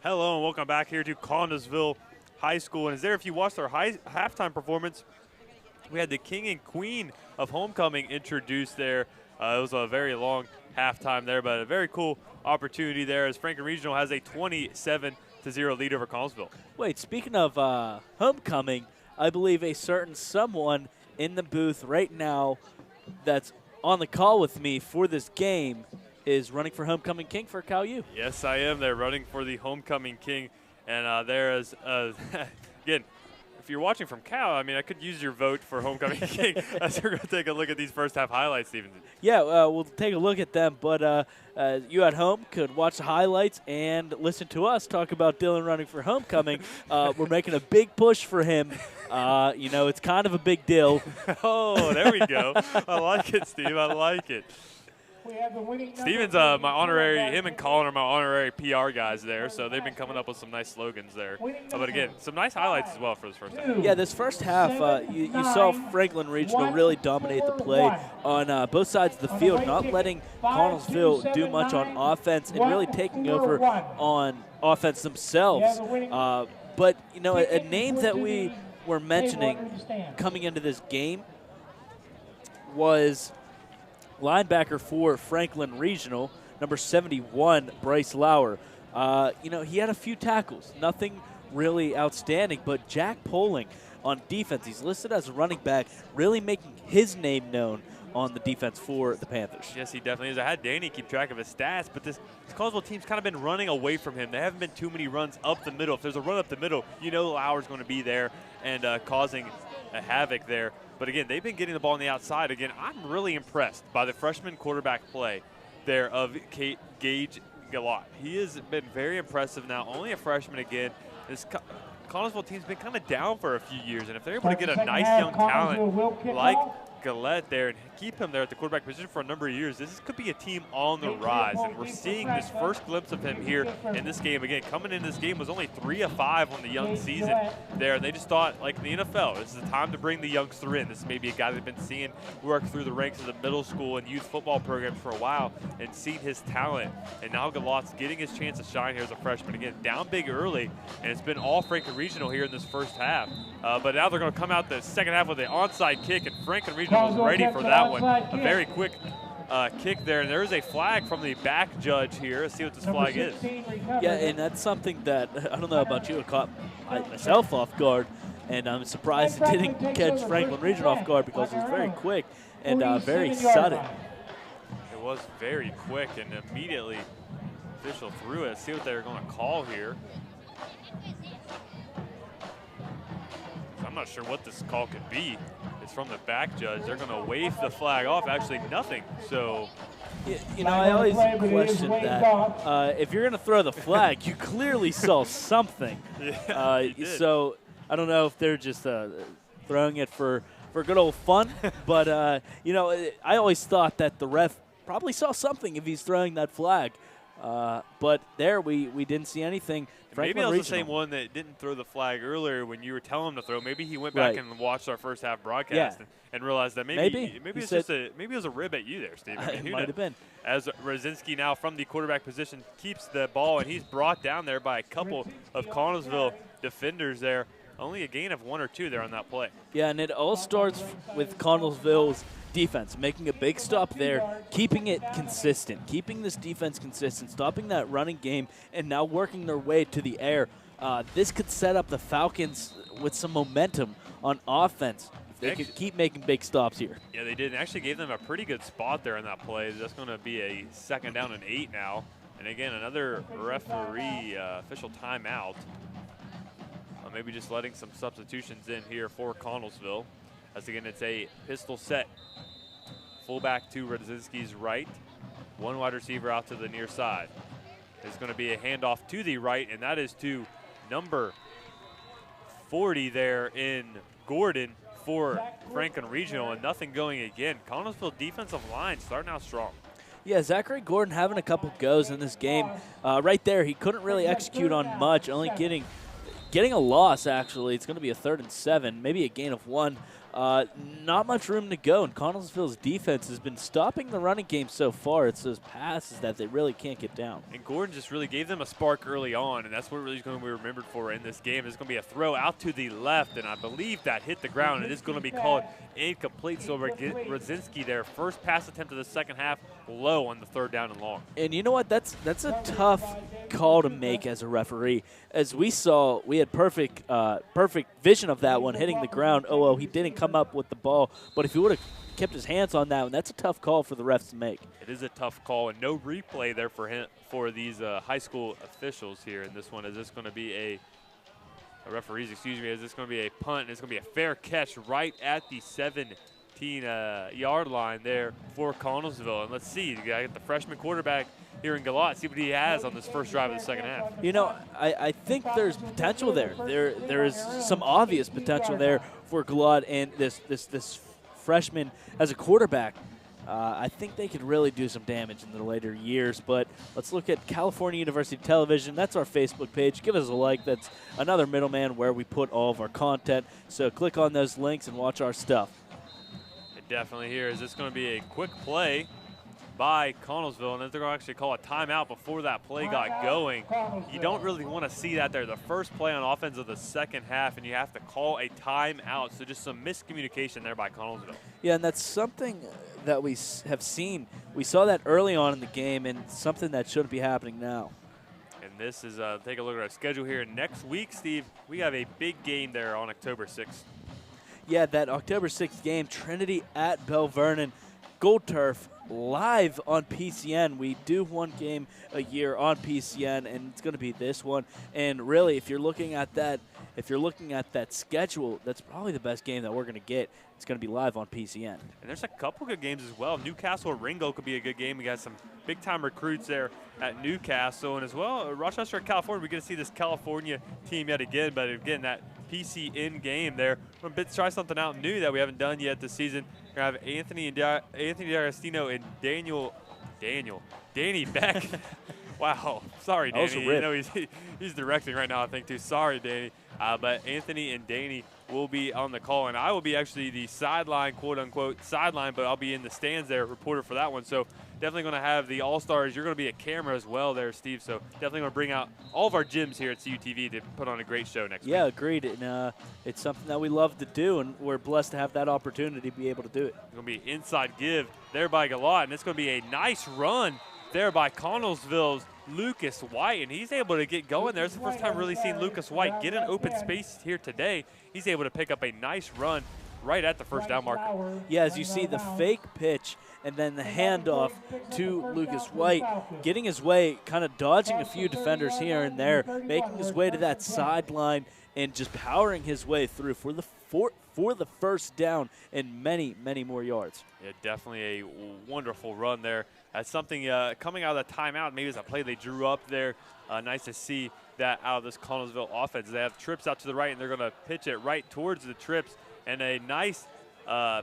B: Hello and welcome back here to Connellsville High School. And as there, if you watched our halftime performance, we had the king and queen of homecoming introduced there. It was a very long halftime there, but a very cool opportunity there as Franklin Regional has a 27-0 lead over Connellsville.
C: Wait, speaking of homecoming, I believe a certain someone in the booth right now that's on the call with me for this game is running for homecoming king for Cal U.
B: Yes, I am. They're running for the homecoming king. And there is, again, if you're watching from Cal, I mean, I could use your vote for homecoming king as we're going to take a look at these first half highlights, Stevenson.
C: Yeah, we'll take a look at them. But you at home could watch the highlights and listen to us talk about Dylan running for homecoming. We're making a big push for him. You know, it's kind of a big deal.
B: Oh, there we go. I like it, Steve. I like it. Steven's my honorary, him and Colin are my honorary PR guys there, so they've been coming up with some nice slogans there. But again, some nice highlights as well for this first half.
C: Yeah, this first half, you saw Franklin Regional really dominate the play on both sides of the field, not letting Connellsville do much on offense and really taking over on offense themselves. But, you know, a name that we were mentioning coming into this game was linebacker for Franklin Regional, number 71, Bryce Lauer. You know, he had a few tackles, nothing really outstanding, but Jack Poling on defense, he's listed as a running back, really making his name known on the defense for the Panthers.
B: Yes, he definitely is. I had Danny keep track of his stats, but this Connellsville team's kind of been running away from him. There haven't been too many runs up the middle. If there's a run up the middle, you know Lauer's going to be there and causing a havoc there. But again, they've been getting the ball on the outside. Again, I'm really impressed by the freshman quarterback play there of Gage Galot. He has been very impressive now. Only a freshman again. This Connellsville team's been kind of down for a few years, and if they're able to get a nice young talent like Galette there and keep him there at the quarterback position for a number of years, this could be a team on the rise. And we're seeing this first glimpse of him here in this game. Again, coming in this game was only 3 of 5 on the young season there. And they just thought, like in the NFL, this is the time to bring the youngster in. This is maybe a guy they've been seeing work through the ranks of the middle school and youth football programs for a while and seen his talent. And now Galot's getting his chance to shine here as a freshman. Again, down big early, and it's been all Franklin Regional here in this first half. But now they're going to come out the second half with an onside kick, and Franklin Regional was ready for that one. A very quick kick there, and there is a flag from the back judge here. Let's see what this flag is.
C: Yeah, and that's something that, I don't know about you, it caught myself off guard, and I'm surprised it didn't catch Franklin Regional off guard because it was very quick and very sudden.
B: It was very quick, and immediately official threw it. Let's see what they're going to call here. I'm not sure what this call could be. It's from the back judge. They're going to wave the flag off. Actually, nothing. So,
C: you know, I always question that. If you're going to throw the flag, you clearly saw something.
B: Yeah,
C: so I don't know if they're just throwing it for good old fun. But, you know, I always thought that the ref probably saw something if he's throwing that flag. But there we didn't see anything.
B: Maybe that was the same one that didn't throw the flag earlier when you were telling him to throw. Maybe he went back and watched our first half broadcast and realized that maybe it's just maybe it was a rib at you there, Steve. I mean,
C: it might have been.
B: As Rosinski now from the quarterback position keeps the ball, and he's brought down there by a couple of Connellsville defenders there. Only a gain of 1 or 2 there on that play.
C: Yeah, and it all starts with Connellsville's defense, making a big stop there, keeping it consistent, keeping this defense consistent, stopping that running game, and now working their way to the air. This could set up the Falcons with some momentum on offense. They could keep making big stops here.
B: Yeah, they did, and actually gave them a pretty good spot there in that play. That's going to be a 2nd down and 8 now. And again, another referee official timeout. Maybe just letting some substitutions in here for Connellsville. As again, it's a pistol set. Fullback to Rodzinski's right. One wide receiver out to the near side. There's going to be a handoff to the right, and that is to number 40 there in Gordon for Franklin Regional, and nothing going again. Connellsville defensive line starting out strong.
C: Yeah, Zachary Gordon having a couple goes in this game. Right there, he couldn't really execute on much, only getting a loss, actually. It's going to be a 3rd and 7, maybe a gain of 1. Not much room to go, and Connellsville's defense has been stopping the running game so far. It's those passes that they really can't get down.
B: And Gordon just really gave them a spark early on, and that's what really is going to be remembered for in this game. It's going to be a throw out to the left, and I believe that hit the ground. It is going to be called incomplete. So Rodzinski there, first pass attempt of the second half, low on the 3rd down and long.
C: And you know what? That's a tough call to make as a referee. As we saw, we had perfect vision of that one hitting the ground. Oh, well, he didn't come up with the ball, but if he would have kept his hands on that one, that's a tough call for the refs to make.
B: It is a tough call, and no replay there for these high school officials here in this one. Is this going to be a referees, excuse me, is this going to be a punt, and it's going to be a fair catch right at the 17-yard line there for Connellsville. And let's see, you got to get the freshman quarterback here in Galat, see what he has on this first drive of the second half.
C: You know, I think there's potential there. There is some obvious potential there for Galat and this freshman as a quarterback. I think they could really do some damage in the later years, but let's look at California University Television. That's our Facebook page. Give us a like. That's another middleman where we put all of our content. So click on those links and watch our stuff.
B: It definitely here is this going to be a quick play by Connellsville, and then they're going to actually call a timeout before that play got going. You don't really want to see that there. The first play on offense of the second half, and you have to call a timeout. So just some miscommunication there by Connellsville.
C: Yeah, and that's something that we have seen. We saw that early on in the game, and something that shouldn't be happening now.
B: And this is, take a look at our schedule here. Next week, Steve, we have a big game there on October 6th.
C: Yeah, that October 6th game, Trinity at Bell Vernon, Gold Turf, live on PCN. We do one game a year on PCN, and it's going to be this one. And really, if you're looking at that schedule, that's probably the best game that we're going to get. It's going to be live on PCN.
B: And there's a couple good games as well. Newcastle Ringo could be a good game. We got some big-time recruits there at Newcastle. And as well, Rochester, California, we're going to see this California team yet again. But again, that PCN game there, we're going to try something out new that we haven't done yet this season. We're going to have Anthony D'Agostino and Danny Beck. Wow. Sorry, Danny. You know he's directing right now, I think, too. Sorry, Danny. But Anthony and Danny will be on the call, and I will be actually the sideline, quote-unquote, sideline, but I'll be in the stands there, reporter for that one. So definitely going to have the All-Stars. You're going to be a camera as well there, Steve. So definitely going to bring out all of our gyms here at CUTV to put on a great show next week.
C: Yeah, agreed. And it's something that we love to do, and we're blessed to have that opportunity to be able to do it.
B: It's going to be inside give there by Galat, and it's going to be a nice run there by Connellsville's Lucas White, and he's able to get going there. It's the first time really seeing Lucas White get an open space here today. He's able to pick up a nice run right at the first down marker.
C: Yeah, as you see the fake pitch and then the handoff to Lucas White, getting his way, kind of dodging a few defenders here and there, making his way to that sideline and just powering his way through for the first down and many, many more yards.
B: Yeah, definitely a wonderful run there. That's something coming out of the timeout, maybe it's a play they drew up there. Nice to see that out of this Connellsville offense. They have trips out to the right, and they're going to pitch it right towards the trips. And a nice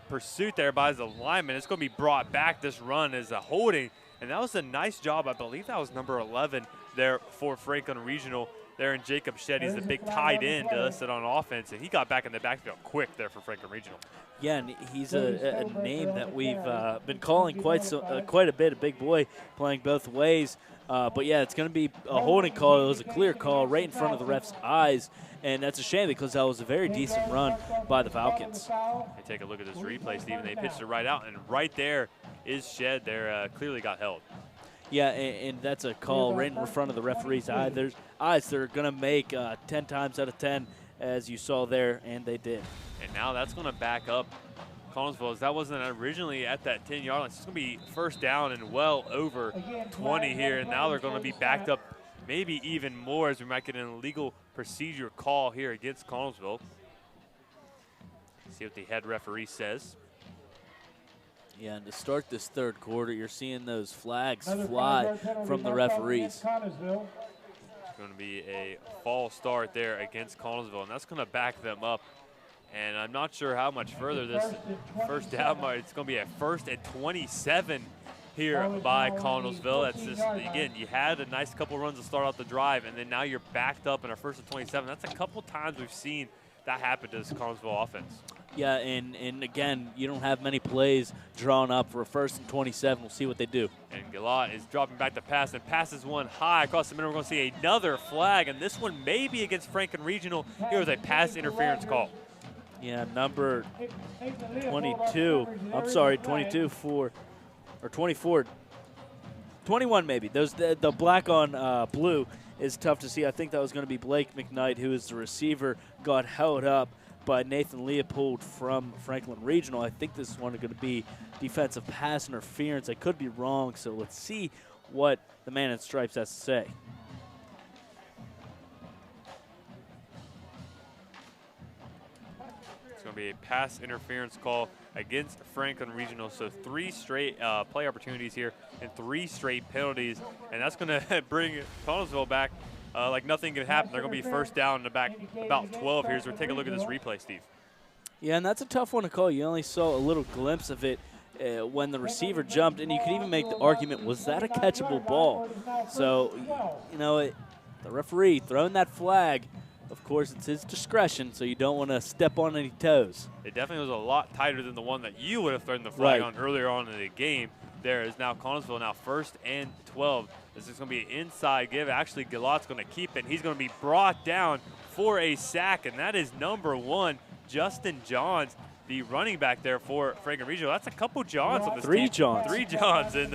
B: pursuit there by the lineman. It's going to be brought back. This run is a holding, and that was a nice job. I believe that was number 11 there for Franklin Regional. There in Jacob Shedd. He's the big tight end listed on offense, and he got back in the backfield quick there for Franklin Regional.
C: Yeah, and he's a name that we've been calling quite a bit, a big boy playing both ways. But, yeah, it's going to be a holding call. It was a clear call right in front of the ref's eyes, and that's a shame because that was a very decent run by the Falcons.
B: And take a look at this replay, Stephen. They pitched it right out, and right there is Shedd there. Clearly got held.
C: Yeah, and that's a call right in front of the referee's eye. There's eyes they're going to make 10 times out of 10, as you saw there, and they did.
B: And now that's going to back up Connellsville, as that wasn't originally at that 10-yard line. It's going to be first down and well over 20 here, and now they're going to be backed up maybe even more, as we might get an illegal procedure call here against Connellsville. See what the head referee says.
C: Yeah, and to start this third quarter, you're seeing those flags fly from the referees.
B: It's going to be a false start there against Connellsville, and that's going to back them up. And I'm not sure how much further this first down might. It's going to be a 1st and 27 here by Connellsville. That's just, again, you had a nice couple runs to start out the drive, and then now you're backed up in a 1st and 27. That's a couple times we've seen that happen to this Connellsville offense.
C: Yeah, and again, you don't have many plays drawn up for a 1st and 27. We'll see what they do.
B: And Gillot is dropping back to pass and passes one high across the middle. We're going to see another flag, and this one may be against Franklin Regional. Here was a pass interference call.
C: Yeah, number 22. I'm sorry, 22 for, or 24. 21 maybe. The black on blue is tough to see. I think that was going to be Blake McKnight, who is the receiver, got held up by Nathan Leopold from Franklin Regional. I think this is one going to be defensive pass interference. I could be wrong, so let's see what the man in stripes has to say.
B: It's going to be a pass interference call against Franklin Regional. So 3 straight play opportunities here and 3 straight penalties, and that's going to bring Connellsville back like nothing can happen. They're going to be first down in the back about 12 here. So we'll take a look at this replay, Steve.
C: Yeah, and that's a tough one to call. You only saw a little glimpse of it when the receiver jumped, and you could even make the argument, was that a catchable ball? So, you know, the referee throwing that flag, of course, it's his discretion, so you don't want to step on any toes.
B: It definitely was a lot tighter than the one that you would have thrown the flag on earlier on in the game. There is now Connellsville now 1st and 12. This is going to be an inside give. Actually, Gillot's going to keep it. He's going to be brought down for a sack, and that is number 1, Justin Johns, the running back there for Franklin Regional. That's a couple Johns on this team.
C: 3 Johns.
B: 3 Johns, and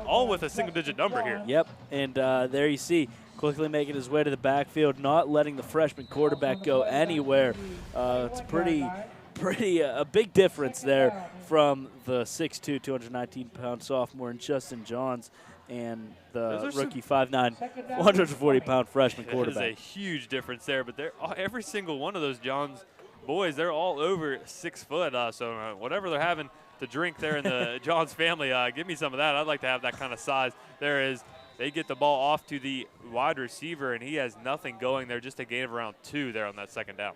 B: all with a single-digit number here.
C: Yep, and there you see, quickly making his way to the backfield, not letting the freshman quarterback go anywhere. It's a big difference there from the 6'2", 219-pound sophomore and Justin Johns and the rookie 5'9", 140-pound freshman quarterback.
B: That is a huge difference there, but every single one of those Johns boys, they're all over 6 foot. So whatever they're having to drink there in the Johns family, give me some of that. I'd like to have that kind of size. They get the ball off to the wide receiver, and he has nothing going there, just a gain of around 2 there on that second down.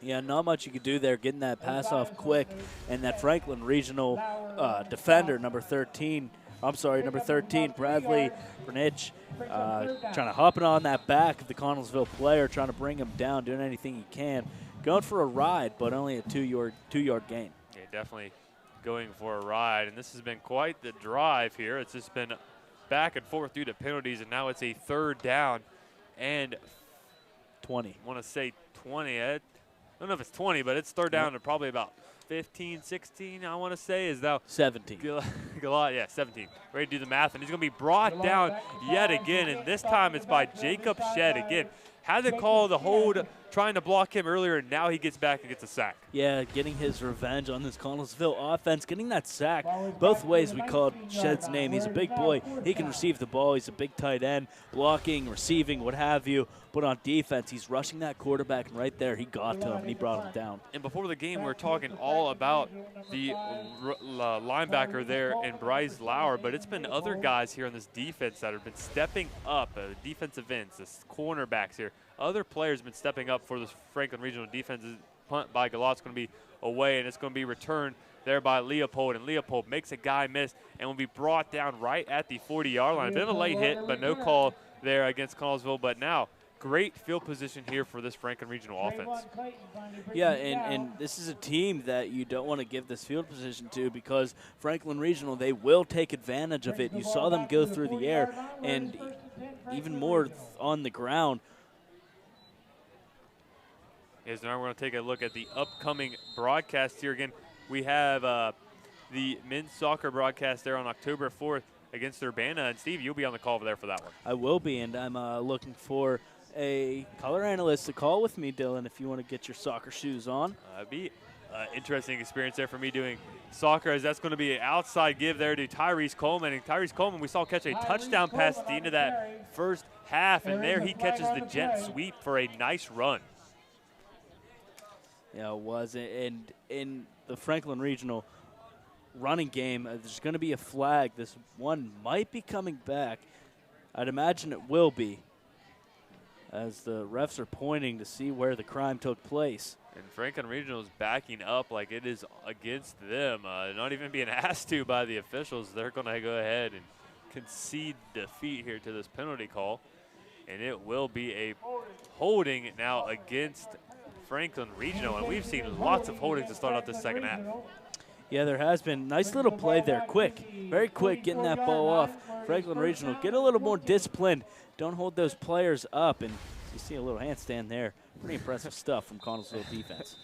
C: Yeah, not much you could do there, getting that pass off quick. And that Franklin Regional defender, number 13, Bradley Bernich, trying to hop it on that back of the Connellsville player, trying to bring him down, doing anything he can. Going for a ride, but only a 2-yard gain.
B: Yeah, definitely going for a ride. And this has been quite the drive here. It's just been back and forth due to penalties, and now it's a 3rd down and
C: 20.
B: I want to say 20. I don't know if it's 20, but it's 3rd down to probably about 15, 16, I want to say. Is now
C: 17.
B: Gillot, yeah, 17. Ready to do the math, and he's going to be brought down yet again, and this time it's by Jacob Shedd again. Had to call the hold, trying to block him earlier, and now he gets back and gets a sack.
C: Yeah, getting his revenge on this Connellsville offense, getting that sack. Both ways we called Shedd's name. He's a big boy. He can receive the ball. He's a big tight end, blocking, receiving, what have you. But on defense, he's rushing that quarterback, and right there he got to him, and he brought him down.
B: And before the game, we were talking all about the linebacker there in Bryce Lauer, but it's been other guys here on this defense that have been stepping up, defensive ends, the cornerbacks here. Other players have been stepping up for this Franklin Regional defense. Punt by Gillot's going to be away, and it's going to be returned there by Leopold. And Leopold makes a guy miss and will be brought down right at the 40-yard line. A bit of a late hit, but no call there against Connellsville. But now, great field position here for this Franklin Regional offense.
C: Yeah, and this is a team that you don't want to give this field position to, because Franklin Regional, they will take advantage of it. You saw them go through the air and even more on the ground.
B: Yes, now we're going to take a look at the upcoming broadcast here. Again, we have the men's soccer broadcast there on October 4th against Urbana. And, Steve, you'll be on the call over there for that one.
C: I will be, and I'm looking for a color analyst to call with me, Dylan, if you want to get your soccer shoes on.
B: That'd be an interesting experience there for me doing soccer, as that's going to be an outside give there to Tyrese Coleman. And Tyrese Coleman, we saw catch a touchdown pass at the end of that first half, and there he catches the jet sweep for a nice run.
C: Yeah, it was. And in the Franklin Regional running game, there's going to be a flag. This one might be coming back. I'd imagine it will be, as the refs are pointing to see where the crime took place.
B: And Franklin Regional is backing up like it is against them, not even being asked to by the officials. They're going to go ahead and concede defeat here to this penalty call. And it will be a holding now against Franklin Regional. And we've seen lots of holdings to start out this second half.
C: Yeah, there has been. Nice little play there. Quick, very quick, getting that ball off. Franklin Regional, get a little more disciplined. Don't hold those players up. And you see a little handstand there. Pretty impressive stuff from Connellsville defense.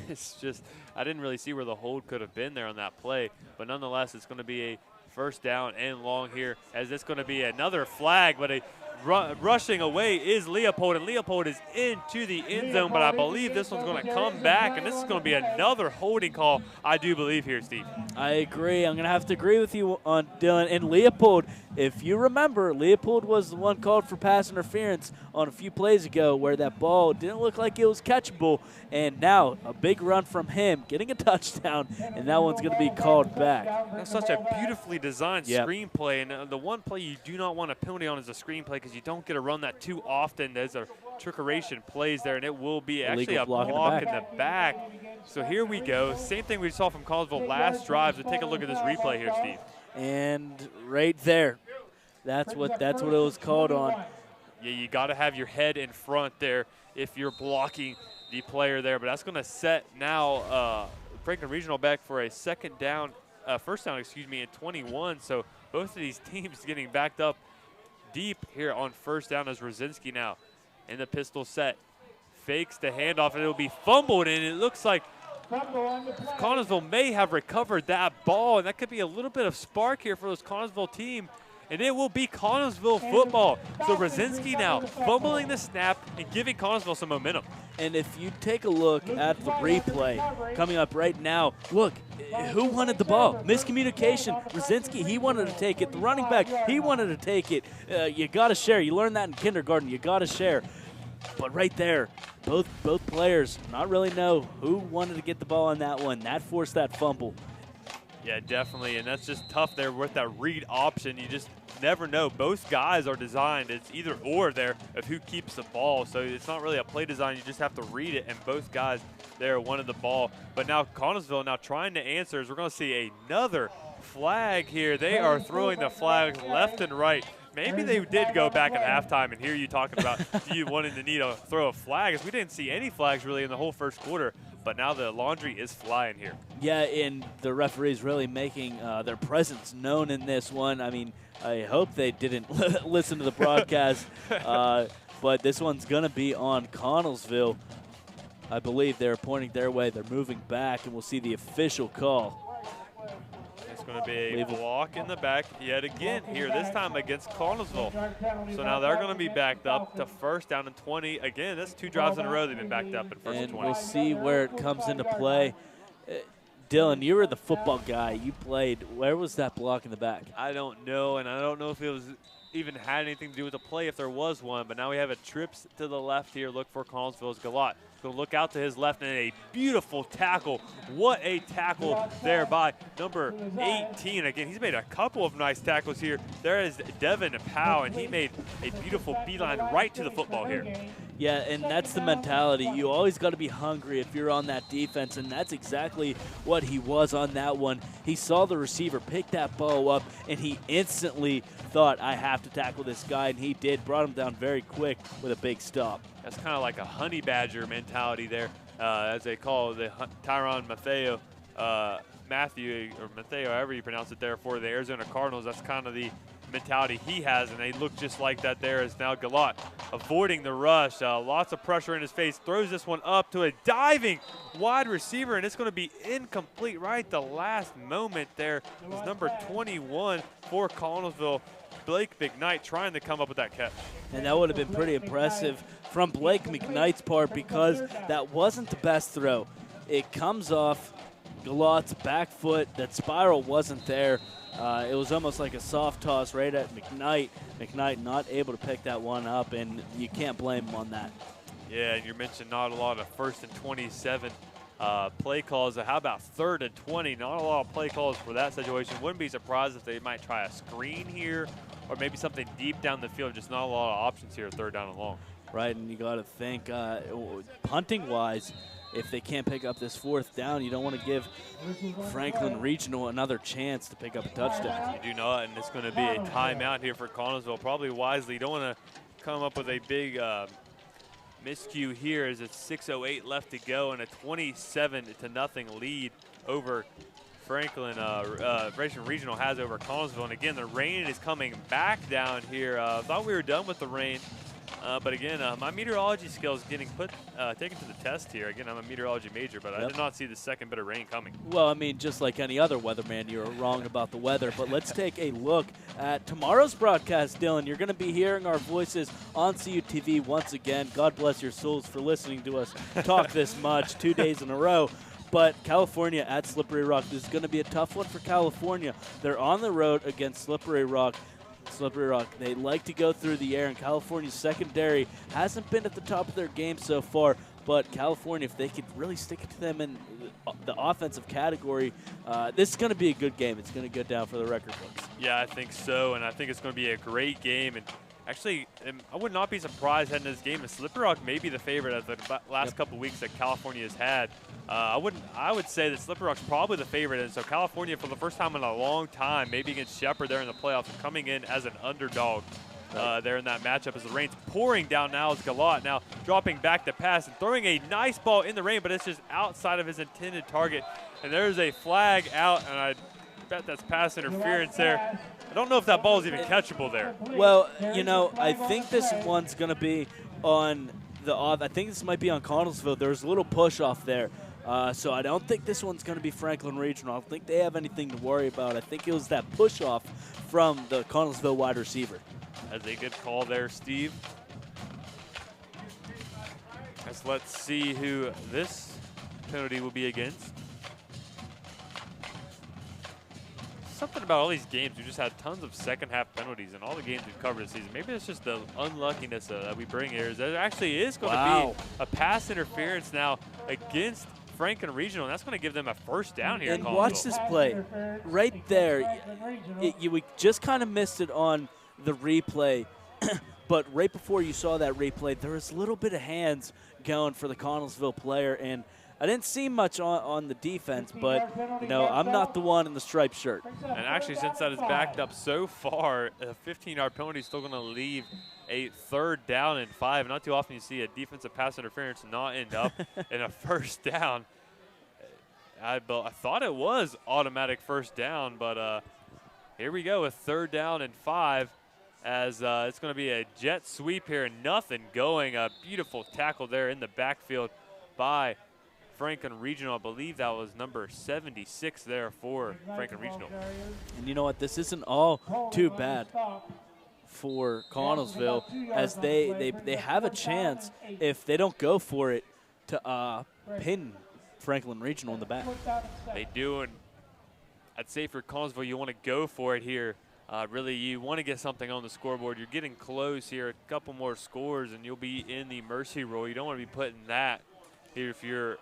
B: It's just, I didn't really see where the hold could have been there on that play. But nonetheless, it's going to be a first down and long here, as it's going to be another flag, but a rushing away is Leopold, and Leopold is into the end zone, but I believe this one's going to come back, and this is going to be another holding call, I do believe here, Steve.
C: I agree. I'm going to have to agree with you on Dylan. And Leopold, if you remember, Leopold was the one called for pass interference on a few plays ago where that ball didn't look like it was catchable, and now a big run from him, getting a touchdown, and that one's going to be called back.
B: That's such a beautifully designed screenplay, and the one play you do not want a penalty on is a screenplay because you don't get to run that too often. There's a trickeration plays there, and it will be actually a block in the back. So here we go. Same thing we saw from Collinsville last drive. So take a look at this replay here, Steve.
C: And right there, that's what it was called on.
B: Yeah, you got to have your head in front there if you're blocking the player there. But that's going to set now Franklin Regional back for a first down, in 21. So both of these teams getting backed up deep here on first down as Rosinski now in the pistol set. Fakes the handoff, and it'll be fumbled, and it looks like Connellsville may have recovered that ball, and that could be a little bit of spark here for this Connellsville team, and it will be Connellsville football. So Rosinski now fumbling the snap and giving Connellsville some momentum.
C: And if you take a look at the replay coming up right now, look, who wanted the ball? Miscommunication. Rosinski, he wanted to take it. The running back, he wanted to take it. You got to share. You learned that in kindergarten. You got to share. But right there, both players not really know who wanted to get the ball on that one. That forced that fumble.
B: Yeah, definitely, and that's just tough there with that read option. You just never know. Both guys are designed. It's either or there of who keeps the ball. So it's not really a play design. You just have to read it, and both guys there wanted the ball. But now Connellsville now trying to answer as we're going to see another flag here. They are throwing the flags left and right. Maybe they did go back at halftime and hear you talking about you wanting to need to throw a flag, as we didn't see any flags really in the whole first quarter. But now the laundry is flying here.
C: Yeah, and the referees really making their presence known in this one. I mean, I hope they didn't listen to the broadcast, but this one's going to be on Connellsville. I believe they're pointing their way. They're moving back, and we'll see the official call.
B: It's going to be a block in the back yet again here, this time against Connellsville. So now they're going to be backed up to first down and 20. Again, that's 2 drives in a row they've been backed up in first and 20.
C: We'll see where it comes into play. Dylan, you were the football guy. You played. Where was that block in the back?
B: I don't know, and I don't know if it was even had anything to do with the play, if there was one. But now we have a trips to the left here. Look for Connellsville's Galat. Going to look out to his left, and a beautiful tackle. What a tackle there by number 18. Again, he's made a couple of nice tackles here. There is Devin Powell, and he made a beautiful beeline right to the football here.
C: Yeah, and that's the mentality. You always got to be hungry if you're on that defense, and that's exactly what he was on that one. He saw the receiver pick that ball up, and he instantly thought, I have to tackle this guy, and he did. Brought him down very quick with a big stop.
B: That's kind of like a honey badger mentality there, as they call the Tyron Matthew, or Matthew, however you pronounce it there, for the Arizona Cardinals. That's kind of the mentality he has, and they look just like that there as now Galat avoiding the rush. Lots of pressure in his face. Throws this one up to a diving wide receiver, and it's going to be incomplete right at the last moment there. It was number 21 for Connellsville, Blake McKnight, trying to come up with that catch.
C: And that would have been pretty impressive from Blake McKnight's part, because that wasn't the best throw. It comes off Galat's back foot. That spiral wasn't there. It was almost like a soft toss right at McKnight. McKnight not able to pick that one up, and you can't blame him on that.
B: Yeah, and you mentioned not a lot of 1st and 27 play calls. How about 3rd and 20? Not a lot of play calls for that situation. Wouldn't be surprised if they might try a screen here or maybe something deep down the field. Just not a lot of options here, 3rd down and long.
C: Right, and you got to think punting-wise, if they can't pick up this 4th down, you don't want to give Franklin Regional another chance to pick up a touchdown.
B: You do not, and it's going to be a timeout here for Connellsville. Probably wisely. You don't want to come up with a big miscue here as it's 6:08 left to go and a 27-0 lead over Franklin. Regional has over Connellsville. And again, the rain is coming back down here. Thought we were done with the rain. But again, my meteorology skills getting taken to the test here. Again, I'm a meteorology major, but I did not see the second bit of rain coming.
C: Well, I mean, just like any other weatherman, you're wrong about the weather. But let's take a look at tomorrow's broadcast, Dylan. You're going to be hearing our voices on CUTV once again. God bless your souls for listening to us talk this much 2 days in a row. But California at Slippery Rock, this is going to be a tough one for California. They're on the road against Slippery Rock. Slippery Rock, they like to go through the air, and California's secondary hasn't been at the top of their game so far. But California, if they could really stick it to them in the offensive category, this is going to be a good game. It's going to go down for the record books.
B: Yeah, I think so, and I think it's going to be a great game. And actually, I would not be surprised heading into this game if Slippery Rock may be the favorite of the last couple weeks that California has had. I would say that Slippery Rock's probably the favorite, and so California, for the first time in a long time, maybe against Shepherd there in the playoffs, coming in as an underdog there in that matchup as the rain's pouring down now. As Galat now dropping back to pass and throwing a nice ball in the rain, but it's just outside of his intended target. And there's a flag out, and I bet that's pass interference there. I don't know if that ball is even catchable there.
C: Well, you know, I think this one's going to be on the off. I think this might be on Connellsville. There's a little push off there. So I don't think this one's going to be Franklin Regional. I don't think they have anything to worry about. I think it was that push off from the Connellsville wide receiver.
B: That's a good call there, Steve. Let's see who this penalty will be against. Something about all these games, we just had tons of second half penalties in all the games we've covered this season. Maybe it's just the unluckiness that we bring here. There actually is going to be a pass interference now against Franklin Regional, and that's going to give them a 1st down here.
C: And watch this play. Right there, we just kind of missed it on the replay, but right before you saw that replay, there was a little bit of hands going for the Connellsville player, and I didn't see much on the defense, but, you know, I'm not the one in the striped shirt.
B: And actually, since that is backed up so far, a 15-yard penalty is still going to leave a 3rd down and 5. Not too often you see a defensive pass interference not end up in a 1st down. I thought it was automatic 1st down, but here we go, a 3rd down and 5 as it's going to be a jet sweep here and nothing going. A beautiful tackle there in the backfield by Franklin Regional. I believe that was number 76 there for Franklin Regional.
C: And you know what? This isn't all too bad for Connellsville, as they have a chance, if they don't go for it, to pin Franklin Regional in the back.
B: They do, and I'd say for Connellsville, you want to go for it here. Really, you want to get something on the scoreboard. You're getting close here, a couple more scores, and you'll be in the mercy roll. You don't want to be putting that here if you're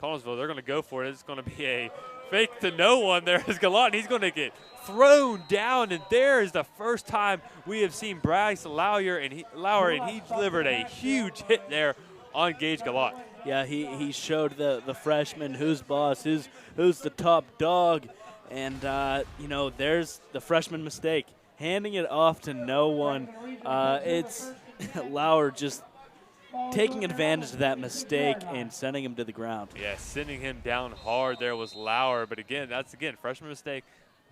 B: Connellsville. They're going to go for it. It's going to be a fake to no one. There is Galat. He's going to get thrown down, and there is the first time we have seen Bryce Lauer, and he delivered a huge hit there on Gage Galat.
C: Yeah, he showed the freshman who's boss, who's the top dog, and you know, there's the freshman mistake, handing it off to no one. It's Lauer just taking advantage of that mistake and sending him to the ground.
B: Yeah, sending him down hard there was Lauer, but again, that's freshman mistake.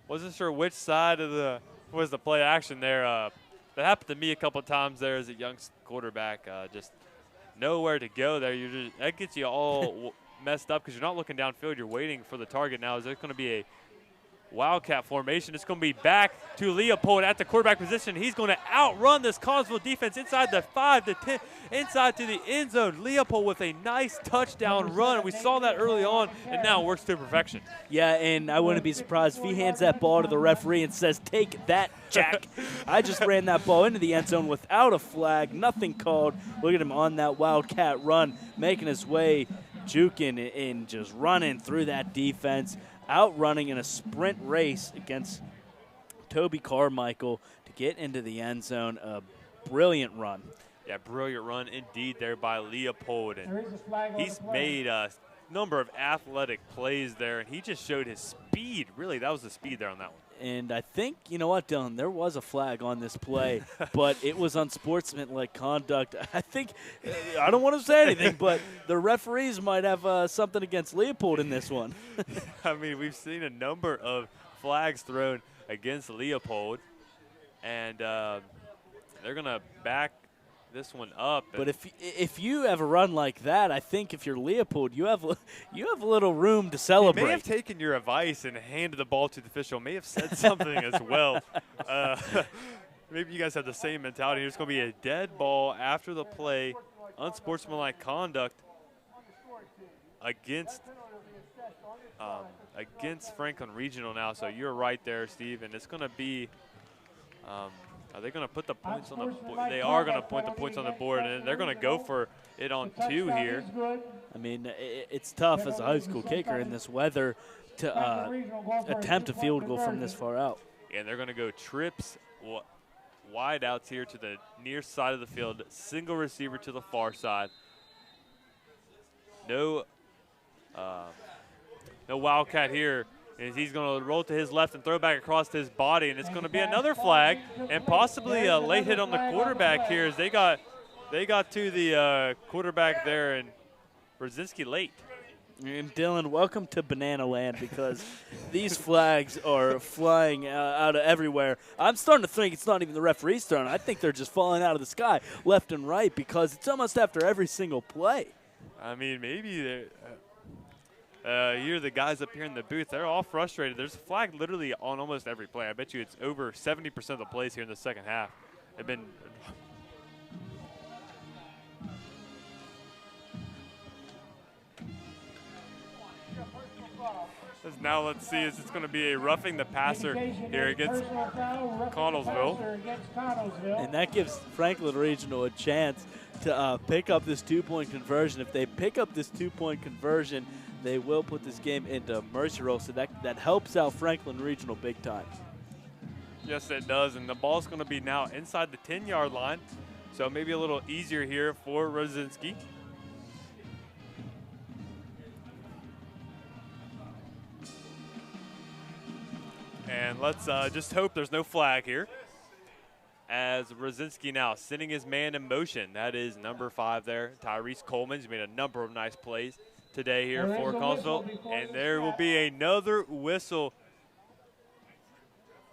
B: Wasn't sure which side of was the play action there. That happened to me a couple of times there as a young quarterback. Just nowhere to go there. That gets you all messed up because you're not looking downfield. You're waiting for the target now. Is there going to be a Wildcat formation. It's going to be back to Leopold at the quarterback position. He's going to outrun this Connellsville defense inside the 5 to 10, inside to the end zone. Leopold with a nice touchdown run. We saw that early on, and now it works to perfection.
C: Yeah, and I wouldn't be surprised if he hands that ball to the referee and says, "Take that, Jack." I just ran that ball into the end zone without a flag, nothing called. Look at him on that Wildcat run, making his way, juking and just running through that defense, outrunning in a sprint race against Toby Carmichael to get into the end zone. A brilliant run.
B: Yeah, brilliant run indeed there by Leopold. And he's made a number of athletic plays there, and he just showed his speed. Really, that was the speed there on that one.
C: And I think, you know what, Dylan, there was a flag on this play, but it was unsportsmanlike conduct. I think, I don't want to say anything, but the referees might have something against Leopold in this one.
B: I mean, we've seen a number of flags thrown against Leopold, and they're going to back this one up.
C: But if you have a run like that, I think if you're Leopold, you have a little room to celebrate.
B: You may have taken your advice and handed the ball to the official. May have said something as well. Maybe you guys have the same mentality. There's going to be a dead ball after the play, unsportsmanlike conduct against Franklin Regional now. So you're right there, Steve, and it's going to be. Are they going to put the points on the board? They are going to put the points on the board, and they're going to go for it on 2 here.
C: I mean, it's tough as a high school kicker in this weather to attempt a field goal from this far out.
B: And they're going to go trips wide outs here to the near side of the field. Single receiver to the far side. No Wildcat here. And he's going to roll to his left and throw back across his body, and it's going to be another flag and possibly a late hit on the quarterback here as they got to the quarterback there and Brzezinski late.
C: And Dylan, welcome to Banana Land because these flags are flying out of everywhere. I'm starting to think it's not even the referee's turn. I think they're just falling out of the sky left and right because it's almost after every single play.
B: I mean, maybe they're here the guys up here in the booth, they're all frustrated. There's a flag literally on almost every play. I bet you it's over 70% of the plays here in the second half. They've been now let's see if it's going to be a roughing the passer here against Connellsville.
C: And that gives Franklin Regional a chance to pick up this 2-point conversion. If they pick up this 2-point conversion, they will put this game into mercy roll, so that helps out Franklin Regional big time.
B: Yes, it does, and the ball's going to be now inside the 10-yard line, so maybe a little easier here for Rosinski. And let's just hope there's no flag here. As Rosinski now sending his man in motion. That is number 5 there, Tyrese Coleman. He's made a number of nice plays today here for Connellsville. And there will be another whistle.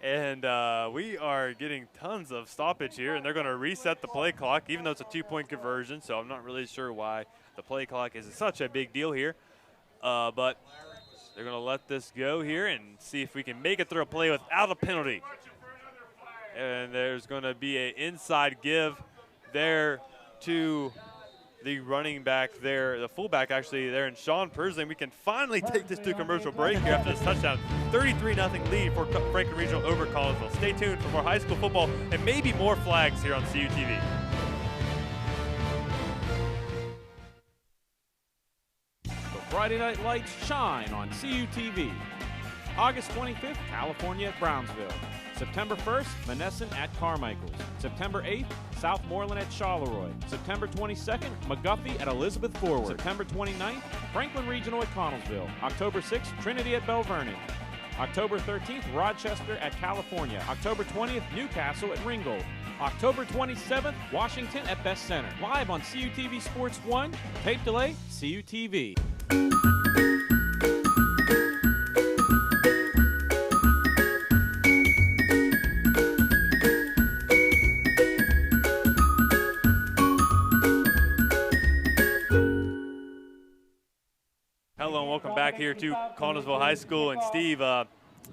B: And we are getting tons of stoppage here, and they're going to reset the play clock, even though it's a 2-point conversion, so I'm not really sure why the play clock is such a big deal here. But they're going to let this go here and see if we can make it through a play without a penalty. And there's going to be an inside give there to the running back there, the fullback actually there, and Sean Persley. We can finally take this to commercial break here after this touchdown. 33-0 lead for Franklin Regional over Connellsville. Stay tuned for more high school football and maybe more flags here on CUTV.
A: The Friday Night Lights shine on CUTV. August 25th, California at Brownsville. September 1st, Monessen at Carmichael's. September 8th, Southmoreland at Charleroi. September 22nd, McGuffey at Elizabeth Forward. September 29th, Franklin Regional at Connellsville. October 6th, Trinity at Bell Vernon. October 13th, Rochester at California. October 20th, Newcastle at Ringgold. October 27th, Washington at Best Center. Live on CUTV Sports 1, tape delay, CUTV.
B: Hello and welcome back here to Connellsville High School. And Steve,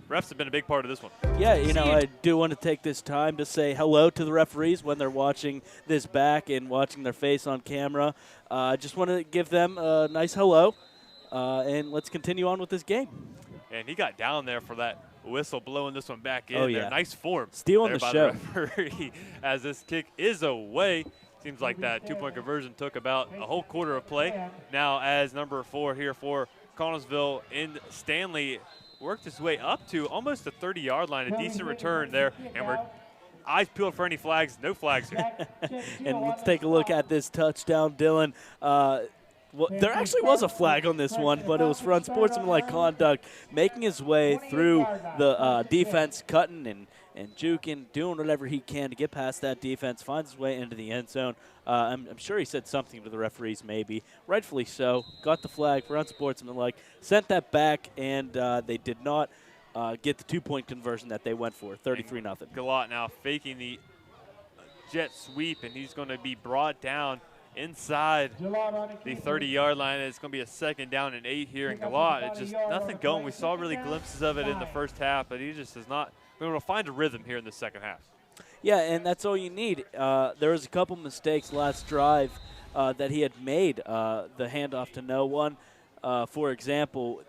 B: refs have been a big part of this one.
C: Yeah, I do want to take this time to say hello to the referees when they're watching this back and watching their face on camera. I just want to give them a nice hello, and let's continue on with this game.
B: And he got down there for that whistle, blowing this one back in.
C: Oh, yeah.
B: There. Nice form.
C: Stealing the
B: by
C: show.
B: The referee as this kick is away. Seems like that two-point conversion took about a whole quarter of play. Now as number 4 here for Connellsville in Stanley worked his way up to almost the 30-yard line. A decent return there, and we're eyes peeled for any flags. No flags here.
C: And let's take a look at this touchdown, Dylan. Well, there actually was a flag on this one, but it was for unsportsmanlike conduct, making his way through the defense, cutting and juking, doing whatever he can to get past that defense, finds his way into the end zone. I'm sure he said something to the referees maybe, rightfully so, got the flag for unsportsmanlike, sent that back, and they did not get the two-point conversion that they went for, 33-0.
B: Galot now faking the jet sweep, and he's going to be brought down inside the 30-yard line. It's going to be a 2nd down and 8 here in Galot. It's just nothing going. We saw really glimpses of it in the first half, but he just has not been able to find a rhythm here in the second half.
C: Yeah, and that's all you need. There was a couple mistakes last drive that he had made, the handoff to no one, for example.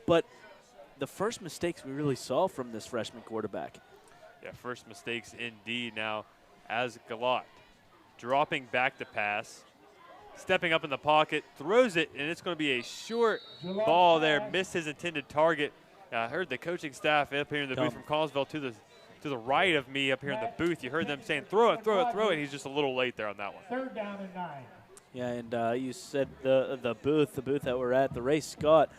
C: But the first mistakes we really saw from this freshman quarterback.
B: Yeah, first mistakes indeed. Now, as Galot dropping back to pass, stepping up in the pocket, throws it, and it's going to be a short ball there. Missed his intended target. I heard the coaching staff up here in the booth from Connellsville to the right of me up here in the booth. You heard them saying, throw it, throw it, throw it. He's just a little late there on that one.
E: 3rd down and 9.
C: Yeah, and you said the booth that we're at, the Ray Scott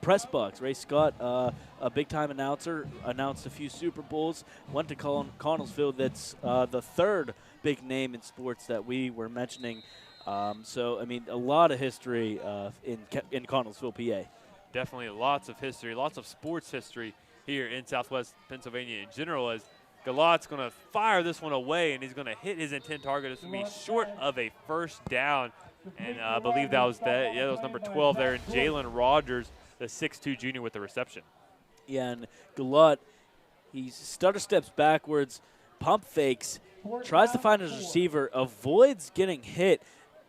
C: press box. Ray Scott, a big-time announcer, announced a few Super Bowls, went to Connellsville. That's the 3rd big name in sports that we were mentioning. So, I mean, a lot of history in Connellsville, PA.
B: Definitely lots of history, lots of sports history here in Southwest Pennsylvania in general, as Galot's going to fire this one away, and he's going to hit his intent target. This will be short of a 1st down, and I believe that was number 12 there, and Jalen Rogers, the 6'2 junior, with the reception.
C: Yeah, and Galot, he stutter steps backwards, pump fakes, tries to find his receiver, avoids getting hit,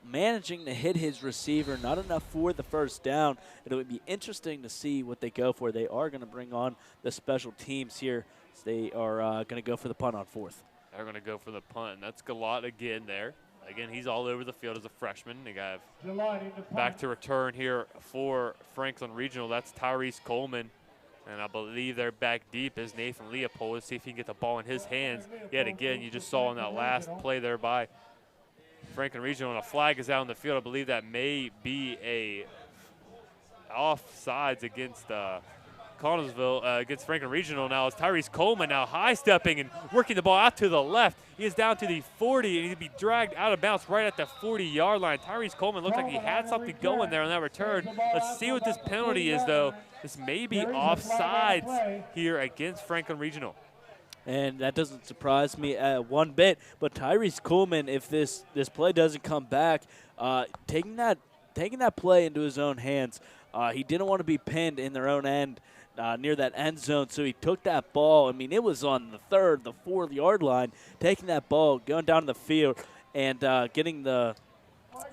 C: managing to hit his receiver, not enough for the 1st down. It would be interesting to see what they go for. They are going to bring on the special teams here. So they are going to go for the punt on 4th.
B: They're going to go for the punt, and that's Galot again there. Again, he's all over the field as a freshman. They got back to return here for Franklin Regional. That's Tyrese Coleman. And I believe they're back deep as Nathan Leopold. Let's see if he can get the ball in his hands. Yet again, you just saw in that last play there by Franklin Regional, and a flag is out on the field. I believe that may be a offsides against Connellsville, against Franklin Regional. Now it's Tyrese Coleman now high-stepping and working the ball out to the left. He is down to the 40, and he'll be dragged out of bounds right at the 40-yard line. Tyrese Coleman looked like he had something going there on that return. Let's see what this penalty is, though. This may be offsides here against Franklin Regional.
C: And that doesn't surprise me one bit. But Tyrese Coleman, if this play doesn't come back, taking that play into his own hands, he didn't want to be pinned in their own end near that end zone, so he took that ball. I mean, it was on the 3rd, the 4-yard line, taking that ball, going down the field, and getting the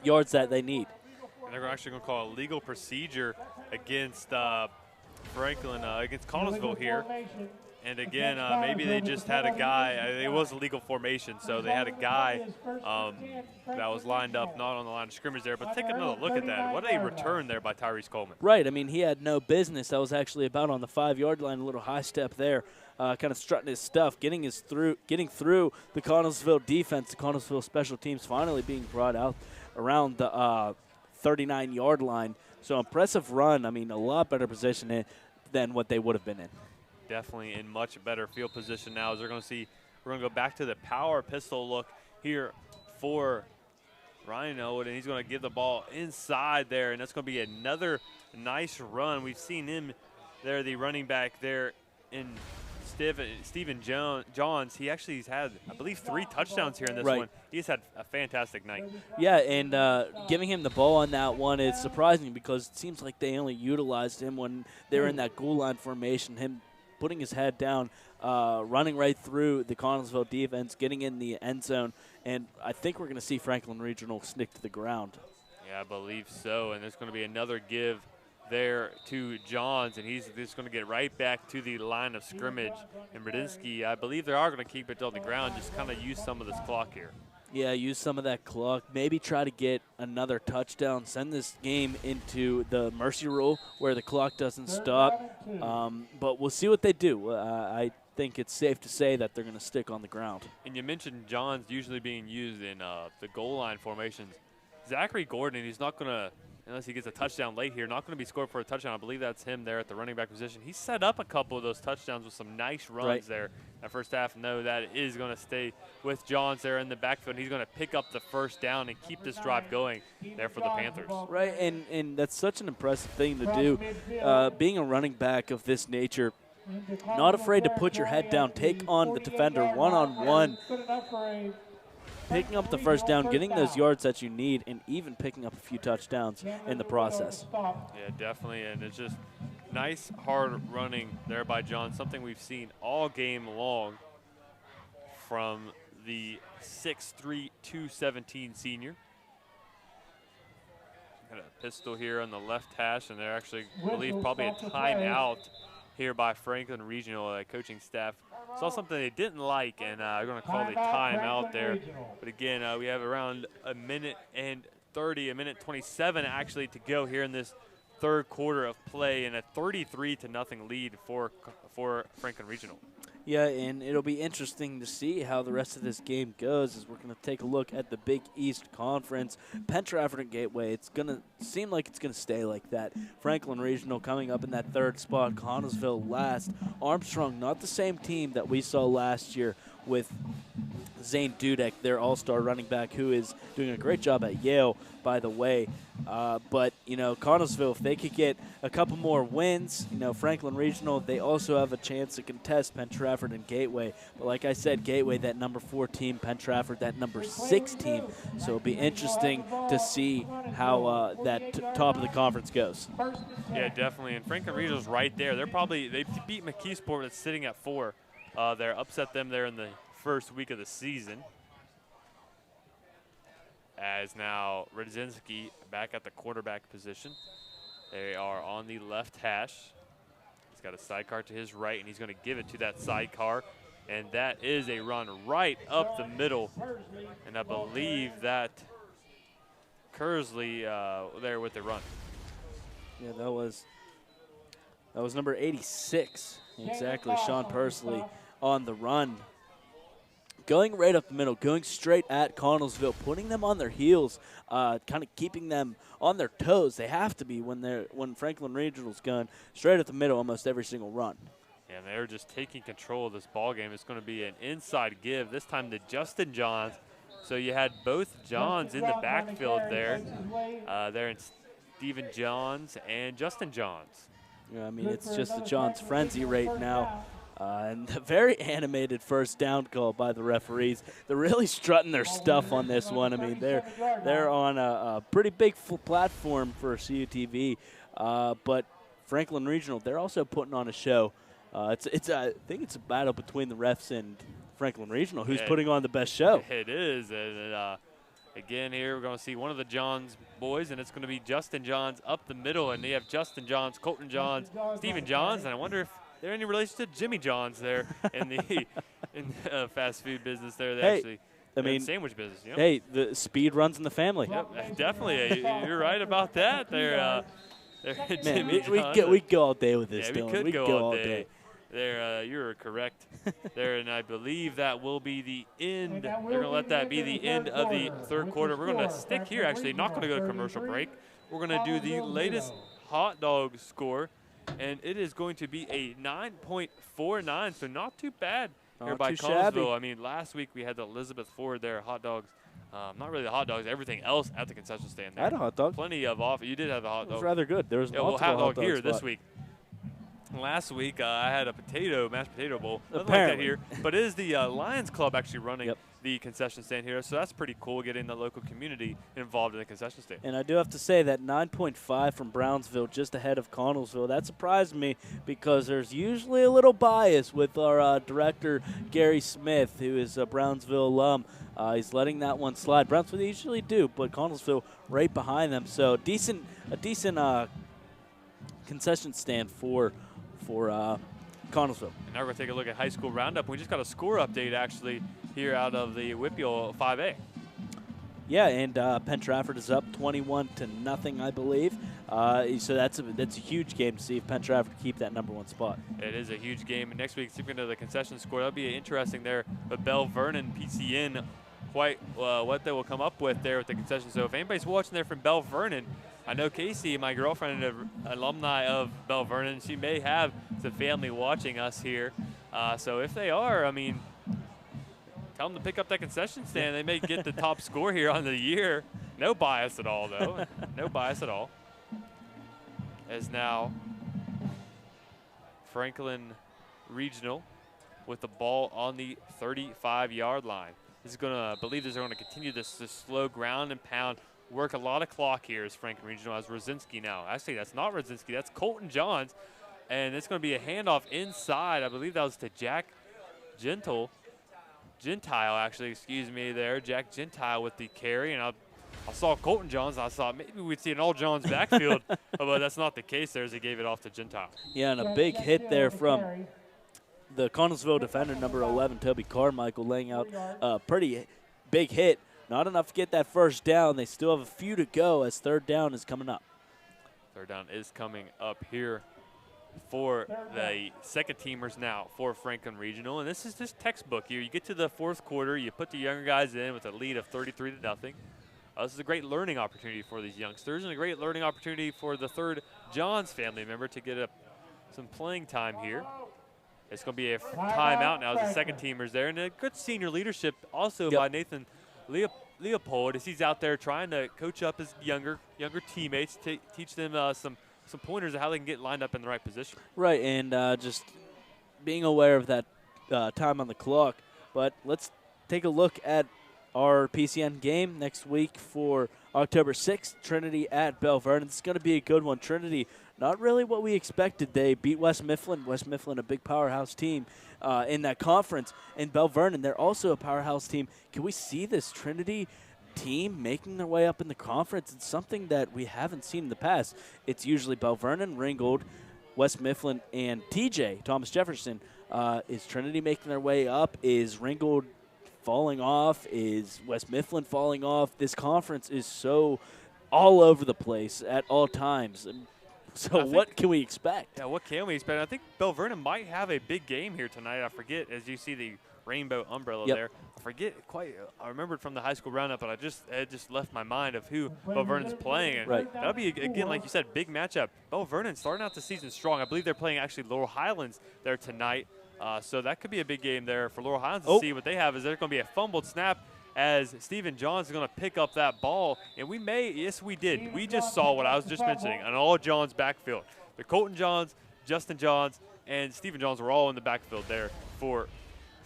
C: yards that they need.
B: And they're actually going to call a legal procedure against Franklin, against Connellsville here. And again, maybe they just had a guy. It was a legal formation, so they had a guy that was lined up, not on the line of scrimmage there. But take another look at that. What a return there by Tyrese Coleman.
C: Right. I mean, he had no business. That was actually about on the 5-yard line, a little high step there, kind of strutting his stuff, getting through the Connellsville defense, the Connellsville special teams finally being brought out around the 39-yard line. So impressive run. I mean, a lot better position than what they would have been in.
B: Definitely in much better field position now, as we're going to go back to the power pistol look here for Ryan Owen, and he's going to give the ball inside there, and that's going to be another nice run. We've seen him there, the running back there in Stephen Johns. He actually has had, I believe, 3 touchdowns here in this one. He's had a fantastic night.
C: Yeah, and giving him the ball on that one is surprising because it seems like they only utilized him when they were in that goal line formation, him putting his head down, running right through the Connellsville defense, getting in the end zone, and I think we're going to see Franklin Regional stick to the ground.
B: Yeah, I believe so, and there's going to be another give there to Johns, and he's just going to get right back to the line of scrimmage. And Bradinsky, I believe they are going to keep it on the ground, just kind of use some of this clock here.
C: Yeah, use some of that clock. Maybe try to get another touchdown. Send this game into the mercy rule where the clock doesn't stop. But we'll see what they do. I think it's safe to say that they're going to stick on the ground.
B: And you mentioned Johns usually being used in the goal line formations. Zachary Gordon, he's not going to, unless he gets a touchdown late here, not going to be scored for a touchdown. I believe that's him there at the running back position. He set up a couple of those touchdowns with some nice runs there that first half. No, that is going to stay with Johns there in the backfield. He's going to pick up the first down and keep this drive going there for the Panthers.
C: Right, and that's such an impressive thing to do. Being a running back of this nature, not afraid to put your head down, take on the defender one-on-one, picking up the first down, getting those yards that you need, and even picking up a few touchdowns in the process.
B: Yeah, definitely, and it's just nice, hard running there by John, something we've seen all game long from the 6'3", 217 senior. Got a pistol here on the left hash, and they're actually, I believe, probably a timeout here by Franklin Regional coaching staff. Saw something they didn't like, and they're going to call the timeout there. But again, we have around a minute and 30, a minute 27 actually to go here in this third quarter of play, and a 33-0 lead for Franklin Regional.
C: Yeah, and it'll be interesting to see how the rest of this game goes as we're going to take a look at the Big East Conference. Penn Trafford and Gateway, it's going to seem like it's going to stay like that. Franklin Regional coming up in that third spot, Connellsville last. Armstrong, not the same team that we saw last year with Zane Dudek, their all-star running back, who is doing a great job at Yale, by the way. But, you know, Connellsville, if they could get a couple more wins, you know, Franklin Regional, they also have a chance to contest Penn Trafford and Gateway. But like I said, Gateway, that number 4 team, Penn Trafford, that number 6 team. So it'll be interesting to see how that top of the conference goes.
B: Yeah, definitely. And Franklin Regional's right there. They beat McKeesport that's sitting at 4. They're upset them there in the first week of the season. As now Radzinski back at the quarterback position. They are on the left hash. He's got a sidecar to his right, and he's going to give it to that sidecar. And that is a run right up the middle. And I believe that Kersley there with the run.
C: Yeah, that was number 86. Exactly, Sean Pursley on the run. Going right up the middle, going straight at Connellsville, putting them on their heels, kind of keeping them on their toes. They have to be when Franklin Regional's going straight up the middle almost every single run.
B: Yeah, and they're just taking control of this ball game. It's going to be an inside give, this time to Justin Johns. So you had both Johns in the backfield there. There in Stephen Johns and Justin Johns.
C: Yeah, I mean, it's just the Johns frenzy right now. And a very animated first down call by the referees. They're really strutting their stuff on this one. I mean, they're on a pretty big platform for CUTV. But Franklin Regional, they're also putting on a show. I think it's a battle between the refs and Franklin Regional. Who's putting on the best show?
B: It is. And, again, here we're going to see one of the Johns boys, and it's going to be Justin Johns up the middle. And they have Justin Johns, Colton Johns, Stephen Johns, and I wonder if they're any relation to Jimmy John's there in the fast food business there. Sandwich business. You know?
C: Hey, the speed runs in the family.
B: Yep, definitely. You're right about that.
C: Man, we go all day with this.
B: Yeah, we could go all day. There, you're correct. There, and I believe that will be the end. They're going to let that be the end of the third quarter. We're going to stick here, actually. Not going to go to commercial break. We're going to do the latest hot dog score. And it is going to be a 9.49, so not too bad here by Connellsville. I mean, last week we had the Elizabeth Ford there, hot dogs. Not really the hot dogs, everything else at the concession stand there.
C: I had a hot dog.
B: Plenty of off. You did have the hot dog.
C: It was rather good. There was
B: hot dog here this week. Last week I had a mashed potato bowl. Nothing like that here. But it is the Lions Club actually running the concession stand here. So that's pretty cool, getting the local community involved in the concession stand.
C: And I do have to say that 9.5 from Brownsville, just ahead of Connellsville, that surprised me because there's usually a little bias with our director, Gary Smith, who is a Brownsville alum. He's letting that one slide. Brownsville they usually do, but Connellsville right behind them. So a decent concession stand for Connellsville.
B: And now we're going to take a look at high school roundup. We just got a score update, actually, here out of the WPIAL 5A.
C: Yeah, and Penn Trafford is up 21-0, I believe. So that's a huge game to see if Penn Trafford keep that #1 spot.
B: It is a huge game. And next week, speaking of the concession score, that'll be interesting there. But Bell Vernon, PCN, quite what they will come up with there with the concession. So if anybody's watching there from Bell Vernon, I know Casey, my girlfriend, an alumni of Bell Vernon. She may have some family watching us here. So if they are, I mean, tell them to pick up that concession stand. They may get the top score here on the year. No bias at all, though. No bias at all. As now Franklin Regional with the ball on the 35-yard line. This is going to, I believe they're going to continue this slow ground and pound. Work a lot of clock here as Franklin Regional has Rosinski now. Actually, that's not Rosinski. That's Colton Johns. And it's going to be a handoff inside. I believe that was to Jack Gentile, actually, excuse me there. Jack Gentile with the carry. And I saw Colton Johns. And I thought maybe we'd see an all Johns backfield. But that's not the case there as he gave it off to Gentile.
C: Yeah, and a big hit there from the Connellsville defender, number 11, Toby Carmichael, laying out a pretty big hit. Not enough to get that first down. They still have a few to go as third down is coming up.
B: Third down is coming up here for the second teamers now for Franklin Regional. And this is just textbook here. You get to the fourth quarter, you put the younger guys in with a lead of 33-0. This is a great learning opportunity for these youngsters and a great learning opportunity for the third Johns family member to get some playing time here. It's going to be a timeout now as the second teamers there. And a good senior leadership also by Nathan Leopold as he's out there trying to coach up his younger teammates, teach them some pointers of how they can get lined up in the right position.
C: Right, and just being aware of that time on the clock. But let's take a look at our PCN game next week for October 6th, Trinity at Bell Vernon. It's going to be a good one. Trinity, not really what we expected. They beat West Mifflin. West Mifflin, a big powerhouse team in that conference. And Bell Vernon, they're also a powerhouse team. Can we see this Trinity team making their way up in the conference? It's something that we haven't seen in the past. It's usually Bell Vernon, Ringgold, West Mifflin, and TJ, Thomas Jefferson. Is Trinity making their way up? Is Ringgold falling off? Is West Mifflin falling off? This conference is so all over the place at all times. So what can we expect?
B: Yeah, what can we expect? I think Bell Vernon might have a big game here tonight. I forget, as you see the rainbow umbrella there. I forget quite. I remembered from the high school roundup, but it just left my mind of who Bell Vernon's playing. And that'll be, again, like you said, big matchup. Bell Vernon starting out the season strong. I believe they're playing actually Laurel Highlands there tonight. So that could be a big game there for Laurel Highlands to see what they have. Is there going to be a fumbled snap as Stephen Johns is going to pick up that ball. And we may, yes, we did. We just saw what I was just mentioning, an all Johns backfield. The Colton Johns, Justin Johns, and Stephen Johns were all in the backfield there for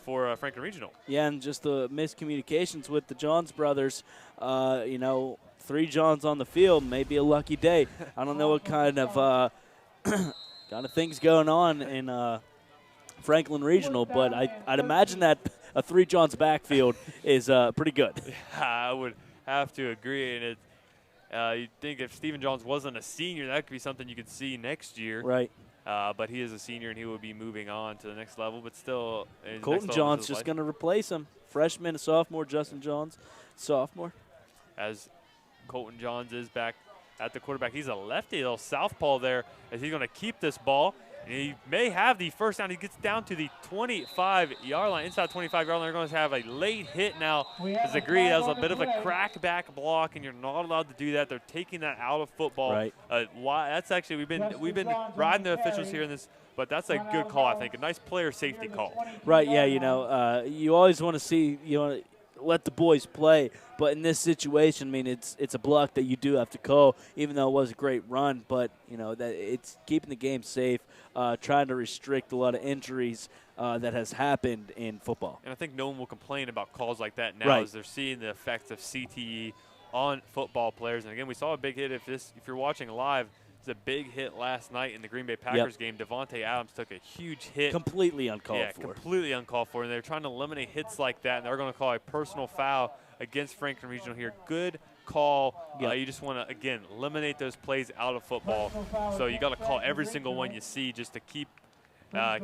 B: Franklin Regional.
C: Yeah, and just the miscommunications with the Johns brothers. 3 Johns on the field may be a lucky day. I don't know what kind of things going on in Franklin Regional, but I'd imagine that a 3 Johns backfield is pretty good.
B: I would have to agree, and you'd think if Stephen Johns wasn't a senior, that could be something you could see next year.
C: Right.
B: But he is a senior, and he will be moving on to the next level. But still,
C: Colton Johns just going to replace him. Freshman, sophomore, Justin Johns, sophomore.
B: As Colton Johns is back at the quarterback. He's a lefty, a little southpaw there, as he's going to keep this ball. And he may have the first down. He gets down to the 25-yard line, inside 25-yard line. They're going to have a late hit now. As agreed, that was a bit of a crackback block, and you're not allowed to do that. They're taking that out of football.
C: Right.
B: That's actually we've been riding the officials here in this, but that's a good call, I think. A nice player safety call.
C: Right. Yeah. You always want to see let the boys play. But in this situation, I mean, it's a block that you do have to call, even though it was a great run. But, that it's keeping the game safe, trying to restrict a lot of injuries that has happened in football.
B: And I think no one will complain about calls like that now,
C: Right.
B: as they're seeing the effects of CTE on football players. And again, we saw a big hit. If you're watching live, it's a big hit last night in the Green Bay Packers game. Devontae Adams took a huge hit.
C: Completely uncalled for.
B: Yeah, completely uncalled for. And they're trying to eliminate hits like that, and they're going to call a personal foul against Franklin Regional here. Good call. You just want to, again, eliminate those plays out of football. So you got to call every single one you see just to keep a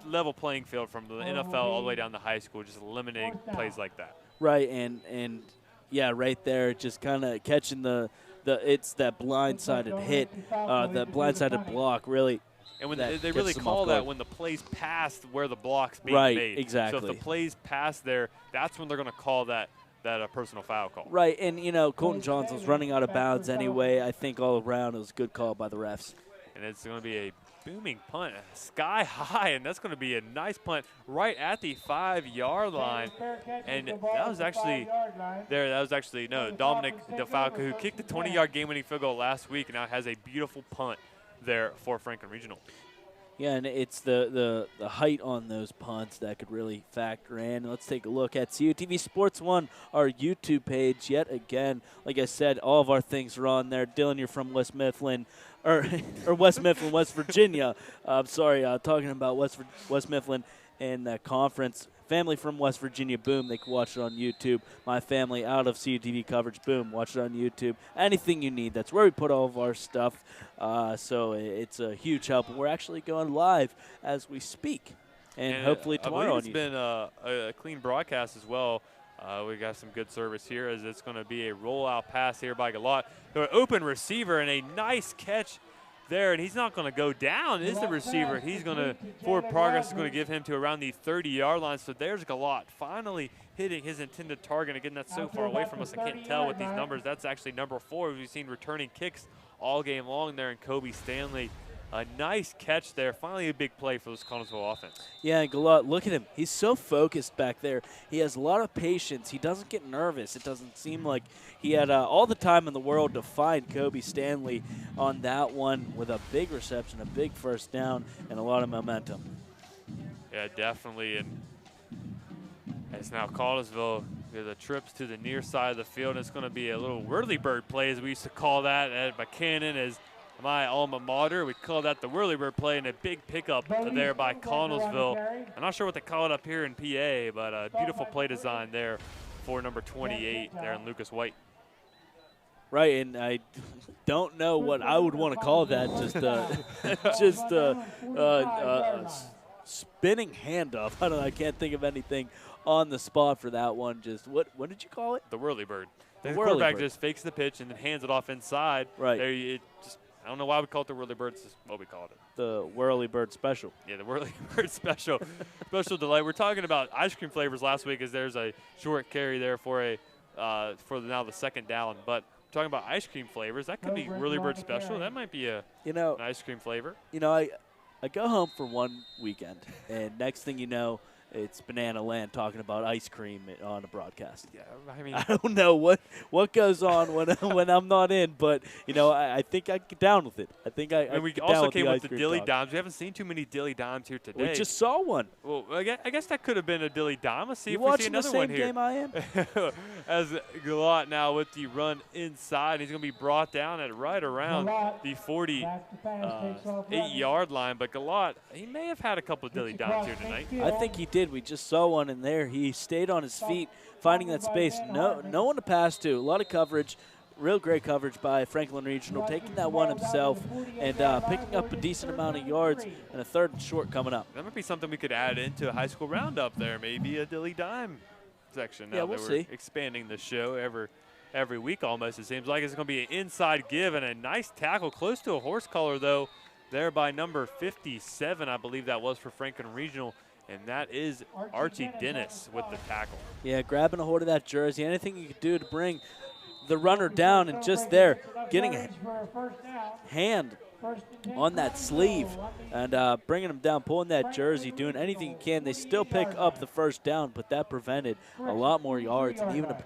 B: level playing field from the NFL all the way down to high school, just eliminating plays like that.
C: Right, and yeah, right there, just kind of catching it's that blindsided hit, that blindsided block, really.
B: And when they really call that when the plays past where the block's being
C: right,
B: made.
C: Exactly.
B: So if the plays past there, that's when they're going to call that a personal foul call.
C: Right, and Colton Johnson was running out of bounds anyway. I think all around it was a good call by the refs.
B: And it's going to be a booming punt, sky high, and that's going to be a nice punt right at the 5-yard line. And that was actually Dominic DeFalco, who kicked the 20-yard game-winning field goal last week, and now has a beautiful punt there for Franklin Regional.
C: Yeah, and it's the height on those punts that could really factor in. Let's take a look at CUTV Sports 1, our YouTube page yet again. Like I said, all of our things are on there. Dylan, you're from West Mifflin, or West Mifflin, West Virginia. I'm sorry, talking about West Mifflin and that conference. Family from West Virginia, boom, they can watch it on YouTube. My family out of CUTV coverage, boom, watch it on YouTube. Anything you need, that's where we put all of our stuff. So it's a huge help. We're actually going live as we speak, and hopefully tomorrow.
B: It's been a clean broadcast as well. We got some good service here, as it's going to be a rollout pass here by Galot. The open receiver and a nice catch there, and he's not going to go down, is the receiver. He's going to, forward progress is going to give him to around the 30-yard line. So there's Galot finally hitting his intended target. Again, that's so far away from us, I can't tell with these numbers. That's actually number 4. We've seen returning kicks all game long there, and Kobe Stanley. A nice catch there. Finally a big play for this Connellsville offense.
C: Yeah, and Galot, look at him. He's so focused back there. He has a lot of patience. He doesn't get nervous. It doesn't seem like he had all the time in the world to find Kobe Stanley on that one with a big reception, a big first down, and a lot of momentum.
B: Yeah, definitely. And it's now Connellsville. The trips to the near side of the field. It's going to be a little whirly-bird play, as we used to call that at Buchanan, as my alma mater. We call that the whirly-bird play, and a big pickup there by Connellsville. I'm not sure what they call it up here in PA, but a beautiful play design there for number 28 there in Lucas White.
C: Right, and I don't know what I would want to call that. Spinning handoff. I can't think of anything on the spot for that one. Just what did you call it?
B: The whirly-bird. The quarterback just fakes the pitch and then hands it off inside.
C: Right.
B: There, I don't know why we call it the whirly-bird. It's just what we call it.
C: The whirly-bird special.
B: Yeah, the whirly-bird special. Special delight. We're talking about ice cream flavors last week, as there's a short carry there for now the second down. But we're talking about ice cream flavors. That could be whirly-bird special. That might be an ice cream flavor.
C: I go home for one weekend, and next thing you know, it's Banana Land talking about ice cream on a broadcast.
B: Yeah, I mean,
C: I don't know what goes on when I'm not in, but I think I get down with it. I think
B: we also came with the Dilly Dimes. We haven't seen too many Dilly Dimes here today.
C: We just saw one.
B: Well, I guess that could have been a Dilly Dime. Let's see
C: you
B: if we see another one here.
C: Game I am.
B: As Galot now with the run inside, he's going to be brought down at right around the 48-yard line. But Galot, he may have had a couple of Dilly Dimes here tonight.
C: I think he did. We just saw one in there. He stayed on his feet, finding that space. No one to pass to. A lot of coverage. Real great coverage by Franklin Regional, taking that one himself and picking up a decent amount of yards, and a third and short coming up.
B: That might be something we could add into a high school roundup there, maybe a Dilly Dime section. Now
C: we'll
B: that
C: see.
B: We're expanding the show every week almost, it seems like. It's going to be an inside give and a nice tackle, close to a horse collar, though, there by number 57, I believe that was for Franklin Regional. And that is Archie Dennis with the tackle.
C: Yeah, grabbing a hold of that jersey. Anything you could do to bring the runner down, and just there, getting a hand on that sleeve and bringing them down, pulling that jersey, doing anything you can. They still pick up the first down, but that prevented a lot more yards and even a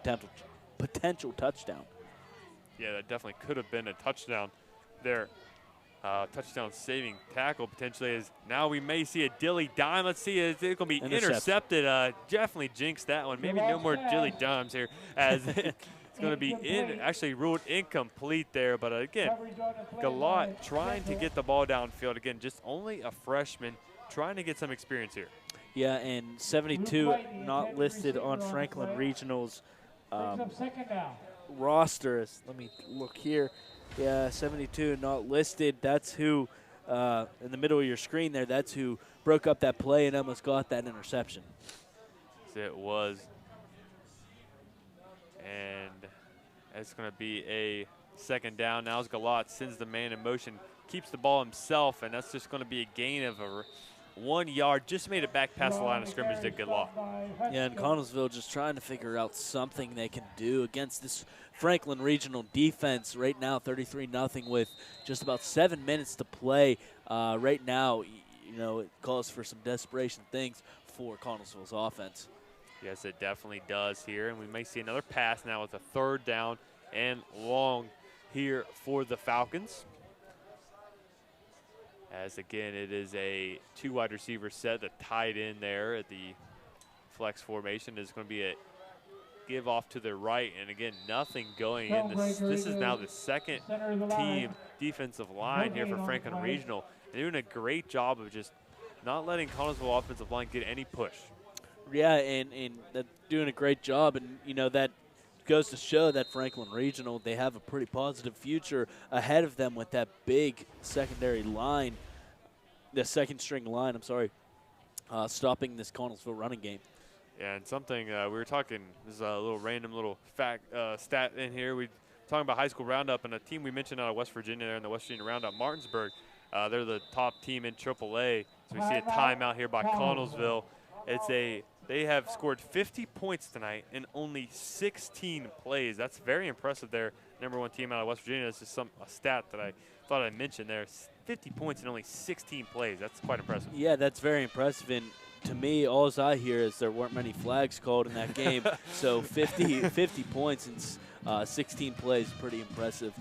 C: potential touchdown.
B: Yeah, that definitely could have been a touchdown there. Touchdown saving tackle potentially is now we may see a dilly dime. Let's see, it's going to be intercepted. Definitely jinxed that one. Maybe no more dilly dimes here as it's going to be actually ruled incomplete there. But again, Galat trying to get the ball downfield. Again, just only a freshman trying to get some experience here.
C: Yeah, and 72 not listed on Franklin Regional's roster. Let me look here. Yeah, 72 not listed. That's who, in the middle of your screen there, that's who broke up that play and almost got that interception.
B: It was. And it's going to be a second down. Now as Galat sends the man in motion, keeps the ball himself, and that's just going to be a gain of 1 yard. Just made it back past the line of scrimmage to Galat.
C: Yeah, and Connellsville just trying to figure out something they can do against this Franklin Regional defense. Right now, 33-0 with just about 7 minutes to play. Right now, you know, it calls for some desperation things for Connellsville's offense.
B: Yes, it definitely does here, and we may see another pass now with a third down and long here for the Falcons. As again, it is a 2 wide receiver set, the tight end there at the flex formation is going to be a give off to the right, and again, nothing going in. This is now the second team defensive line here for Franklin Regional. They're doing a great job of just not letting Connellsville offensive line get any push.
C: Yeah, and they're doing a great job, and you know that goes to show that Franklin Regional, they have a pretty positive future ahead of them with that big secondary line, the second string line, stopping this Connellsville running game.
B: Yeah, and something we were talking, this is a little random little fact stat in here. We're talking about high school roundup, and a team we mentioned out of West Virginia there in the West Virginia roundup, Martinsburg, they're the top team in AAA. So we see a timeout here by Connellsville. They have scored 50 points tonight in only 16 plays. That's very impressive there. #1 team out of West Virginia. That's just a stat that I thought I'd mention there. 50 points in only 16 plays. That's quite impressive.
C: Yeah, that's very impressive. And to me, all I hear is there weren't many flags called in that game. So 50 points in 16 plays, pretty impressive.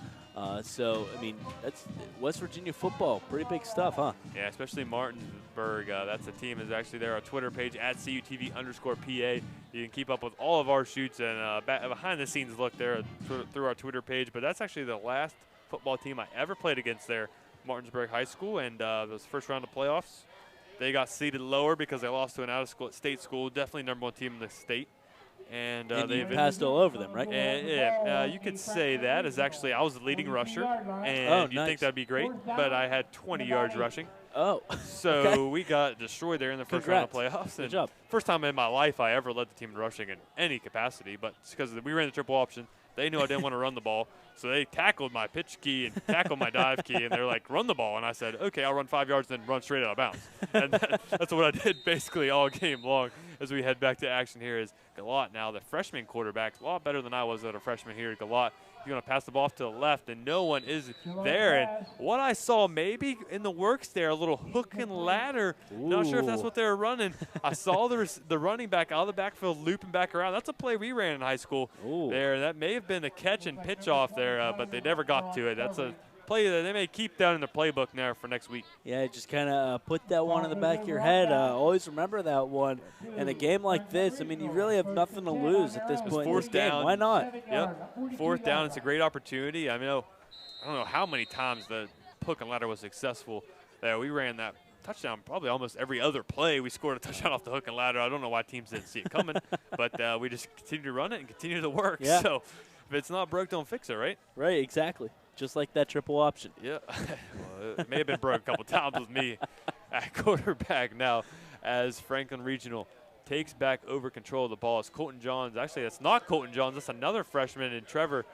C: So, I mean, that's West Virginia football. Pretty big stuff, huh?
B: Yeah, especially Martinsburg. That's a team is actually there. Our Twitter page, @CUTV_PA. You can keep up with all of our shoots and behind-the-scenes look there through our Twitter page. But that's actually the last football team I ever played against there, Martinsburg High School. And those first round of playoffs, they got seeded lower because they lost to an out-of-state school. Definitely #1 team in the state. And
C: you passed all over them, right?
B: Yeah, you could say that. As actually, I was the leading rusher, and you'd think that'd be great, but I had 20 yards rushing.
C: Oh,
B: so we got destroyed there in the first round of playoffs.
C: Good job.
B: First time in my life I ever led the team in rushing in any capacity, but it's because we ran the triple option. They knew I didn't want to run the ball, so they tackled my pitch key and tackled my dive key, and they're like, run the ball. And I said, okay, I'll run 5 yards, then run straight out of bounds. And that's what I did basically all game long as we head back to action here is Galat now, the freshman quarterback, a lot better than I was as a freshman here at Galat. He's going to pass the ball off to the left, and no one is there. And what I saw maybe in the works there, a little hook and ladder. Ooh. Not sure if that's what they were running. I saw the running back out of the backfield looping back around. That's a play we ran in high school.
C: Ooh.
B: There. That may have been a catch and pitch off there, but they never got to it. That's a play that they may keep down in the playbook now for next week.
C: Yeah, just kind of put that one in the back of your head. Always remember that one. In a game like this, I mean, you really have nothing to lose at this point in this game. Why not?
B: Yep. 4th down, it's a great opportunity. I don't know how many times the hook and ladder was successful there. We ran that touchdown probably almost every other play. We scored a touchdown off the hook and ladder. I don't know why teams didn't see it coming, but we just continued to run it and continue to work.
C: Yeah.
B: So if it's not broke, don't fix it, right?
C: Right, exactly. Just like that triple option.
B: Yeah. Well, it may have been broke a couple times with me at quarterback now as Franklin Regional takes back over control of the ball. It's Colton Johns. Actually, that's not Colton Johns. That's another freshman in Trevor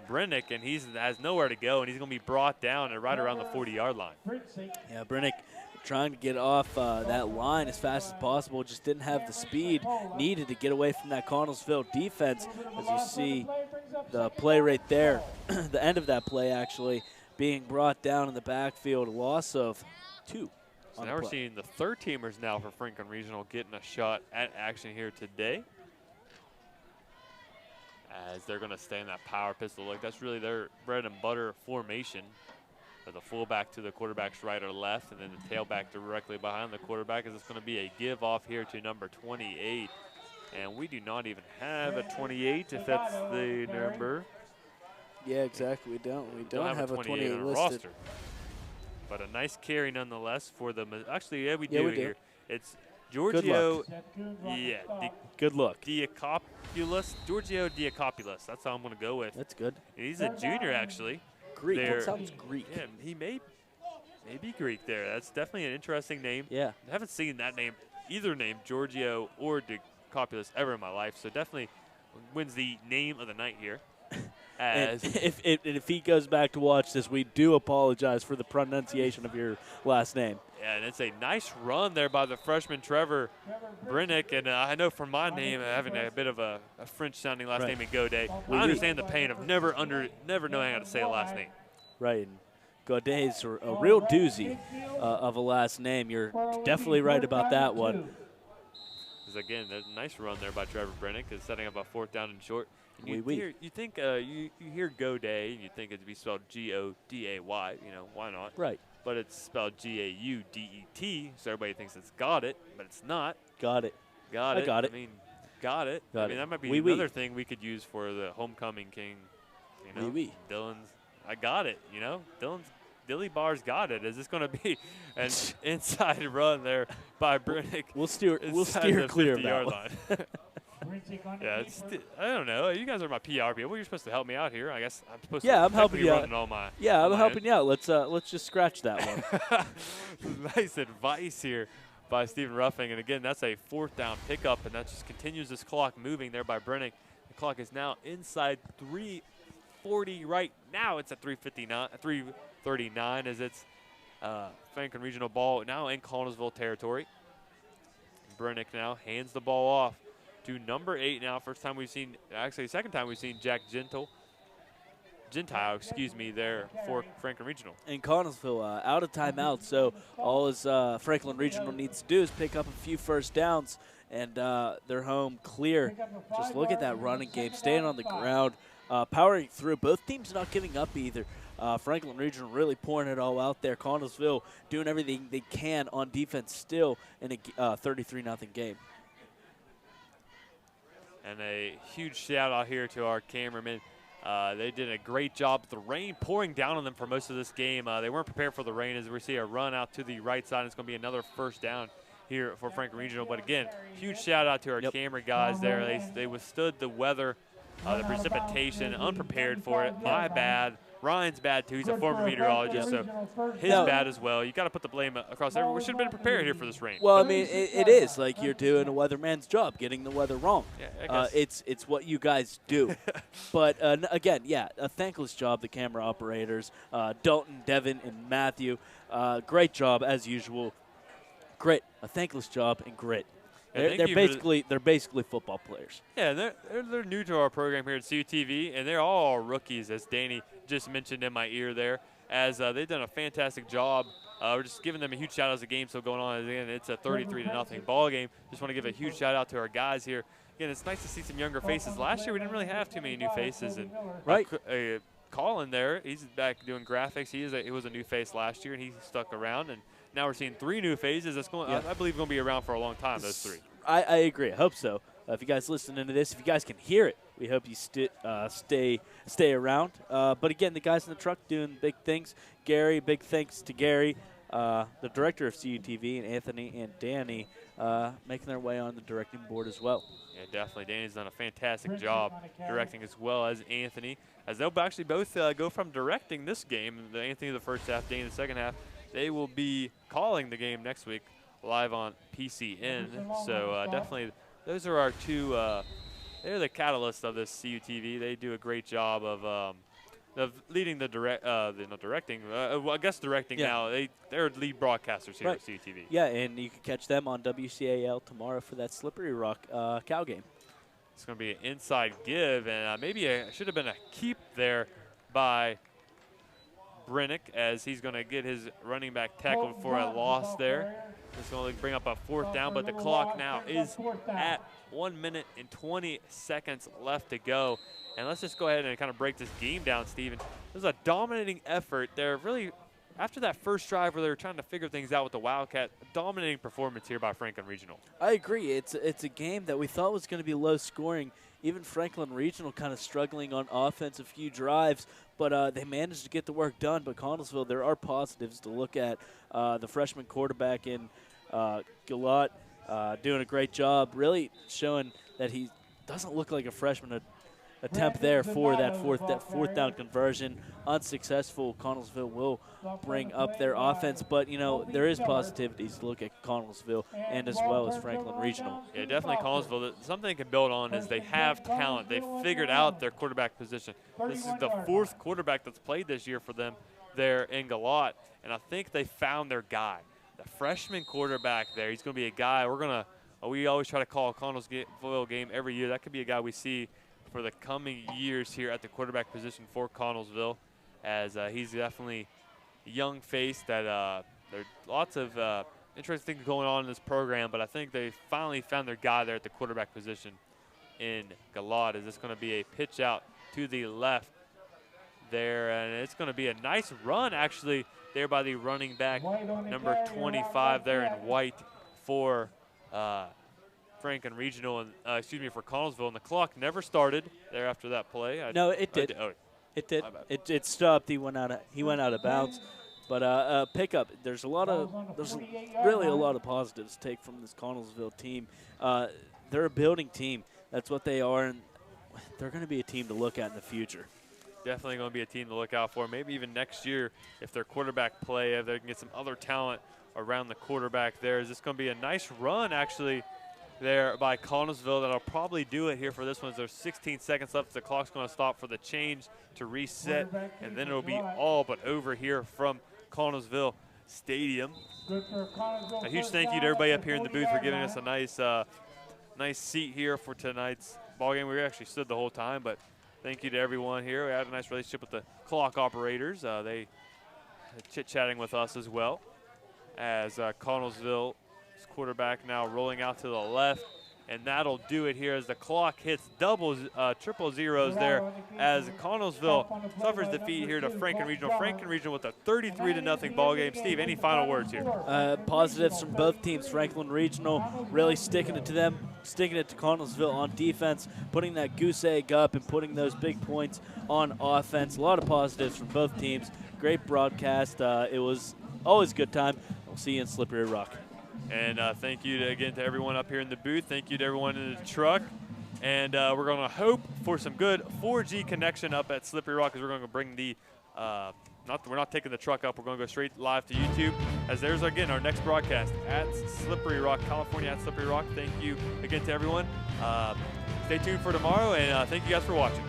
B: Brennick, and he has nowhere to go, and he's going to be brought down and right around the 40-yard line.
C: Yeah, Brennick trying to get off that line as fast as possible. Just didn't have the speed needed to get away from that Connellsville defense. As you see the play right there, the end of that play actually being brought down in the backfield. Loss of 2.
B: So now we're seeing the third teamers now for Franklin Regional getting a shot at action here today. As they're going to stay in that power pistol look. That's really their bread and butter formation. With the fullback to the quarterback's right or left, and then the tailback directly behind the quarterback. Is it's going to be a give off here to number 28. And we do not even have a 28 if that's the number.
C: Yeah, exactly. We don't have a 28
B: on our
C: listed.
B: roster. But a nice carry nonetheless for the. Actually, yeah, we do here. It's Giorgio.
C: Good luck.
B: Diakopoulos. Giorgio Diakopoulos. That's how I'm going to go with.
C: That's good.
B: He's a junior, actually.
C: Greek. That sounds Greek.
B: Yeah, he may be Greek there. That's definitely an interesting name.
C: Yeah.
B: I haven't seen that name, either name, Giorgio or Diakopoulos, ever in my life. So definitely wins the name of the night here.
C: And if he goes back to watch this, we do apologize for the pronunciation of your last name.
B: Yeah, and it's a nice run there by the freshman Trevor Brennick. And I know from my name, having a bit of a French-sounding last name in Godet, I understand the pain of never knowing how to say a last name.
C: Right. And Godet's a real doozy of a last name. You're definitely right about that one.
B: Because again, there's a nice run there by Trevor Brennick, is setting up a 4th down and short. And you hear Godet, and you think it'd be spelled G-O-D-A-Y. You know, why not?
C: Right.
B: But it's spelled G-A-U-D-E-T, so everybody thinks it's got it, but it's not.
C: Got it.
B: Got it.
C: Got it.
B: I mean, got it. I mean, that might be another thing we could use for the homecoming king. You know, Dylan's. I got it. You know, Dilly Bar's got it. Is this going to be an inside run there by Brennick?
C: We'll steer clear of that one.
B: Yeah, I don't know. You guys are my PR people. You're supposed to help me out here. I guess I'm supposed to.
C: Yeah, I'm helping you out.
B: I'm
C: helping you out. Let's just scratch that one.
B: Nice advice here by Stephen Ruffing. And again, that's a 4th down pickup, and that just continues this clock moving there by Brennick. The clock is now inside 3:40 right now. It's at 3:39 as it's Franklin Regional ball now in Connellsville territory. Brennick now hands the ball off to number 8 now. Second time we've seen Jack Gentile, there for Franklin Regional.
C: And Connellsville out of timeout, so all his Franklin Regional needs to do is pick up a few first downs, and they're home clear. Just look at that running game, staying on the ground, powering through. Both teams not giving up either. Franklin Regional really pouring it all out there. Connellsville doing everything they can on defense still in a 33-0 game.
B: And a huge shout out here to our cameramen. They did a great job with the rain pouring down on them for most of this game. They weren't prepared for the rain as we see a run out to the right side. It's going to be another first down here for Franklin Regional. But again, huge shout out to our camera guys there. They withstood the weather, the precipitation, unprepared for it. My bad. Ryan's bad too. He's a former meteorologist, so his bad as well. You got to put the blame across everyone. We should have been prepared here for this rain.
C: Well, I mean, it is like you're doing a weatherman's job, getting the weather wrong.
B: Yeah,
C: it's what you guys do. But again, a thankless job, the camera operators, Dalton, Devin, and Matthew. Great job as usual. Grit, a thankless job, and grit. They're basically football players.
B: Yeah, they're new to our program here at CUTV, and they're all rookies, as Danny just mentioned in my ear there. As they've done a fantastic job. We're just giving them a huge shout out as the game's still going on. Again, it's a 33-0 ball game. Just want to give a huge shout out to our guys here. Again, it's nice to see some younger faces. Last year we didn't really have too many new faces, and Colin there, he's back doing graphics. He was a new face last year, and he stuck around. And now we're seeing 3 new faces. That's going. I believe going to be around for a long time. Those 3.
C: I agree. I hope so. If you guys listening to this, if you guys can hear it, we hope you stay around. But again, the guys in the truck doing big things. Gary, big thanks to Gary, the director of CUTV, and Anthony and Danny making their way on the directing board as well.
B: Yeah, definitely. Danny's done a fantastic job directing as well as Anthony. As they'll actually both go from directing this game, Anthony the first half, Danny the second half. They will be calling the game next week live on PCN. So definitely those are our 2, they're the catalysts of this CUTV. They do a great job of leading the directing now. They're lead broadcasters here at CUTV.
C: Yeah, and you can catch them on WCAL tomorrow for that Slippery Rock cow game.
B: It's going to be an inside give, and maybe it should have been a keep there by Brennick, as he's going to get his running back tackled for a loss there. It's going to bring up a 4th down, but the clock now is at 1 minute and 20 seconds left to go. And let's just go ahead and kind of break this game down, Steven. It was a dominating effort there. Really, after that first drive where they were trying to figure things out with the Wildcat, dominating performance here by Franklin Regional.
C: I agree. It's a game that we thought was going to be low scoring. Even Franklin Regional kind of struggling on offense a few drives, but they managed to get the work done. But Connellsville, there are positives to look at. The freshman quarterback in Gillot doing a great job, really showing that he doesn't look like a freshman. Attempt there for that fourth down conversion, unsuccessful. Connellsville will bring up their offense, but you know there is positivities to look at Connellsville and as well as Franklin Regional.
B: Yeah, definitely Connellsville. Something they can build on is they have talent. They've figured out their quarterback position. This is the 4th quarterback that's played this year for them there in Gillot, and I think they found their guy. The freshman quarterback there, he's going to be a guy we always try to call a Connellsville game every year. That could be a guy we see for the coming years here at the quarterback position for Connellsville, as he's definitely a young face that there are lots of interesting things going on in this program, but I think they finally found their guy there at the quarterback position in Gillot. Is this going to be a pitch out to the left there, and it's going to be a nice run actually there by the running back, number 25 there in white for Franklin Regional, and for Connellsville, and the clock never started there after that play.
C: No, it did. It did. It stopped. He went out of bounds. But pickup. There's really a lot of positives to take from this Connellsville team. They're a building team. That's what they are, and they're going to be a team to look at in the future.
B: Definitely going to be a team to look out for. Maybe even next year, if their quarterback play, if they can get some other talent around the quarterback there. Is this going to be a nice run actually there by Connellsville that'll probably do it here for this one. There's 16 seconds left. The clock's going to stop for the change to reset, and then it'll be all but over here from Connellsville Stadium. A huge thank you to everybody up here in the booth for giving us a nice seat here for tonight's ball game. We actually stood the whole time, but thank you to everyone here. We had a nice relationship with the clock operators. They chit-chatting with us as well, as Connellsville quarterback now rolling out to the left, and that'll do it here as the clock hits triple zeros there, as Connellsville suffers defeat here to Franklin Regional. Franklin Regional with a 33-0 ball game. Steve, any final words here?
C: Positives from both teams. Franklin Regional really sticking it to them, sticking it to Connellsville on defense, putting that goose egg up and putting those big points on offense. A lot of positives from both teams. Great broadcast. It was always a good time. We'll see you in Slippery Rock.
B: And thank you again to everyone up here in the booth. Thank you to everyone in the truck. And we're going to hope for some good 4G connection up at Slippery Rock, because we're going to bring the we're not taking the truck up. We're going to go straight live to YouTube, as there's, again, our next broadcast at Slippery Rock, California, at Slippery Rock. Thank you again to everyone. Stay tuned for tomorrow, and thank you guys for watching.